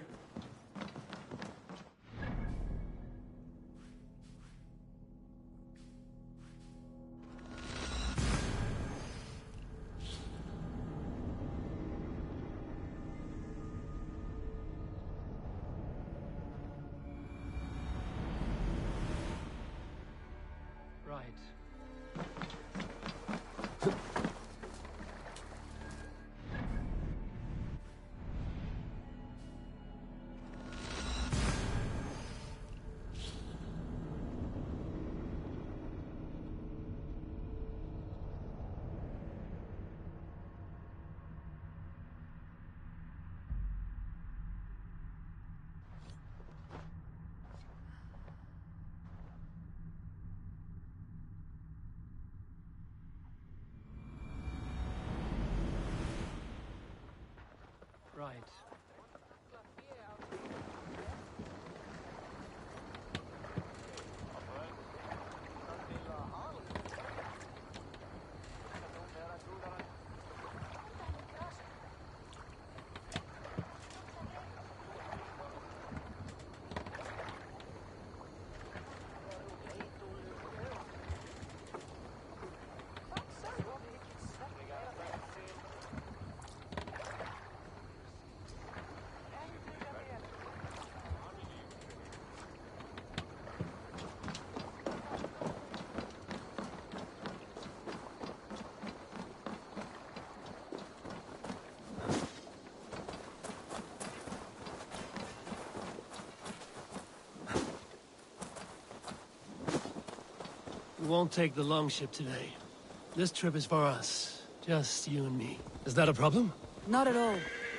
We won't take the longship today. This trip is for us. Just you and me. Is that a problem? Not at all.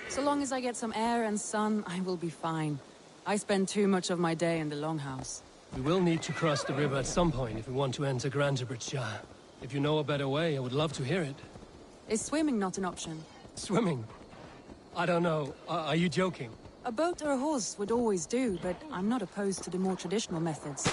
So long as I get some air and sun, I will be fine. I spend too much of my day in the longhouse. We will need to cross the river at some point if we want to enter Grantebridgeshire. If you know a better way, I would love to hear it. Is swimming not an option? Swimming? I don't know. Are you joking? A boat or a horse would always do, but I'm not opposed to the more traditional methods.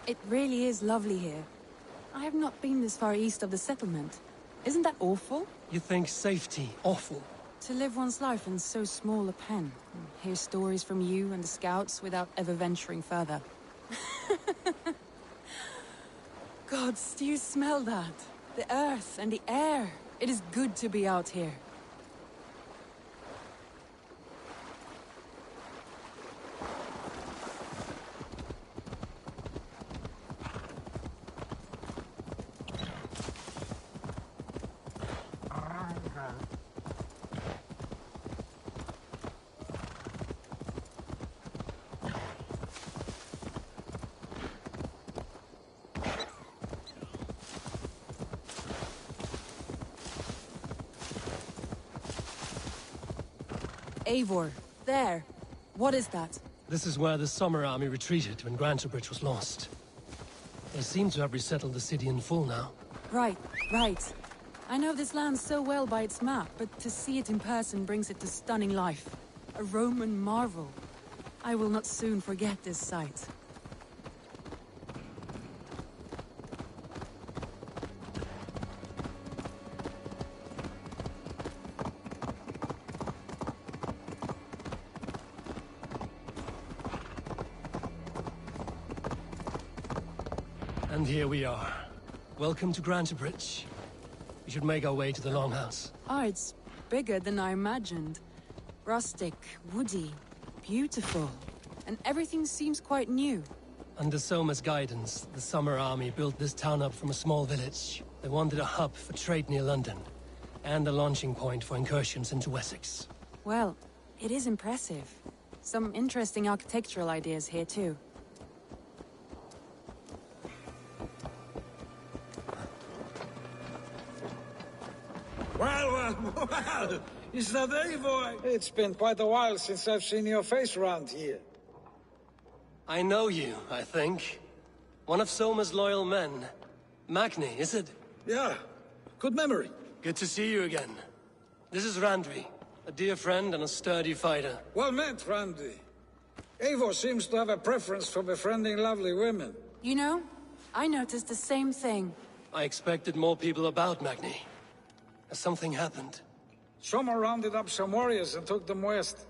It really is lovely here. I have not been this far east of the settlement. Isn't that awful? You think safety awful? To live one's life in so small a pen, and hear stories from you and the scouts without ever venturing further. Gods, do you smell that? The earth and the air. It is good to be out here. Eivor, there. What is that? This is where the Summer Army retreated when Grantebridge was lost. They seem to have resettled the city in full now. Right, right. I know this land so well by its map, but to see it in person brings it to stunning life. A Roman marvel. I will not soon forget this sight. And here we are. Welcome to Grantebridge. We should make our way to the Longhouse. Ah, it's bigger than I imagined. Rustic, woody, beautiful. And everything seems quite new. Under Soma's guidance, the Summer Army built this town up from a small village. They wanted a hub for trade near London, and a launching point for incursions into Wessex. Well, it is impressive. Some interesting architectural ideas here too. Well, is that Eivor? It's been quite a while since I've seen your face around here. I know you, I think. One of Soma's loyal men. Magni, is it? Yeah, good memory. Good to see you again. This is Randvi, a dear friend and a sturdy fighter. Well met, Randvi. Eivor seems to have a preference for befriending lovely women. You know, I noticed the same thing. I expected more people about, Magni. Has something happened? Someone rounded up some warriors and took them west.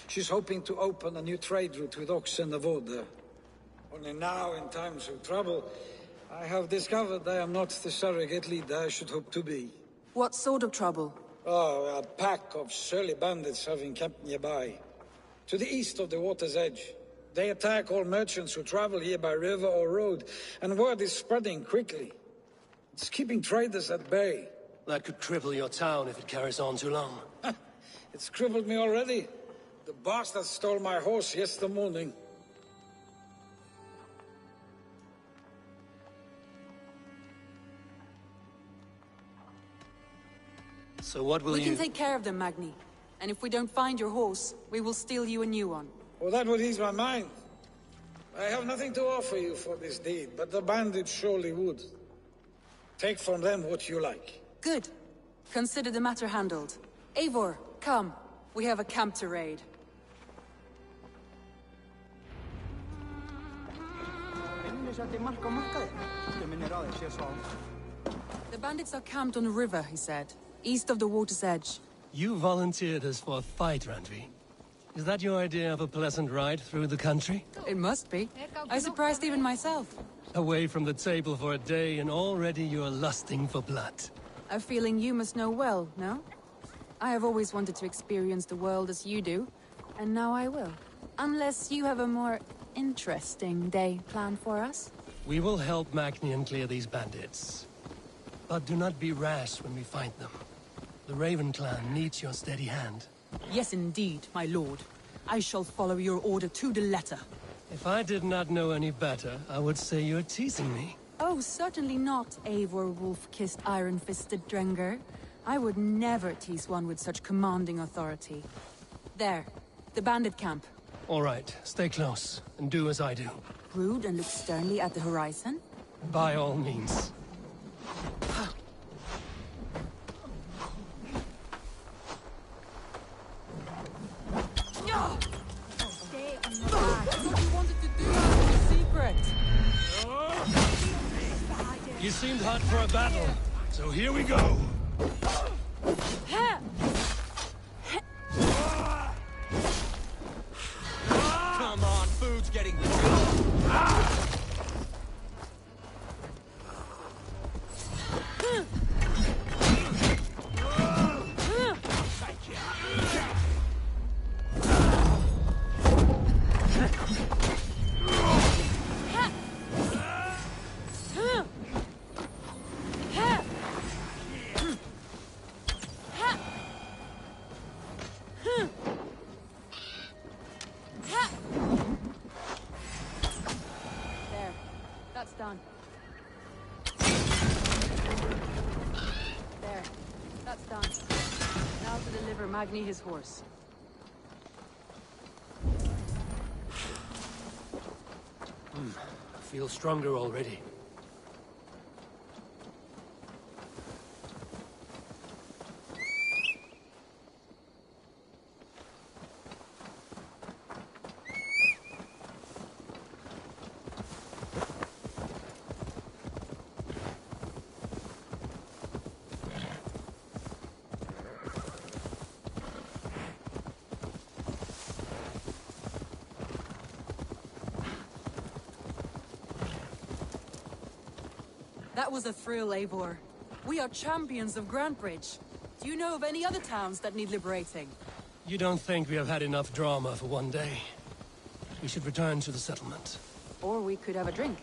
She's hoping to open a new trade route with Oxen of Oda. Only now, in times of trouble, I have discovered I am not the surrogate leader I should hope to be. What sort of trouble? Oh, a pack of surly bandits have encamped nearby. To the east of the water's edge. They attack all merchants who travel here by river or road, and word is spreading quickly. It's keeping traders at bay. That could cripple your town if it carries on too long. It's crippled me already. The bastard stole my horse yesterday morning. So what will We can take care of them, Magni. And if we don't find your horse, we will steal you a new one. Well, that would ease my mind. I have nothing to offer you for this deed, but the bandits surely would. Take from them what you like. Good. Consider the matter handled. Eivor, come. We have a camp to raid. The bandits are camped on the river, he said. East of the water's edge. You volunteered us for a fight, Randvi. Is that your idea of a pleasant ride through the country? It must be. I surprised even myself. Away from the table for a day and already you're lusting for blood. A feeling you must know well, no? I have always wanted to experience the world as you do, and now I will. Unless you have a more interesting day planned for us? We will help Magnian clear these bandits. But do not be rash when we find them. The Raven clan needs your steady hand. Yes, indeed, my lord. I shall follow your order to the letter. If I did not know any better, I would say you're teasing me. Oh, certainly not, Eivor wolf-kissed iron-fisted Drenger. I would never tease one with such commanding authority. There, the bandit camp. All right, stay close, and do as I do. Brood and look sternly at the horizon? By all means. Stay on your back. I thought you wanted to do that in secret. You seemed hot for a battle, so here we go. Come on, food's getting the There. That's done. There. That's done. Now to deliver Magni his horse. I feel stronger already. That was a thrill, Eivor. We are champions of Grantbridge. Do you know of any other towns that need liberating? You don't think we have had enough drama for one day? We should return to the settlement. Or we could have a drink,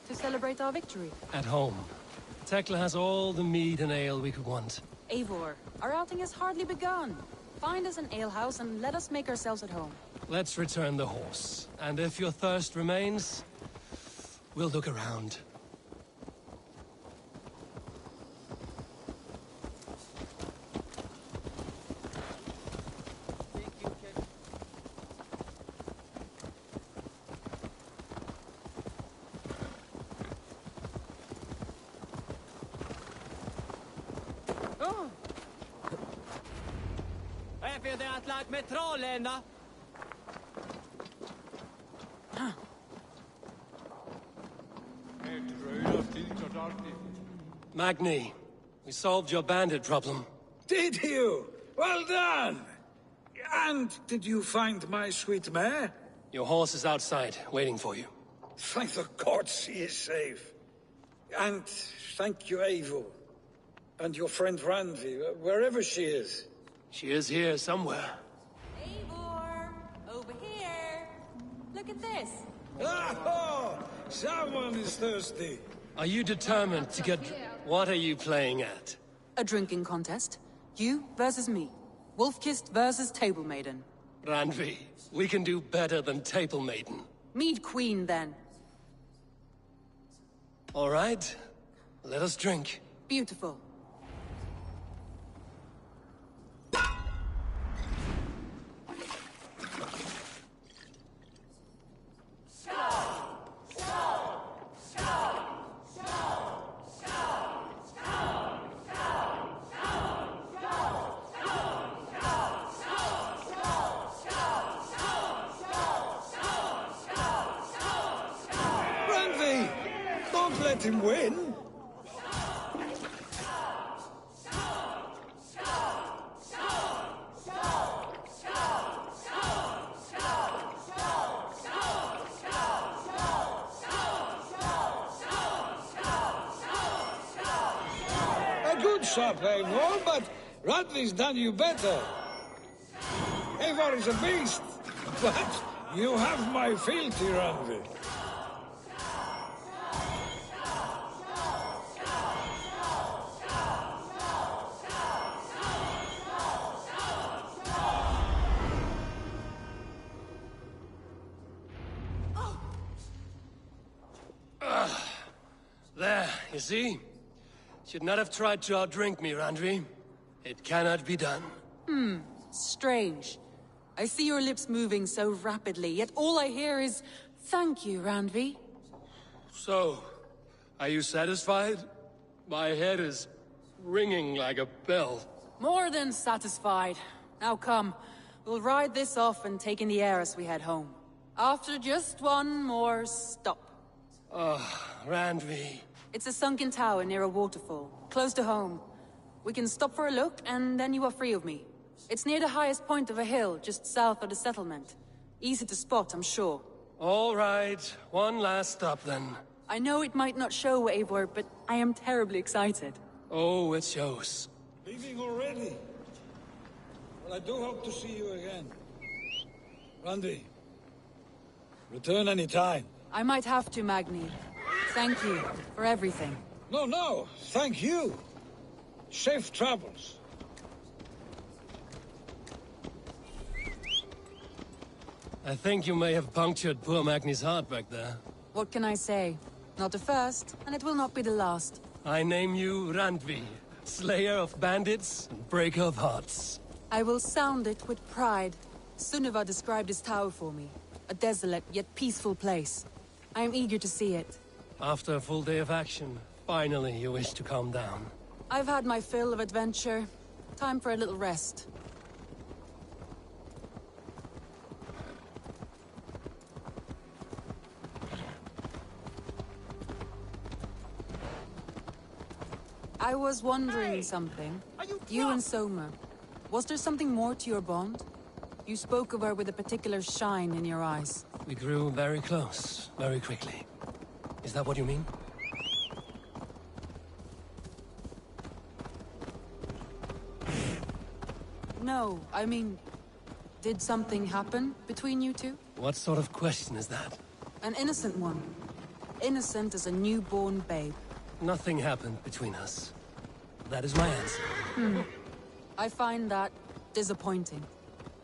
to celebrate our victory. At home. Tekla has all the mead and ale we could want. Eivor, our outing has hardly begun. Find us an alehouse and let us make ourselves at home. Let's return the horse. And if your thirst remains, we'll look around. Magni, we solved your bandit problem. Did you? Well done! And did you find my sweet mare? Your horse is outside, waiting for you. Thank the gods he is safe. And thank you, Eivor. And your friend Randvi, wherever she is. She is here somewhere. Eivor! Over here! Look at this! Oh! Someone is thirsty. Are you determined to get... What are you playing at? A drinking contest. You versus me. Wolf-kissed versus Table Maiden. Randvi, we can do better than Table Maiden. Mead Queen, then. All right. Let us drink. Beautiful. Randvi! Don't let him win! A good shot, Eivor, but Randvi's done you better. Eivor is a beast, but you have my fealty, Randvi. There, you see? Should not have tried to outdrink me, Randvi. It cannot be done. Strange. I see your lips moving so rapidly, yet all I hear is, "Thank you, Randvi." So, are you satisfied? My head is ringing like a bell. More than satisfied. Now come, we'll ride this off and take in the air as we head home. After just one more stop. Randvi. It's a sunken tower near a waterfall, close to home. We can stop for a look, and then you are free of me. It's near the highest point of a hill, just south of the settlement. Easy to spot, I'm sure. All right, one last stop then. I know it might not show, Eivor, but I am terribly excited. Oh, it shows. Leaving already? Well, I do hope to see you again. Randvi, return any time. I might have to, Magni. Thank you for everything. No, thank you. Safe travels. I think you may have punctured poor Magni's heart back there. What can I say? Not the first, and it will not be the last. I name you Randvi, slayer of bandits and breaker of hearts. I will sound it with pride. Sunniva described this tower for me. A desolate yet peaceful place. I am eager to see it. After a full day of action, finally you wish to calm down. I've had my fill of adventure. Time for a little rest. I was wondering something. You and Soma. Was there something more to your bond? You spoke of her with a particular shine in your eyes. We grew very close, very quickly. Is that what you mean? No, I mean... Did something happen between you two? What sort of question is that? An innocent one. Innocent as a newborn babe. Nothing happened between us. That is my answer. I find that disappointing.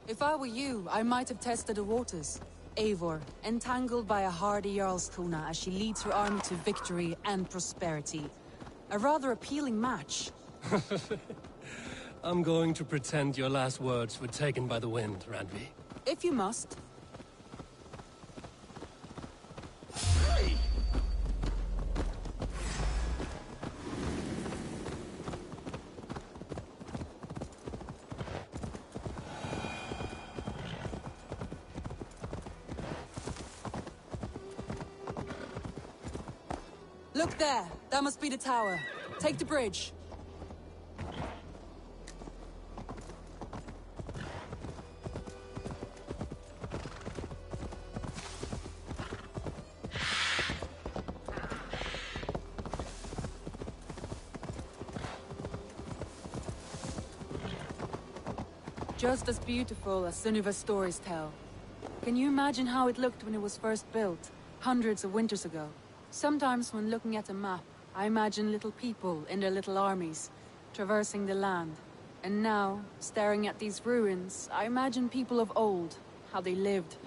If I were you, I might have tested the waters. Eivor, entangled by a hardy Jarlskona as she leads her army to victory and prosperity. A rather appealing match. I'm going to pretend your last words were taken by the wind, Randvi. If you must. Look there. That must be the tower. Take the bridge. Just as beautiful as Sunniva's stories tell. Can you imagine how it looked when it was first built, hundreds of winters ago? Sometimes when looking at a map, I imagine little people in their little armies, traversing the land. And now, staring at these ruins, I imagine people of old, how they lived,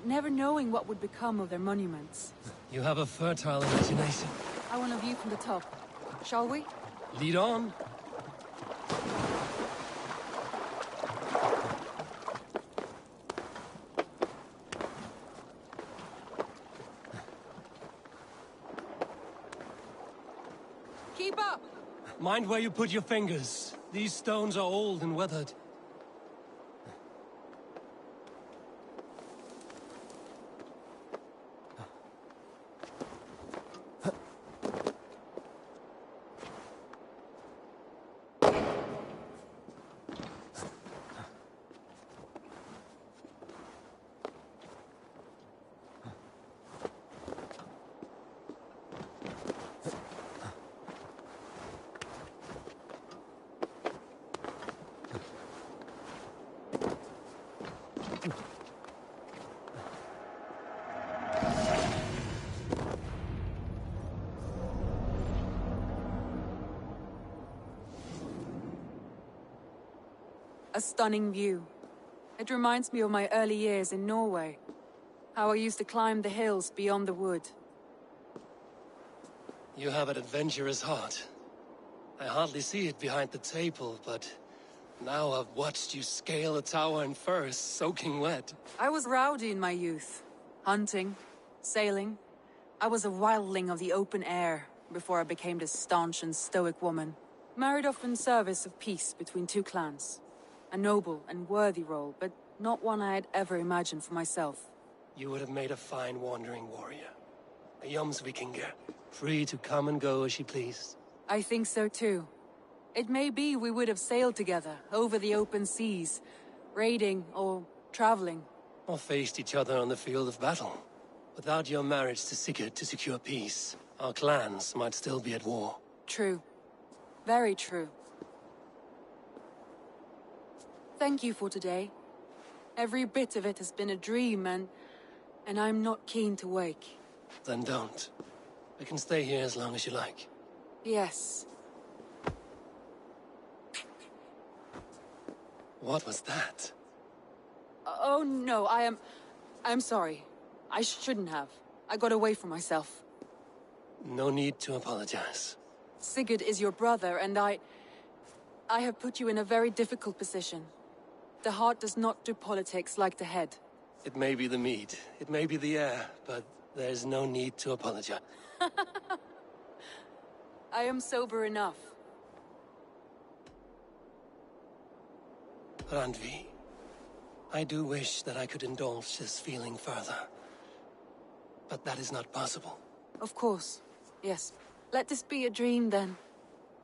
never knowing what would become of their monuments. You have a fertile imagination. I want a view from the top. Shall we? Lead on. Keep up! Mind where you put your fingers. These stones are old and weathered. A stunning view. It reminds me of my early years in Norway. How I used to climb the hills beyond the wood. You have an adventurous heart. I hardly see it behind the table, but now I've watched you scale a tower in furs, soaking wet. I was rowdy in my youth. Hunting, sailing. I was a wildling of the open air before I became this staunch and stoic woman. Married off in service of peace between two clans. A noble and worthy role, but not one I had ever imagined for myself. You would have made a fine wandering warrior. A Jomsvikinger, free to come and go as she pleased. I think so too. It may be we would have sailed together, over the open seas, raiding or traveling. Or faced each other on the field of battle. Without your marriage to Sigurd to secure peace, our clans might still be at war. True. Very true. Thank you for today. Every bit of it has been a dream, and I'm not keen to wake. Then don't. We can stay here as long as you like. Yes. What was that? Oh no, I'm sorry. I shouldn't have. I got away from myself. No need to apologize. Sigurd is your brother, and I have put you in a very difficult position. The heart does not do politics like the head. It may be the meat, it may be the air, but there's no need to apologize. I am sober enough. Randvi, I do wish that I could indulge this feeling further. But that is not possible. Of course, yes. Let this be a dream then.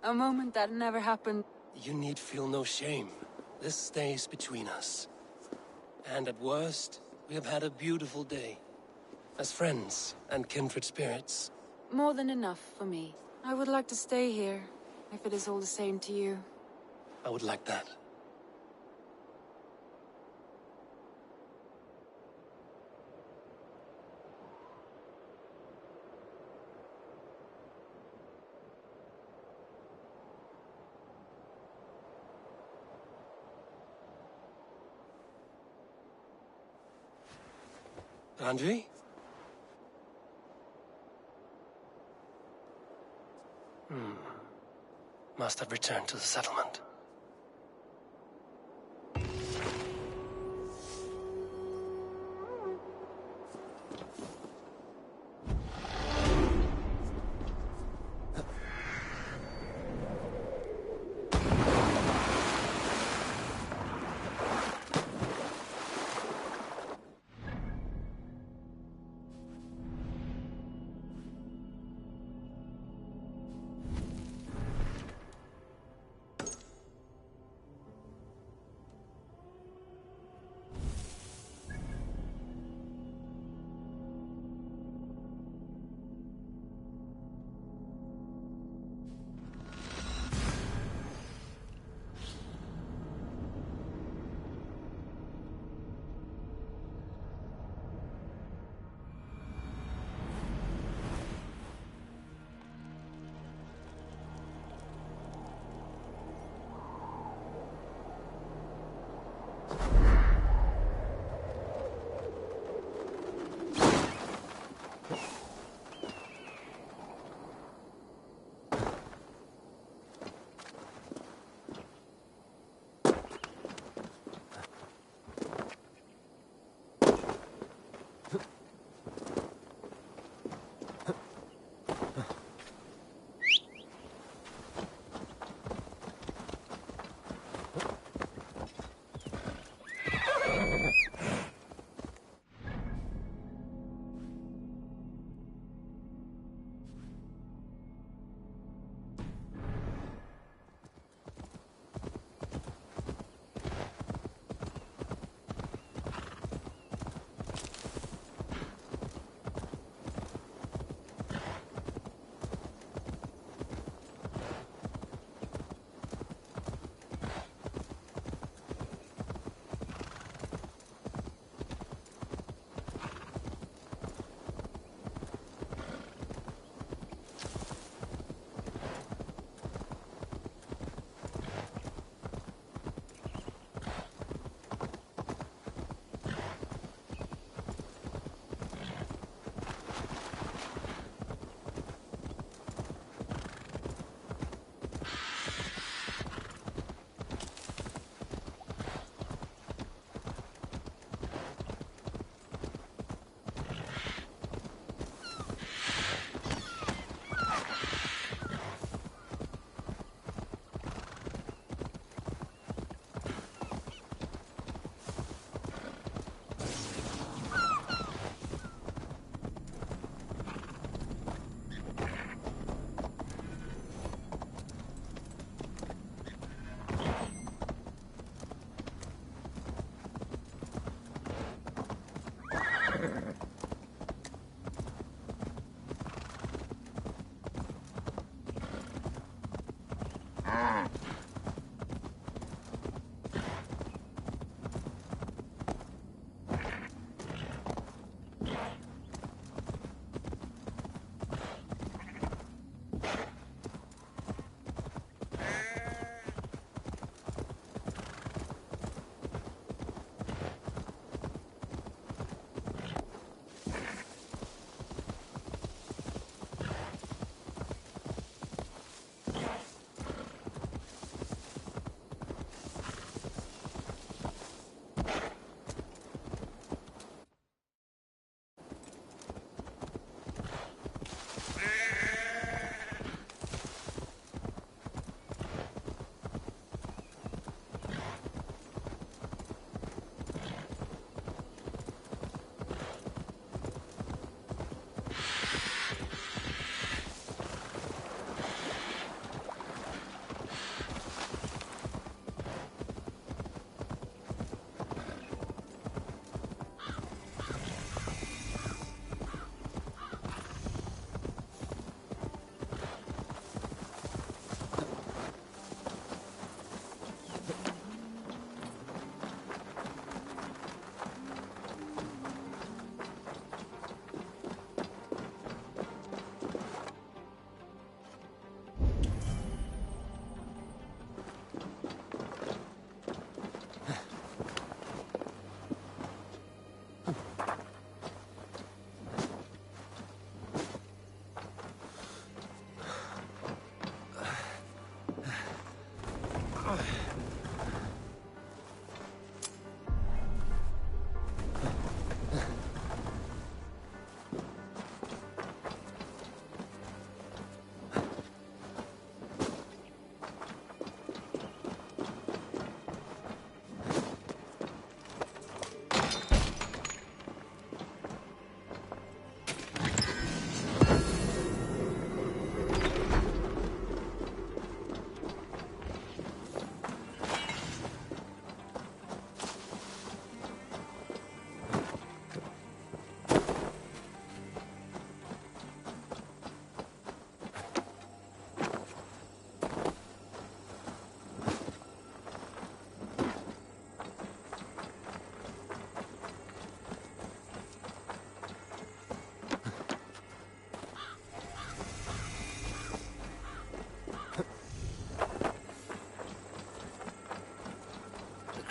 A moment that never happened. You need feel no shame. This stays between us. And at worst, we have had a beautiful day. As friends and kindred spirits. More than enough for me. I would like to stay here, if it is all the same to you. I would like that. Randvi? Must have returned to the settlement.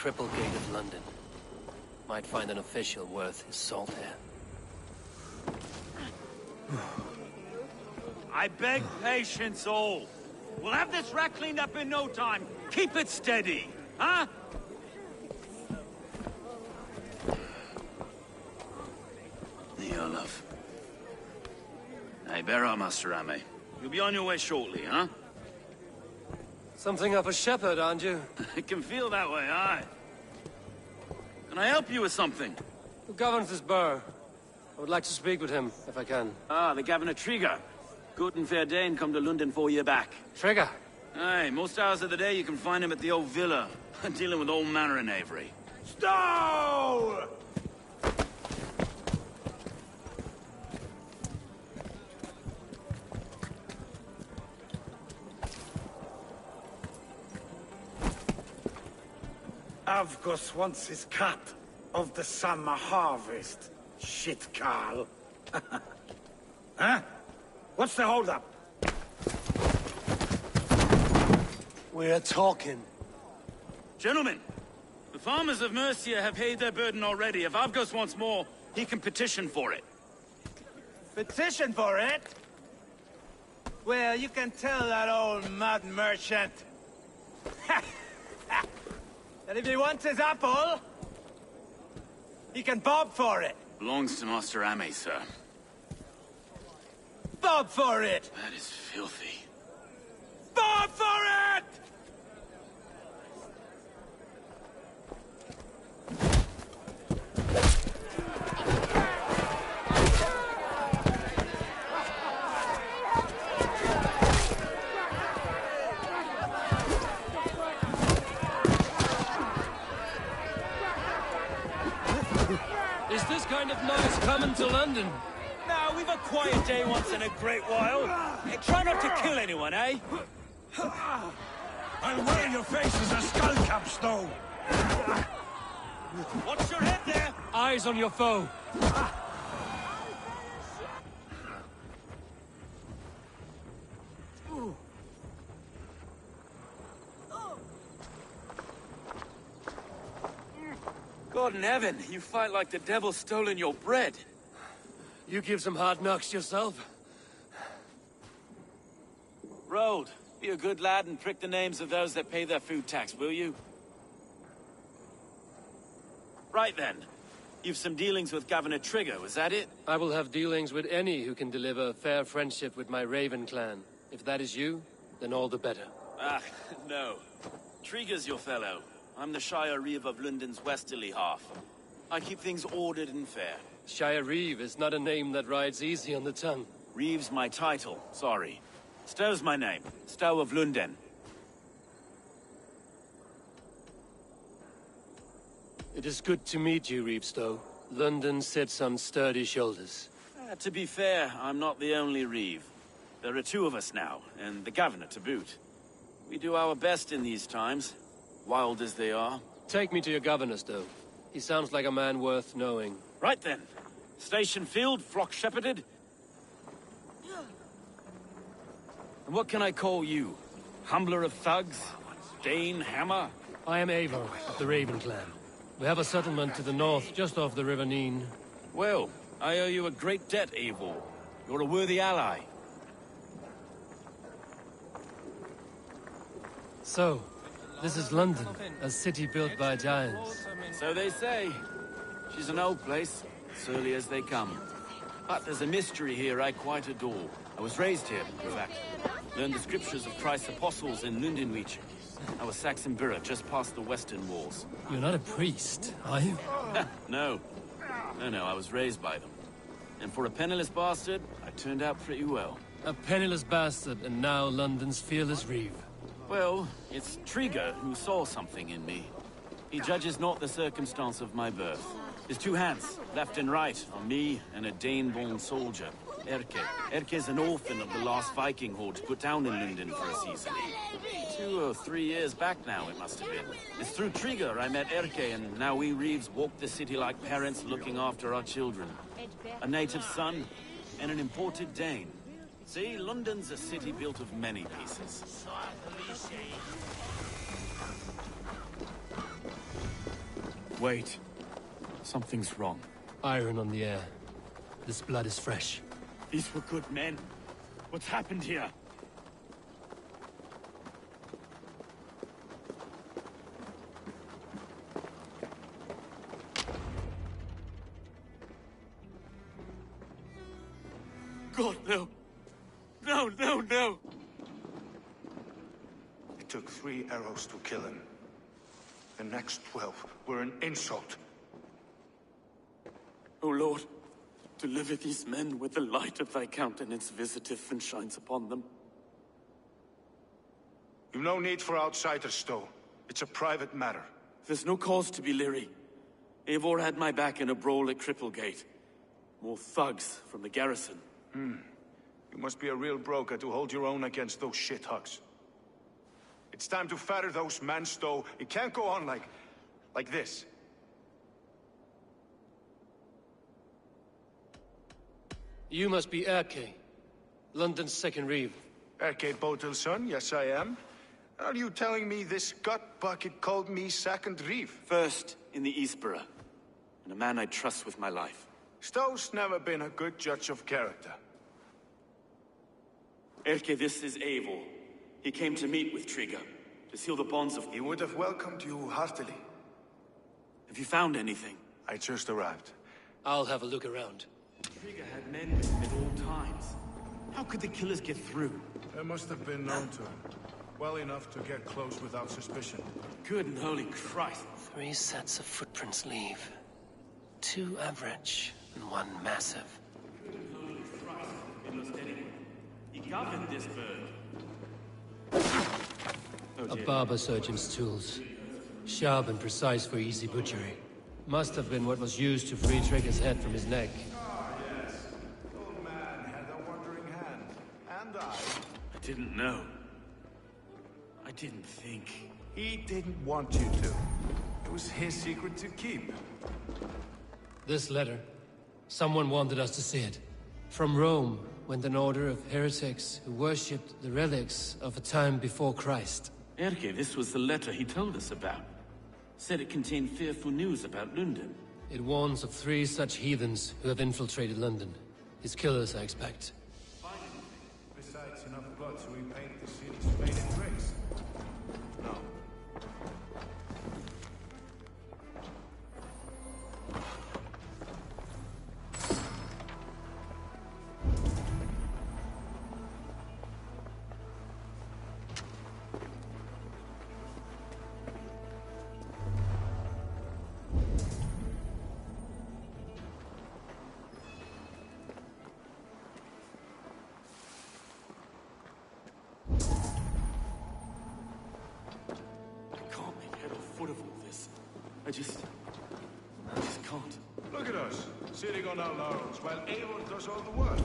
Triple Gate of London. Might find an official worth his salt here. I beg patience, all. We'll have this wreck cleaned up in no time. Keep it steady, huh? Neolov. Hey, bear up, Master Ame. You'll be on your way shortly, huh? Something of a shepherd, aren't you? It can feel that way, aye. Can I help you with something? Who governs this burr? I would like to speak with him, if I can. Ah, the Governor Trigger. Good and fair Dane come to London 4 year back. Trigger? Aye, most hours of the day you can find him at the old villa, dealing with all manner in Avery. Stow! Avgos wants his cut of the summer harvest. Shit, Carl. Huh? What's the holdup? We're talking. Gentlemen, the farmers of Mercia have paid their burden already. If Avgos wants more, he can petition for it. Petition for it? Well, you can tell that old mud merchant that if he wants his apple, he can bob for it. Belongs to Master Ame, sir. Bob for it! That is filthy. Bob for it! Is Where's this kind of noise coming to London? Now, we've a quiet day once in a great while. Hey, try not to kill anyone, eh? I'll wear your face as a skull cap, Stowe. Watch your head there! Eyes on your foe. God in heaven, you fight like the devil's stolen your bread. You give some hard knocks yourself. Road, be a good lad and prick the names of those that pay their food tax, will you? Right then. You've some dealings with Governor Trigger, was that it? I will have dealings with any who can deliver a fair friendship with my Raven clan. If that is you, then all the better. Ah, no. Trigger's your fellow. I'm the Shire Reeve of London's westerly half. I keep things ordered and fair. Shire Reeve is not a name that rides easy on the tongue. Reeve's my title, sorry. Stowe's my name. Stowe of London. It is good to meet you, Reeve Stowe. London sits on sturdy shoulders. To be fair, I'm not the only Reeve. There are two of us now, and the governor to boot. We do our best in these times, wild as they are. Take me to your governor, Stowe. He sounds like a man worth knowing. Right then. Station field, flock shepherded. And what can I call you? Humbler of thugs? Dane, hammer? I am Eivor of the Raven clan. We have a settlement to the north, just off the River Neen. Well, I owe you a great debt, Eivor. You're a worthy ally. So, this is London, a city built by giants. So they say. She's an old place, surly as they come. But there's a mystery here I quite adore. I was raised here, in fact. Learned the scriptures of Christ's apostles in Lundenwich. I was Saxon Borough, just past the western walls. You're not a priest, are you? No. No, I was raised by them. And for a penniless bastard, I turned out pretty well. A penniless bastard, and now London's fearless Reeve. Well, it's Trigger who saw something in me. He judges not the circumstance of my birth. His two hands, left and right, on me and a Dane-born soldier, Erke. Erke's an orphan of the last Viking horde put down in London for a season. 2 or 3 years back now, it must have been. It's through Trigger I met Erke, and now we Reeves walk the city like parents looking after our children. A native son, and an imported Dane. See, London's a city built of many pieces. Wait. Something's wrong. Iron on the air. This blood is fresh. These were good men. What's happened here? God, no. No. It took 3 arrows to kill him. The next 12 were an insult. O Lord, deliver these men with the light of thy countenance visiteth and shines upon them. You've no need for outsiders, Stowe. It's a private matter. There's no cause to be leery. Eivor had my back in a brawl at Cripplegate. More thugs from the garrison. You must be a real broker to hold your own against those shithugs. It's time to fetter those men, Stowe. It can't go on like this. You must be Erke, London's second Reeve. Erke Botel's son, yes I am. Are you telling me this gut bucket called me second Reeve? First in the Eastborough, and a man I trust with my life. Stowe's never been a good judge of character. Erke, this is Eivor. He came to meet with Trigger, to seal the bonds of... He would have welcomed you heartily. Have you found anything? I just arrived. I'll have a look around. Trigger had men with him at all times. How could the killers get through? They must have been known to him. Well enough to get close without suspicion. Good and holy Christ. 3 sets of footprints leave. 2 average, and 1 massive. Good and holy Christ. It lost anyone. He governed this bird. A barber surgeon's tools. Sharp and precise for easy butchery. Must have been what was used to free Trigger's head from his neck. Ah, yes. Old man had a wandering hand. And I didn't know. I didn't think. He didn't want you to. It was his secret to keep. This letter. Someone wanted us to see it. From Rome went an order of heretics who worshipped the relics of a time before Christ. Erke, this was the letter he told us about. Said it contained fearful news about London. It warns of 3 such heathens who have infiltrated London. His killers, I expect. Besides enough blood to repaint the city's faded bricks. No. I just can't. Look at us, sitting on our laurels while Eivor does all the work.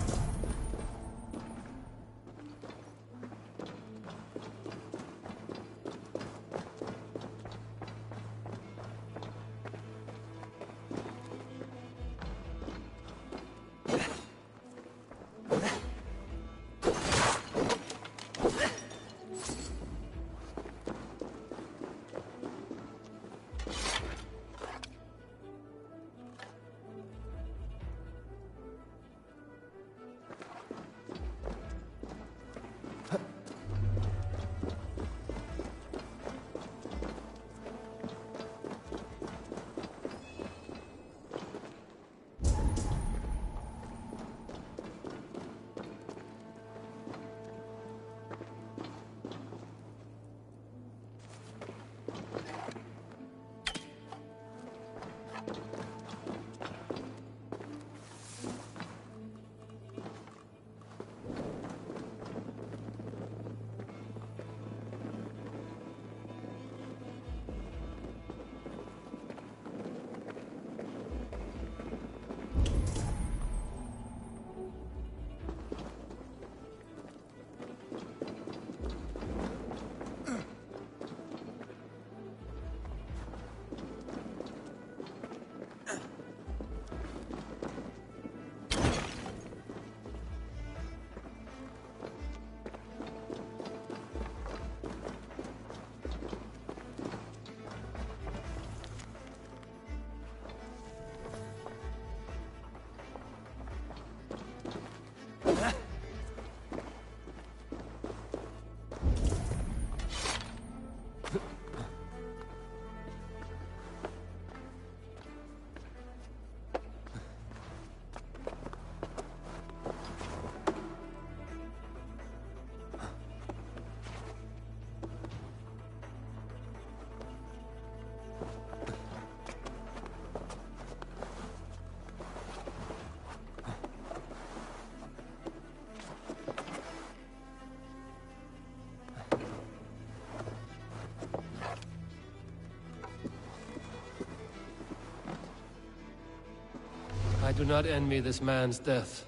I do not envy this man's death.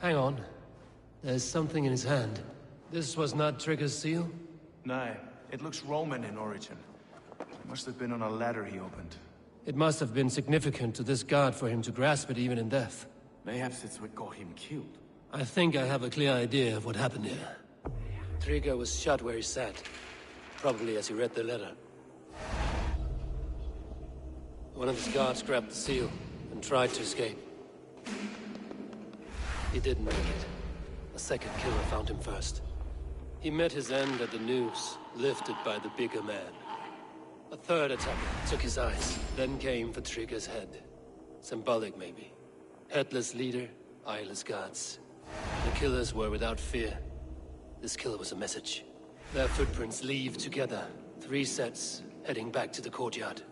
Hang on. There's something in his hand. This was not Trigger's seal? No, it looks Roman in origin. It must have been on a ladder he opened. It must have been significant to this god for him to grasp it even in death. Mayhaps it's what got him killed. I think I have a clear idea of what happened here. Trigger was shot where he sat. Probably as he read the letter. One of his guards grabbed the seal and tried to escape. He didn't make it. A second killer found him first. He met his end at the noose, lifted by the bigger man. A third attacker took his eyes, then came for Trigger's head. Symbolic, maybe. Headless leader, eyeless guards. The killers were without fear. This killer was a message. Their footprints leave together. 3 sets, heading back to the courtyard.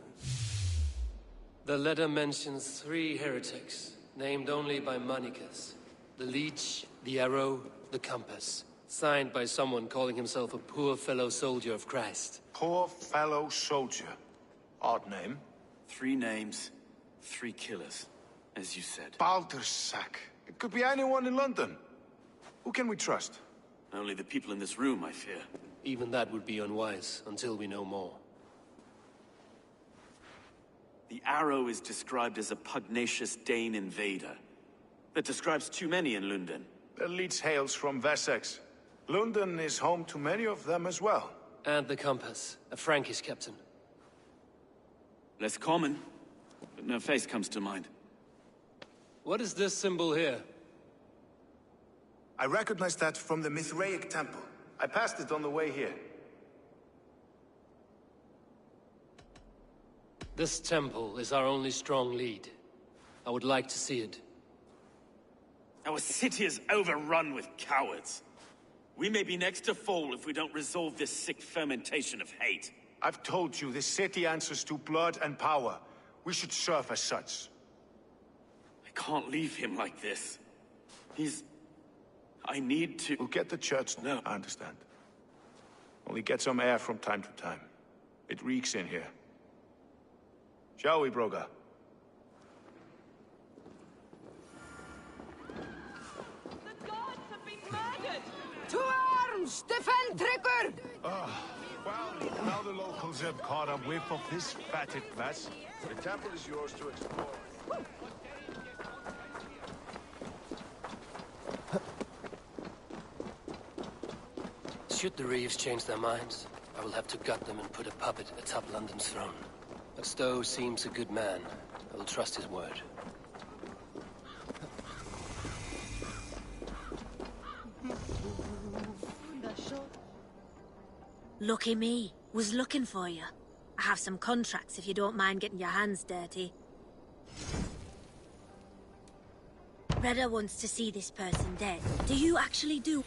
The letter mentions 3 heretics, named only by Manicus. The Leech, the Arrow, the Compass. Signed by someone calling himself a poor fellow soldier of Christ. Poor fellow soldier. Odd name. 3 names, 3 killers, as you said. Baldersack. It could be anyone in London. Who can we trust? Only the people in this room, I fear. Even that would be unwise, until we know more. The Arrow is described as a pugnacious Dane invader. That describes too many in London. The leech hails from Wessex. London is home to many of them as well. And the Compass, a Frankish captain. Less common, but no face comes to mind. What is this symbol here? I recognize that from the Mithraic temple. I passed it on the way here. This temple is our only strong lead. I would like to see it. Our city is overrun with cowards. We may be next to fall if we don't resolve this sick fermentation of hate. I've told you, this city answers to blood and power. We should serve as such. I can't leave him like this. I need to... We'll get the church. No, I understand. Only get some air from time to time. It reeks in here. Shall we, Broga? The gods have been murdered! To arms! Defend Trigger! Well, now the locals have caught a whiff of this fatted mess. The temple is yours to explore. Should the Reeves change their minds, I will have to gut them and put a puppet atop London's throne. But Stowe seems a good man. I will trust his word. Lucky me. Was looking for you. I have some contracts if you don't mind getting your hands dirty. Reda wants to see this person dead. Do you actually do...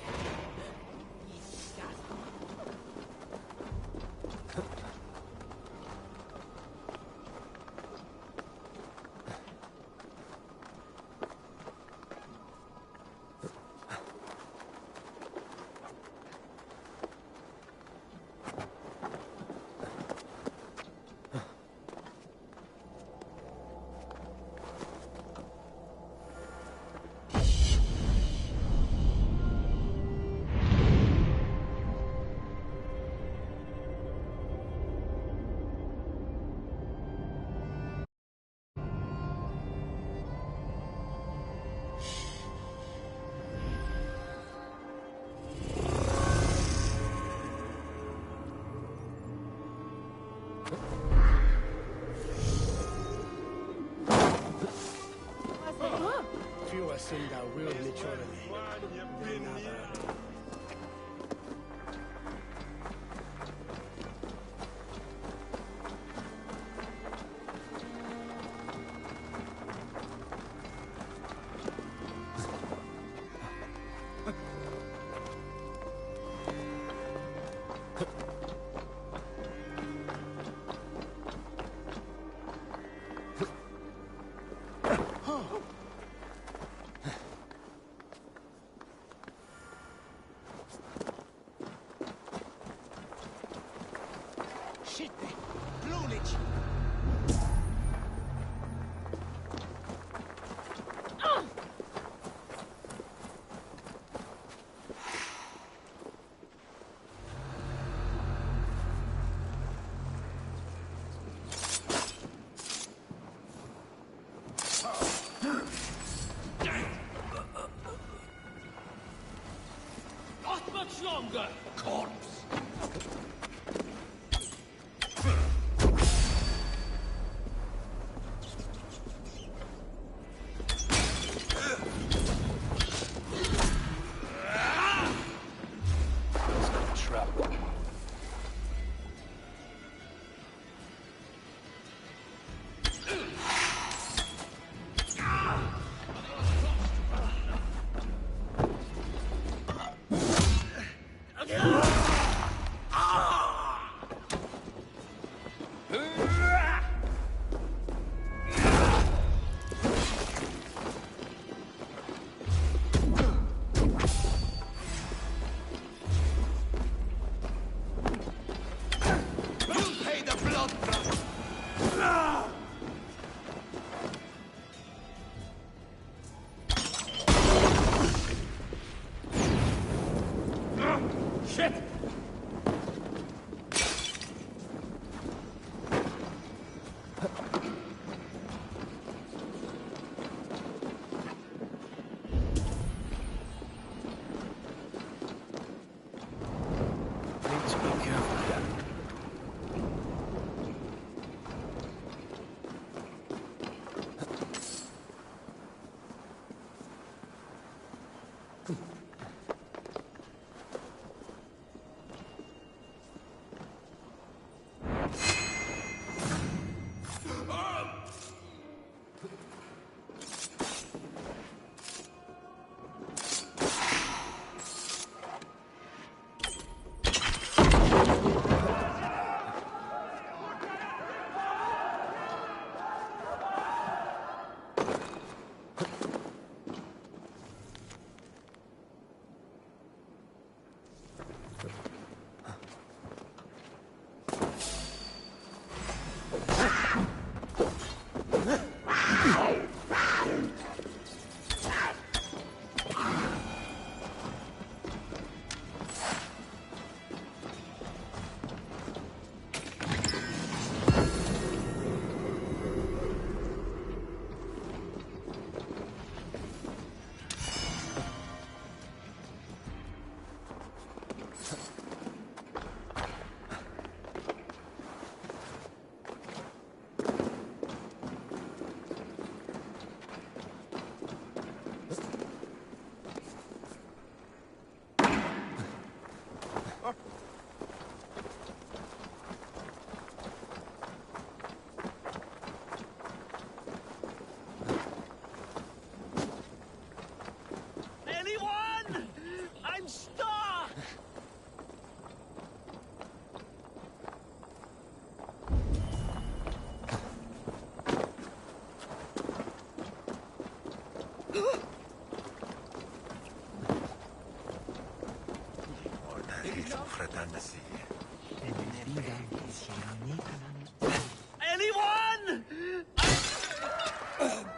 Anyone?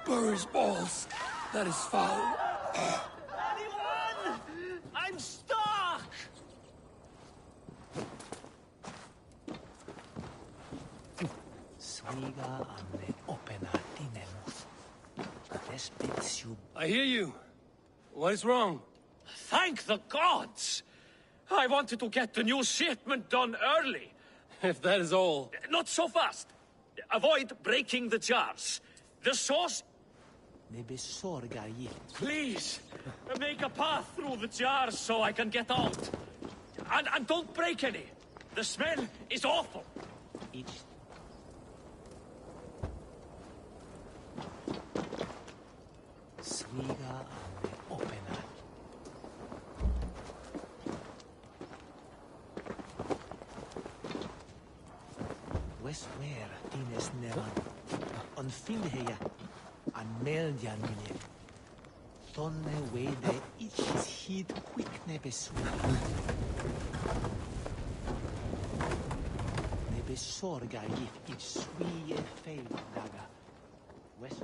Burry's balls. That is foul. Anyone? I'm stuck! I hear you. What is wrong? Thank the gods! I wanted to get the new shipment done early. If that is all. Not so fast. Avoid breaking the jars. The sauce... Please, make a path through the jars so I can get out. And don't break any. The smell is awful. Westware tines nevan. On finheja. An meldian minje. Tonne wede ichis hid quick nebesura. Nebesorga if ich swie fail daga. West.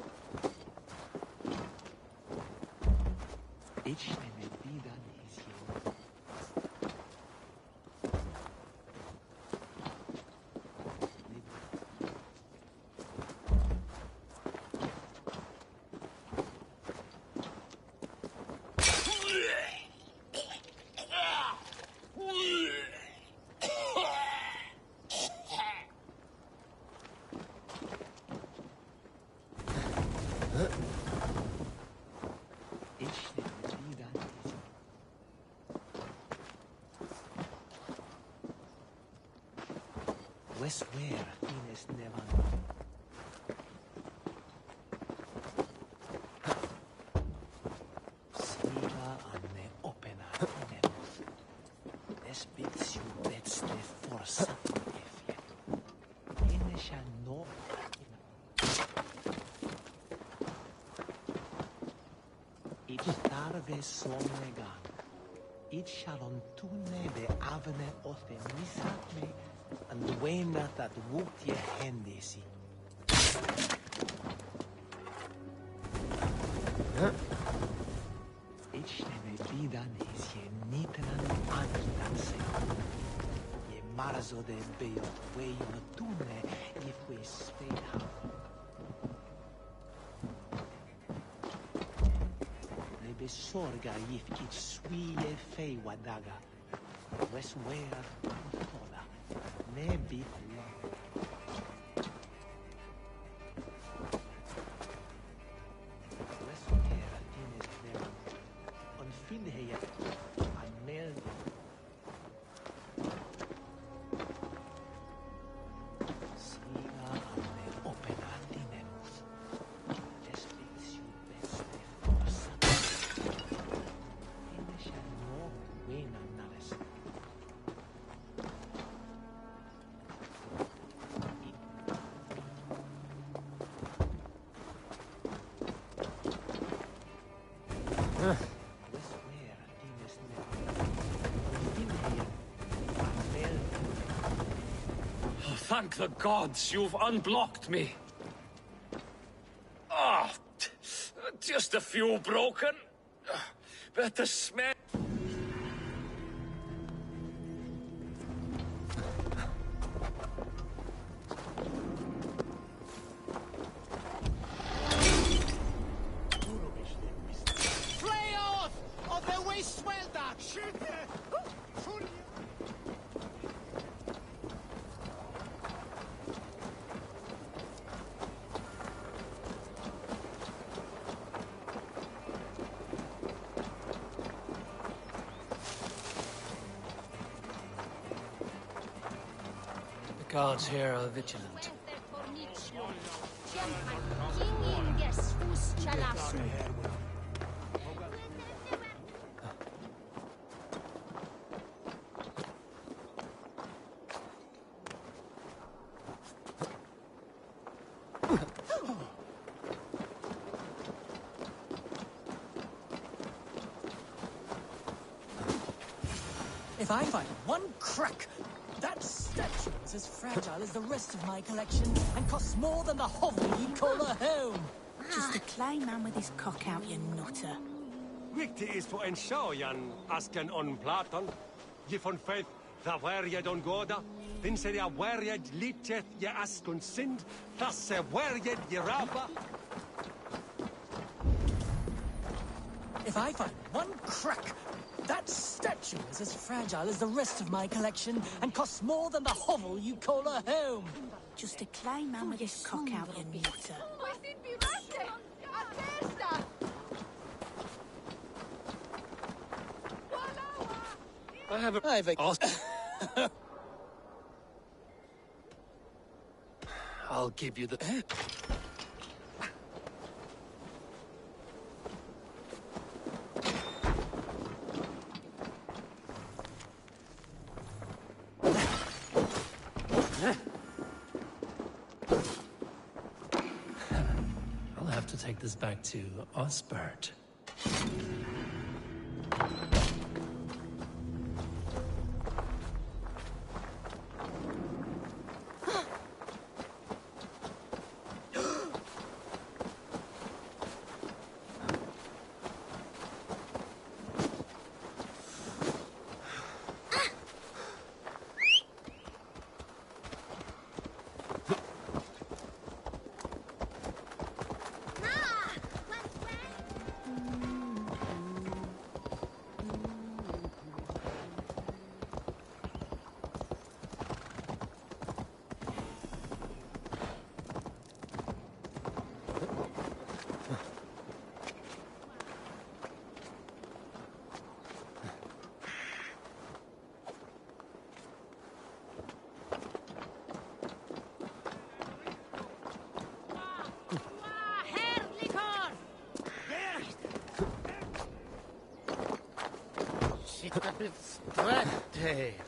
Ich neme vida is here. Westware tines nevan. Sviga anne opena nemus. Despitio vetste forsa efie. Inesha no. Ich tarve sonegan. Ich shalom tune de avne ofe misat me. And the way not that wooked ye hendisi. Ich neme vidan is ye nitran andanse. Ye marzo de beot way on tune if we spade ham. Nebe sorga if ich swie fei wadaga. Wes where tola. Maybe. Thank the gods you've unblocked me. Ah, just a few broken. But the smell... Play off of the waste welder! Shoot there! The guards here are vigilant. If I find one crack, that statue is as fragile as the rest of my collection and costs more than the hovel you call a home. Just a clay man with his cock out, you nutter. Viktig is for en sjøjan asken on Platon. Je von faith, the werjed on goda. Then se ya werjed lichet je askun sind. Das se werjed je raba. If I find one crack, that statue is as fragile as the rest of my collection and costs more than the hovel you call a home. Just a clay man with his cock out, you nutter. I have a... I'll give you the... I'll have to take this back to Osbert.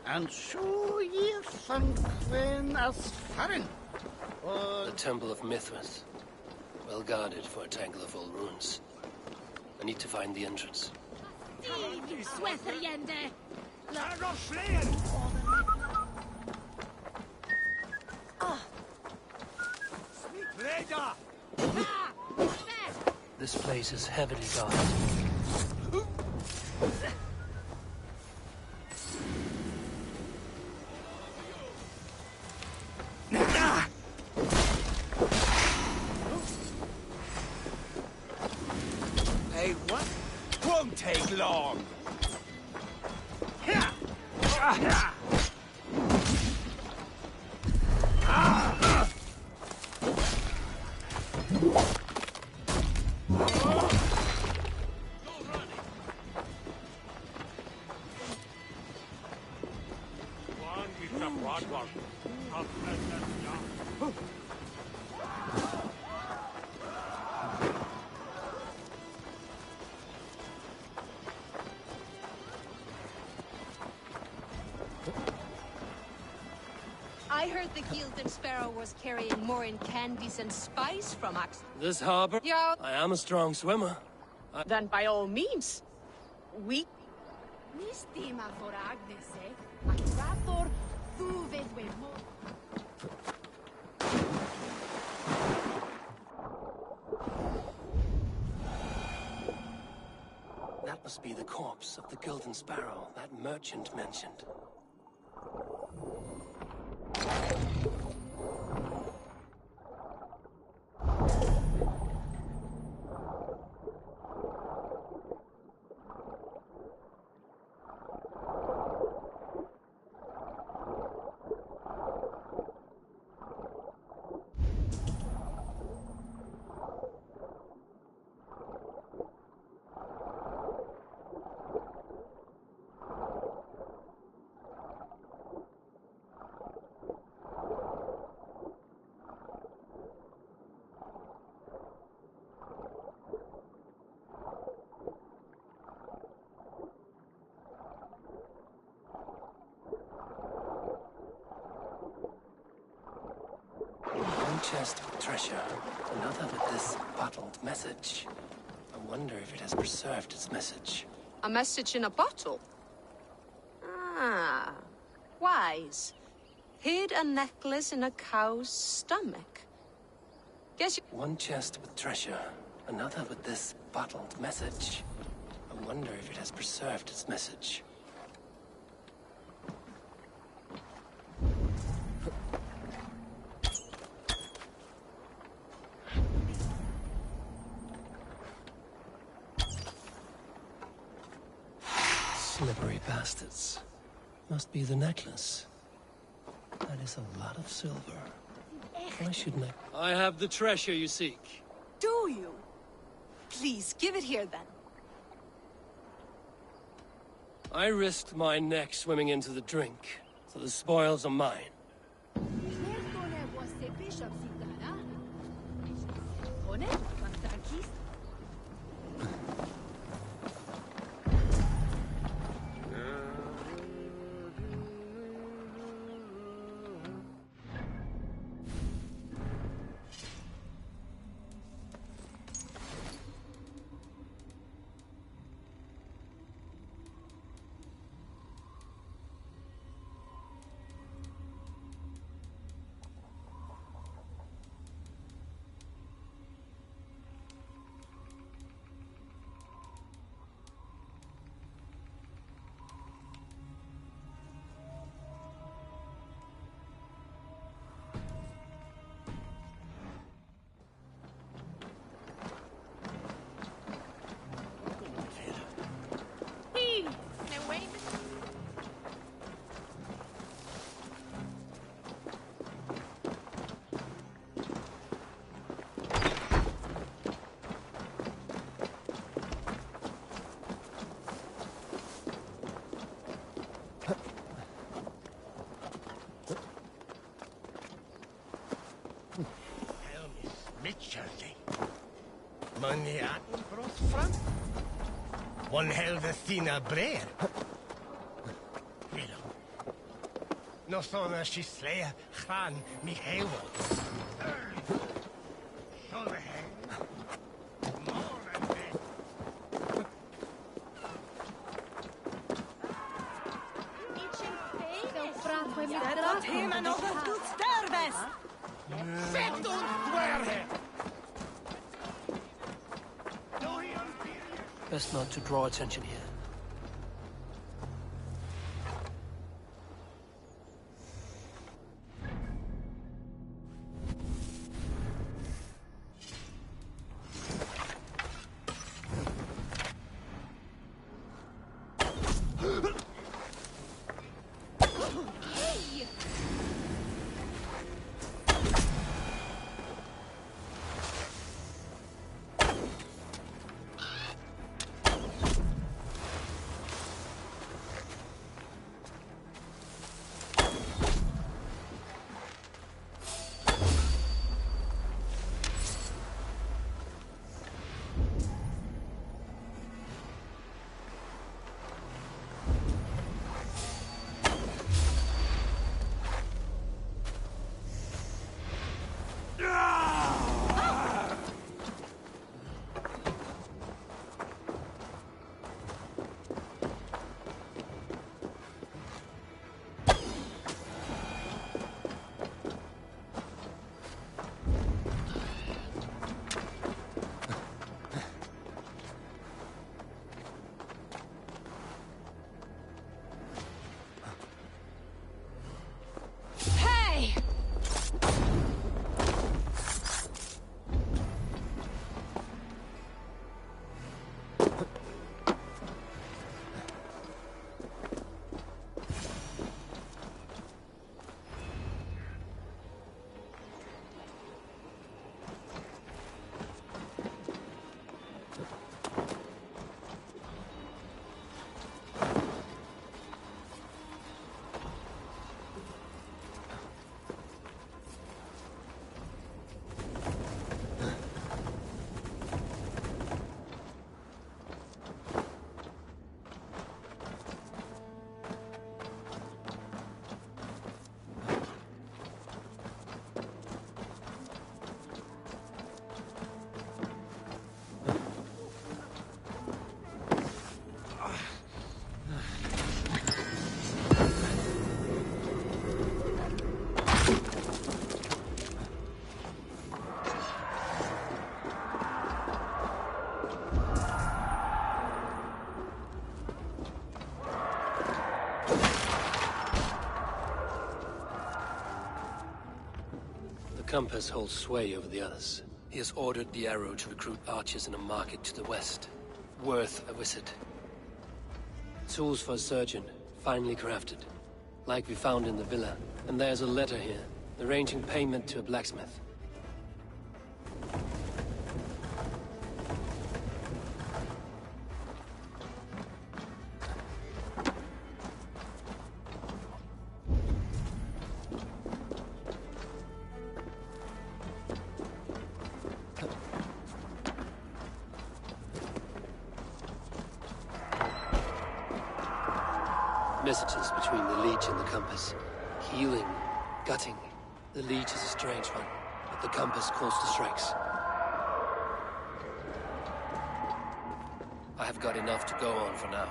And show ye something as foreign. The Temple of Mithras. Well guarded for a tangle of old ruins. I need to find the entrance. This place is heavily guarded. Hey, what? Won't take long. I heard the Gilded Sparrow was carrying more in candies and spice from Ax. This harbor? Yeah. I am a strong swimmer. Then by all means, we... Mi stima for Agnes, eh? Acrator, tu vedwe mo... That must be the corpse of the Golden Sparrow that merchant mentioned. One chest with treasure, another with this bottled message. I wonder if it has preserved its message. A message in a bottle? Ah, wise. Hid a necklace in a cow's stomach. Guess you... One chest with treasure, another with this bottled message. I wonder if it has preserved its message. Slippery bastards. Must be the necklace. That is a lot of silver. Why shouldn't I? I have the treasure you seek. Do you? Please, give it here then. I risked my neck swimming into the drink, so the spoils are mine. Money at front. One held the Thina Brer. No sooner she slay Khan Mihail. Best not to draw attention here. compass holds sway over the others. He has ordered the arrow to recruit archers in a market to the west. Worth a visit. Tools for a surgeon, finely crafted. Like we found in the villa. And there's a letter here, arranging payment to a blacksmith. Messages between the leech and the compass. Healing, gutting. The leech is a strange one, but the compass calls to strikes. I have got enough to go on for now.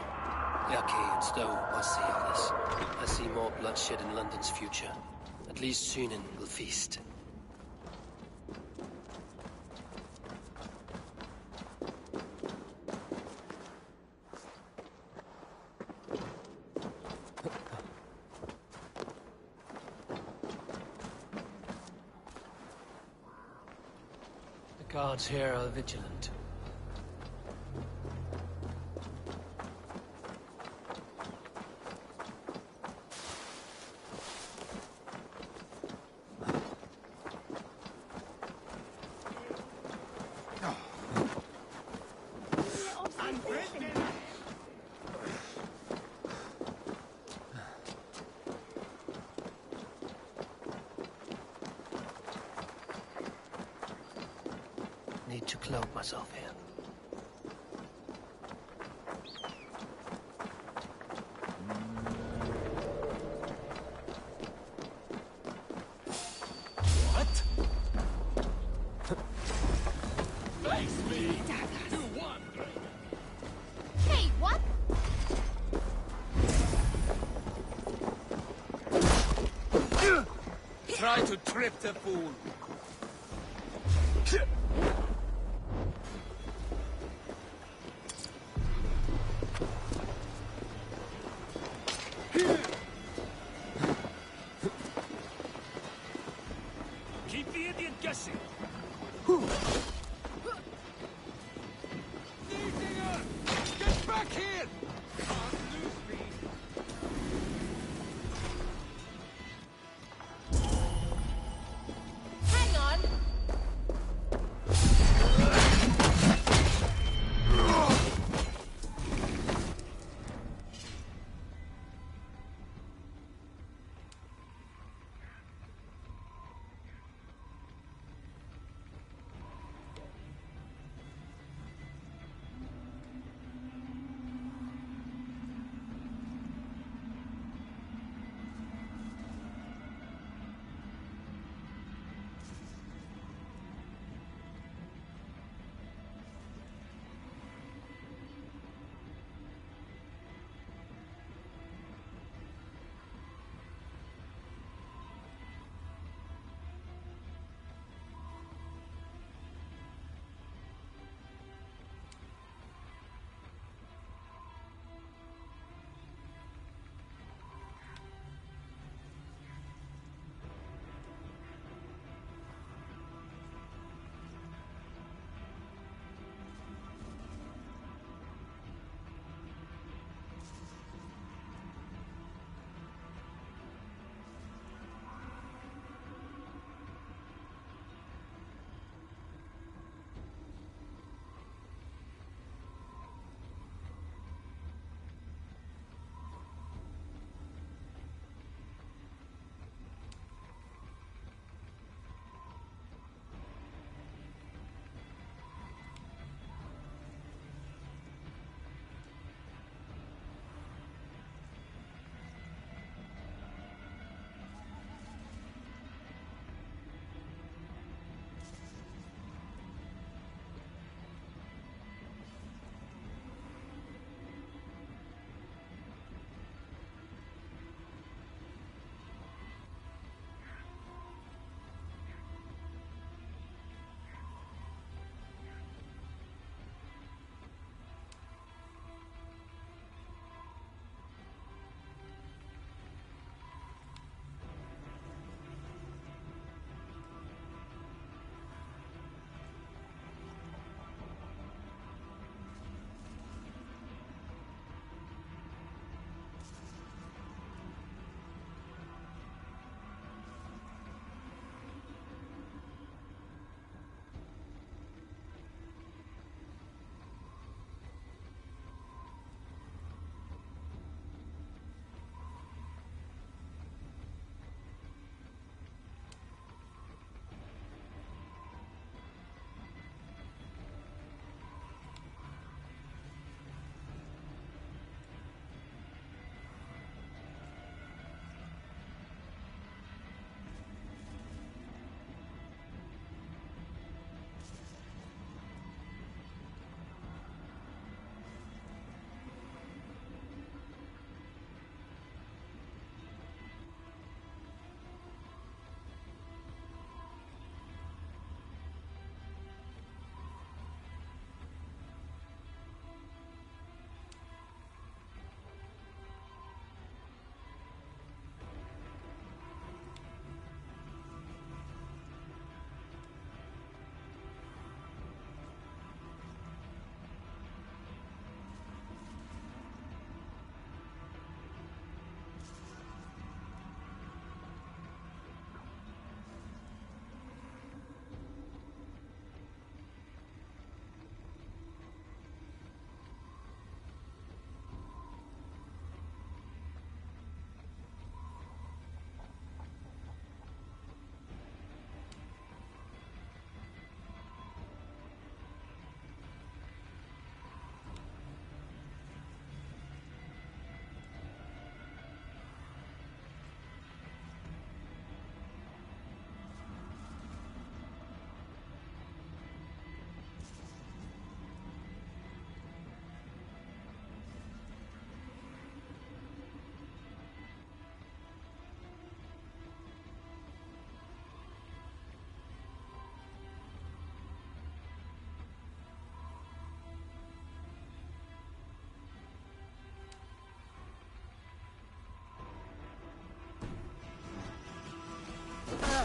Yaki and Stowe must see all this. I see more bloodshed in London's future. At least Sunan will feast. The guards here are vigilant. Need to cloak myself here. What? Face me! 2-1! Hey, what? Try to trip the fool. Keep the idiot guessing. Get back here! Can't lose me. Hang on.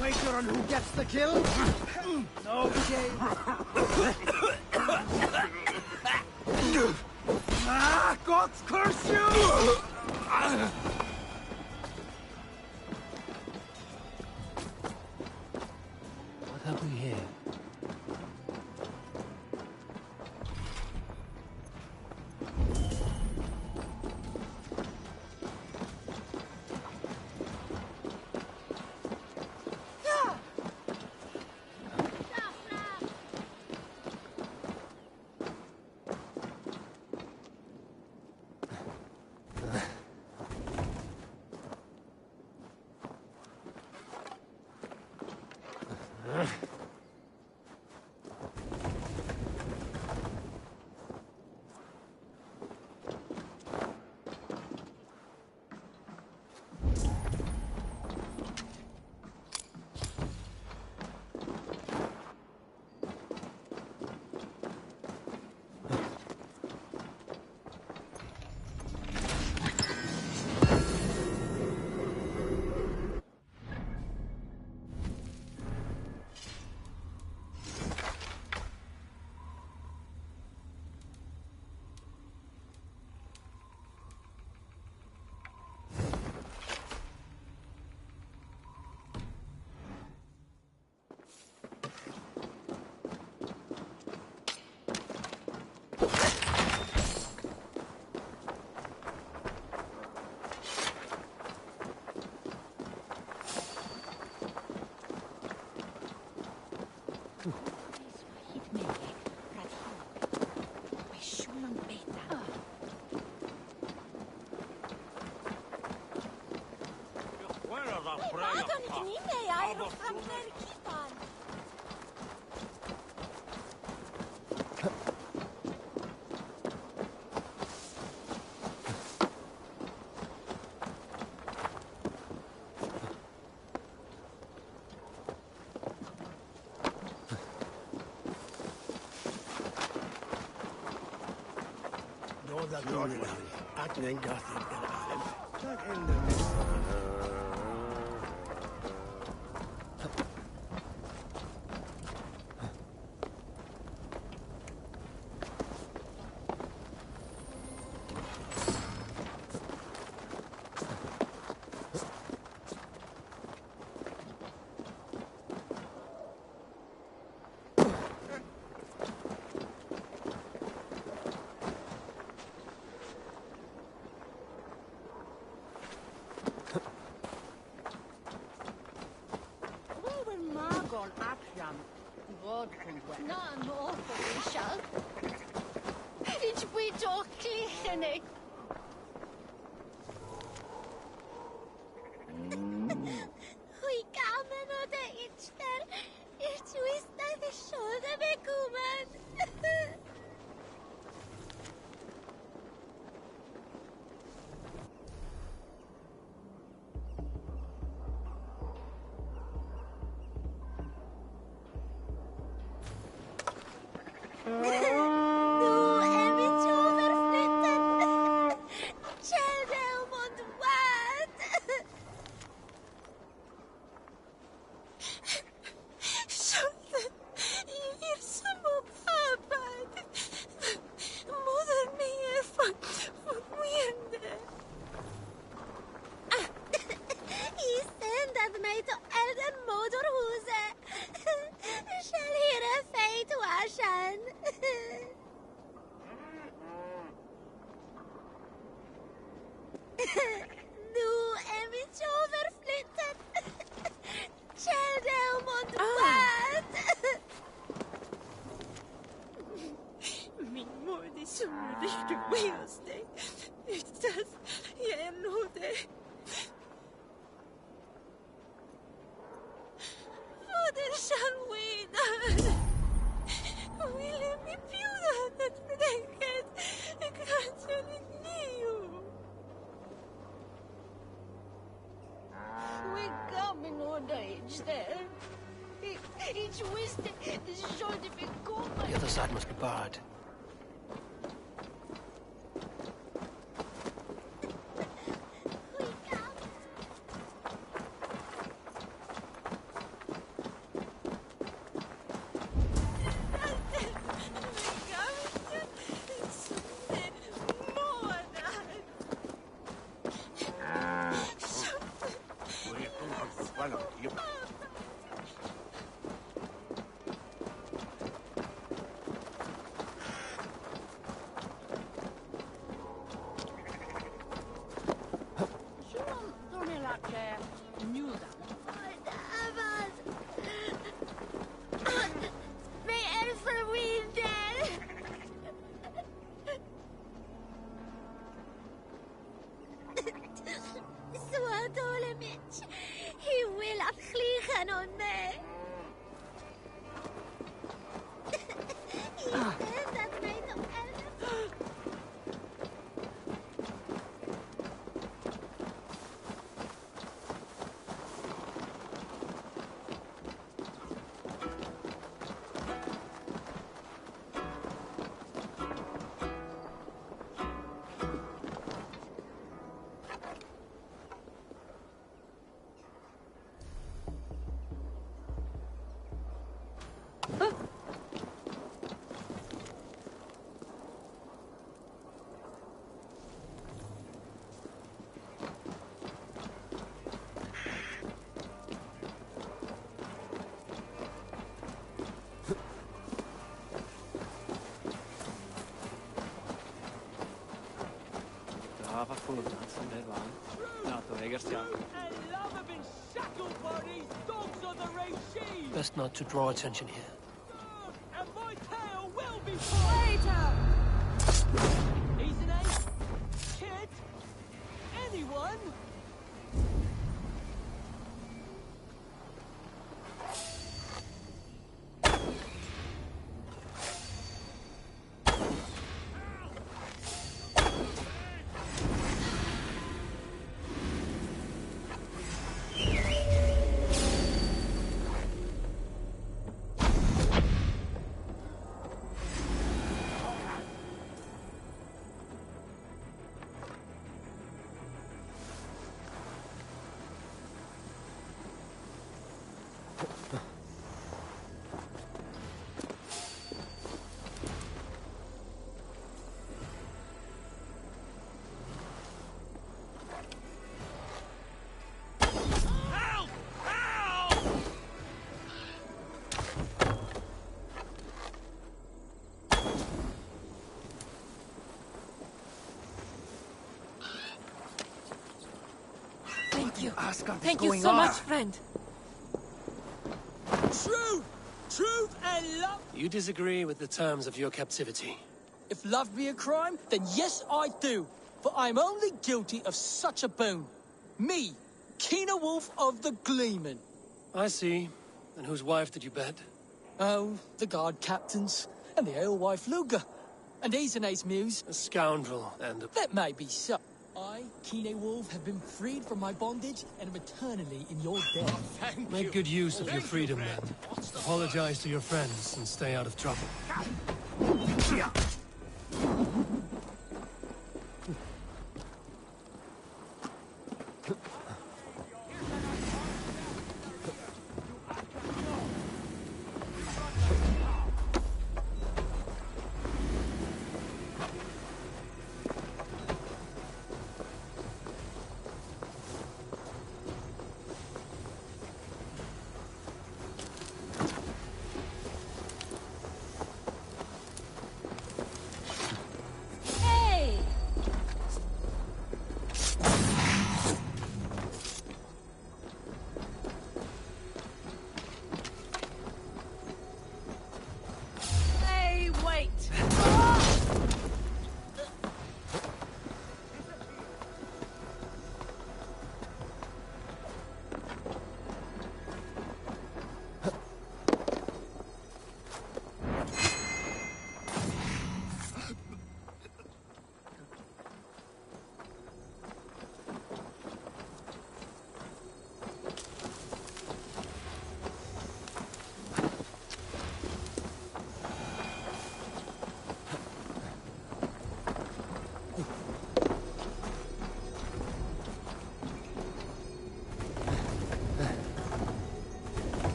Wager on who gets the kill? No shame. Ah, God curse you! What have we here? Na, no, Felicia. It's we doch clean. We come on the itch there. It's twist the shoulder be kuman. The other side must be barred. Best not to draw attention here. And my tail will be later! Easy, Nate? Kid? Anyone? Thank you so much, friend. Truth! Truth and love! You disagree with the terms of your captivity. If love be a crime, then yes, I do. For I'm only guilty of such a boon. Me, Keener Wolf of the Gleeman. I see. And whose wife did you bed? Oh, the guard captain's, and the alewife Luger, and Ezena's muse. A scoundrel and a... That may be so. I, Kine Wolf, have been freed from my bondage and am eternally in your debt. Make good use of your freedom, then. Apologize to your friends and stay out of trouble.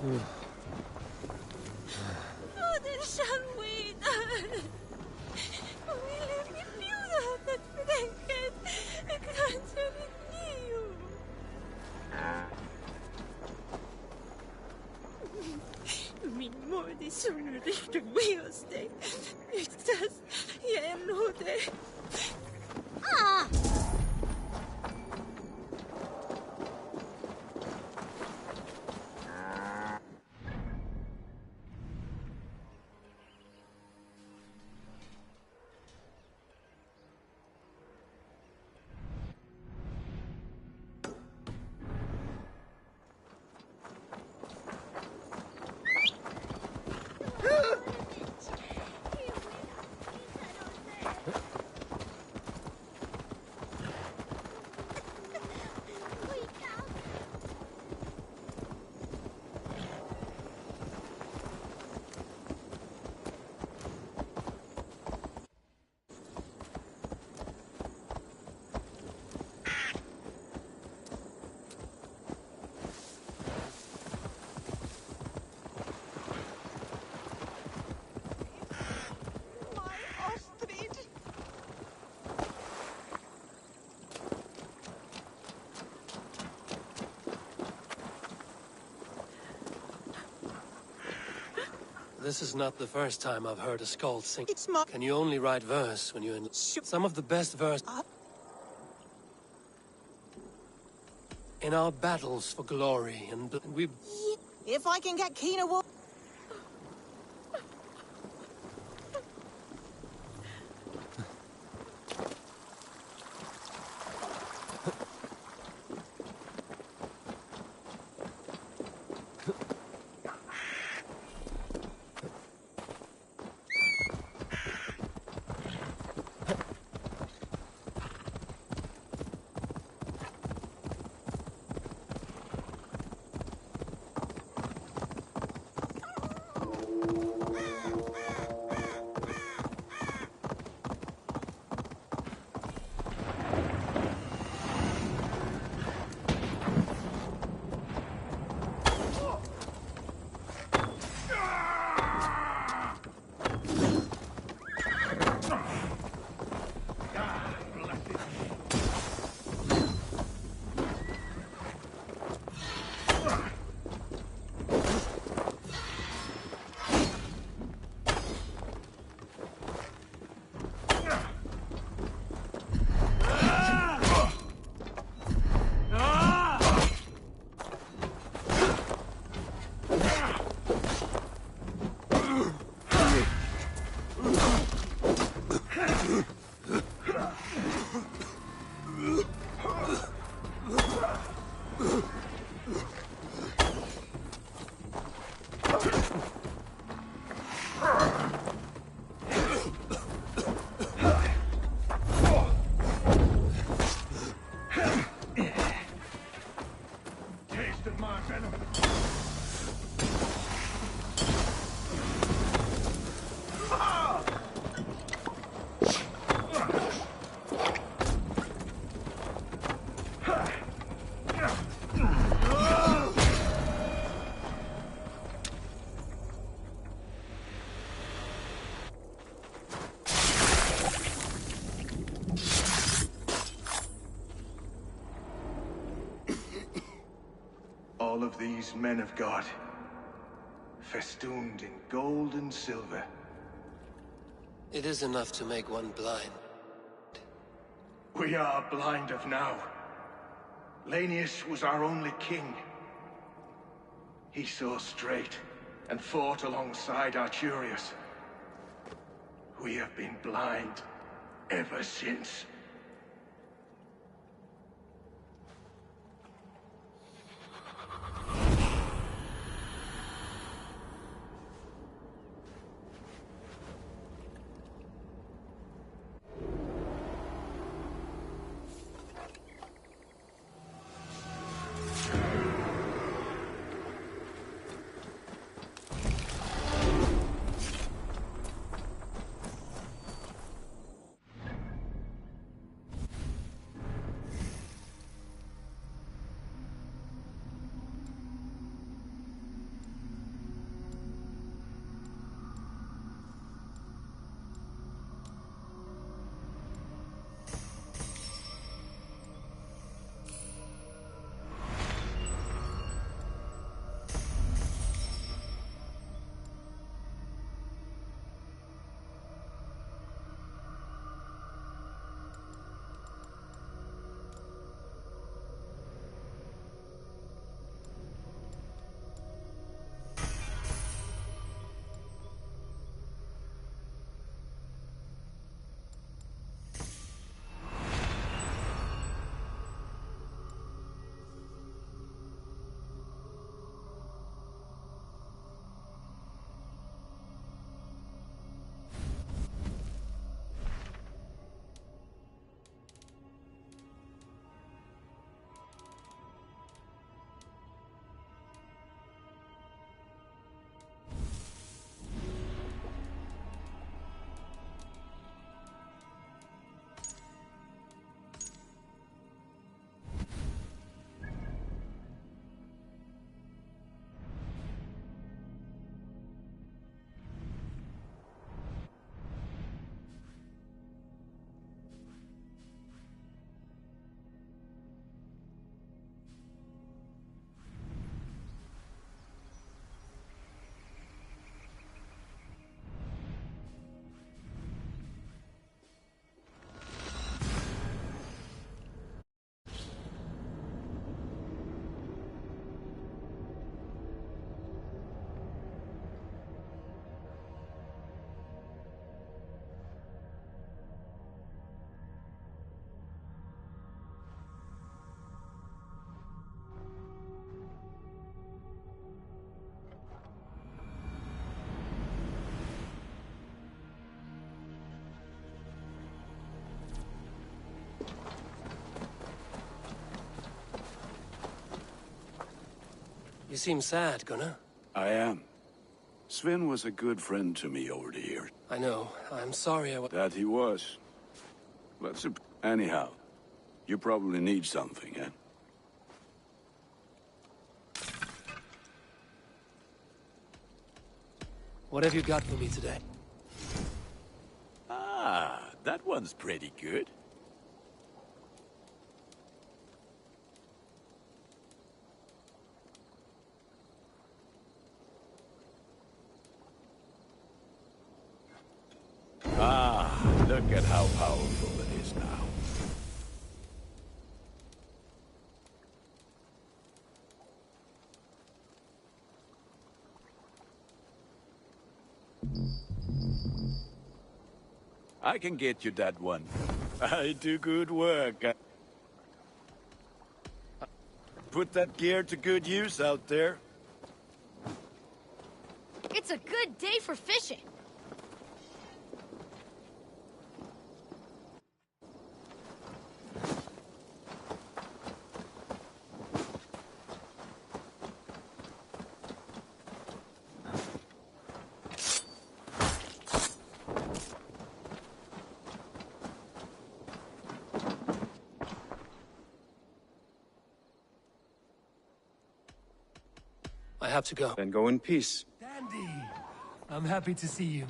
Fader Shalwin! Ville vi bjuda det bräcket? Kanske vid nio? Min moder som riktigt med oss dig. Utas jämnhode. Ah! This is not the first time I've heard a skald sing. Can you only write verse when you're in... Some of the best verse... In our battles for glory, and we... If I can get keener wool... All of these men of God, festooned in gold and silver. It is enough to make one blind. We are blind of now. Lanius was our only king. He saw straight and fought alongside Arturius. We have been blind ever since. You seem sad, Gunnar. I am. Sven was a good friend to me over the years. I know. I'm sorry That he was. Anyhow, you probably need something, eh? What have you got for me today? Ah, that one's pretty good. Ah, look at how powerful it is now. I can get you that one. I do good work. Put that gear to good use out there. It's a good day for fishing. I have to go. Then go in peace. Dandy! I'm happy to see you.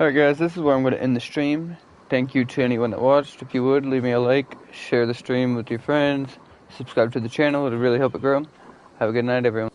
Alright guys, this is where I'm going to end the stream. Thank you to anyone that watched. If you would, leave me a like, share the stream with your friends, subscribe to the channel, it would really help it grow. Have a good night everyone.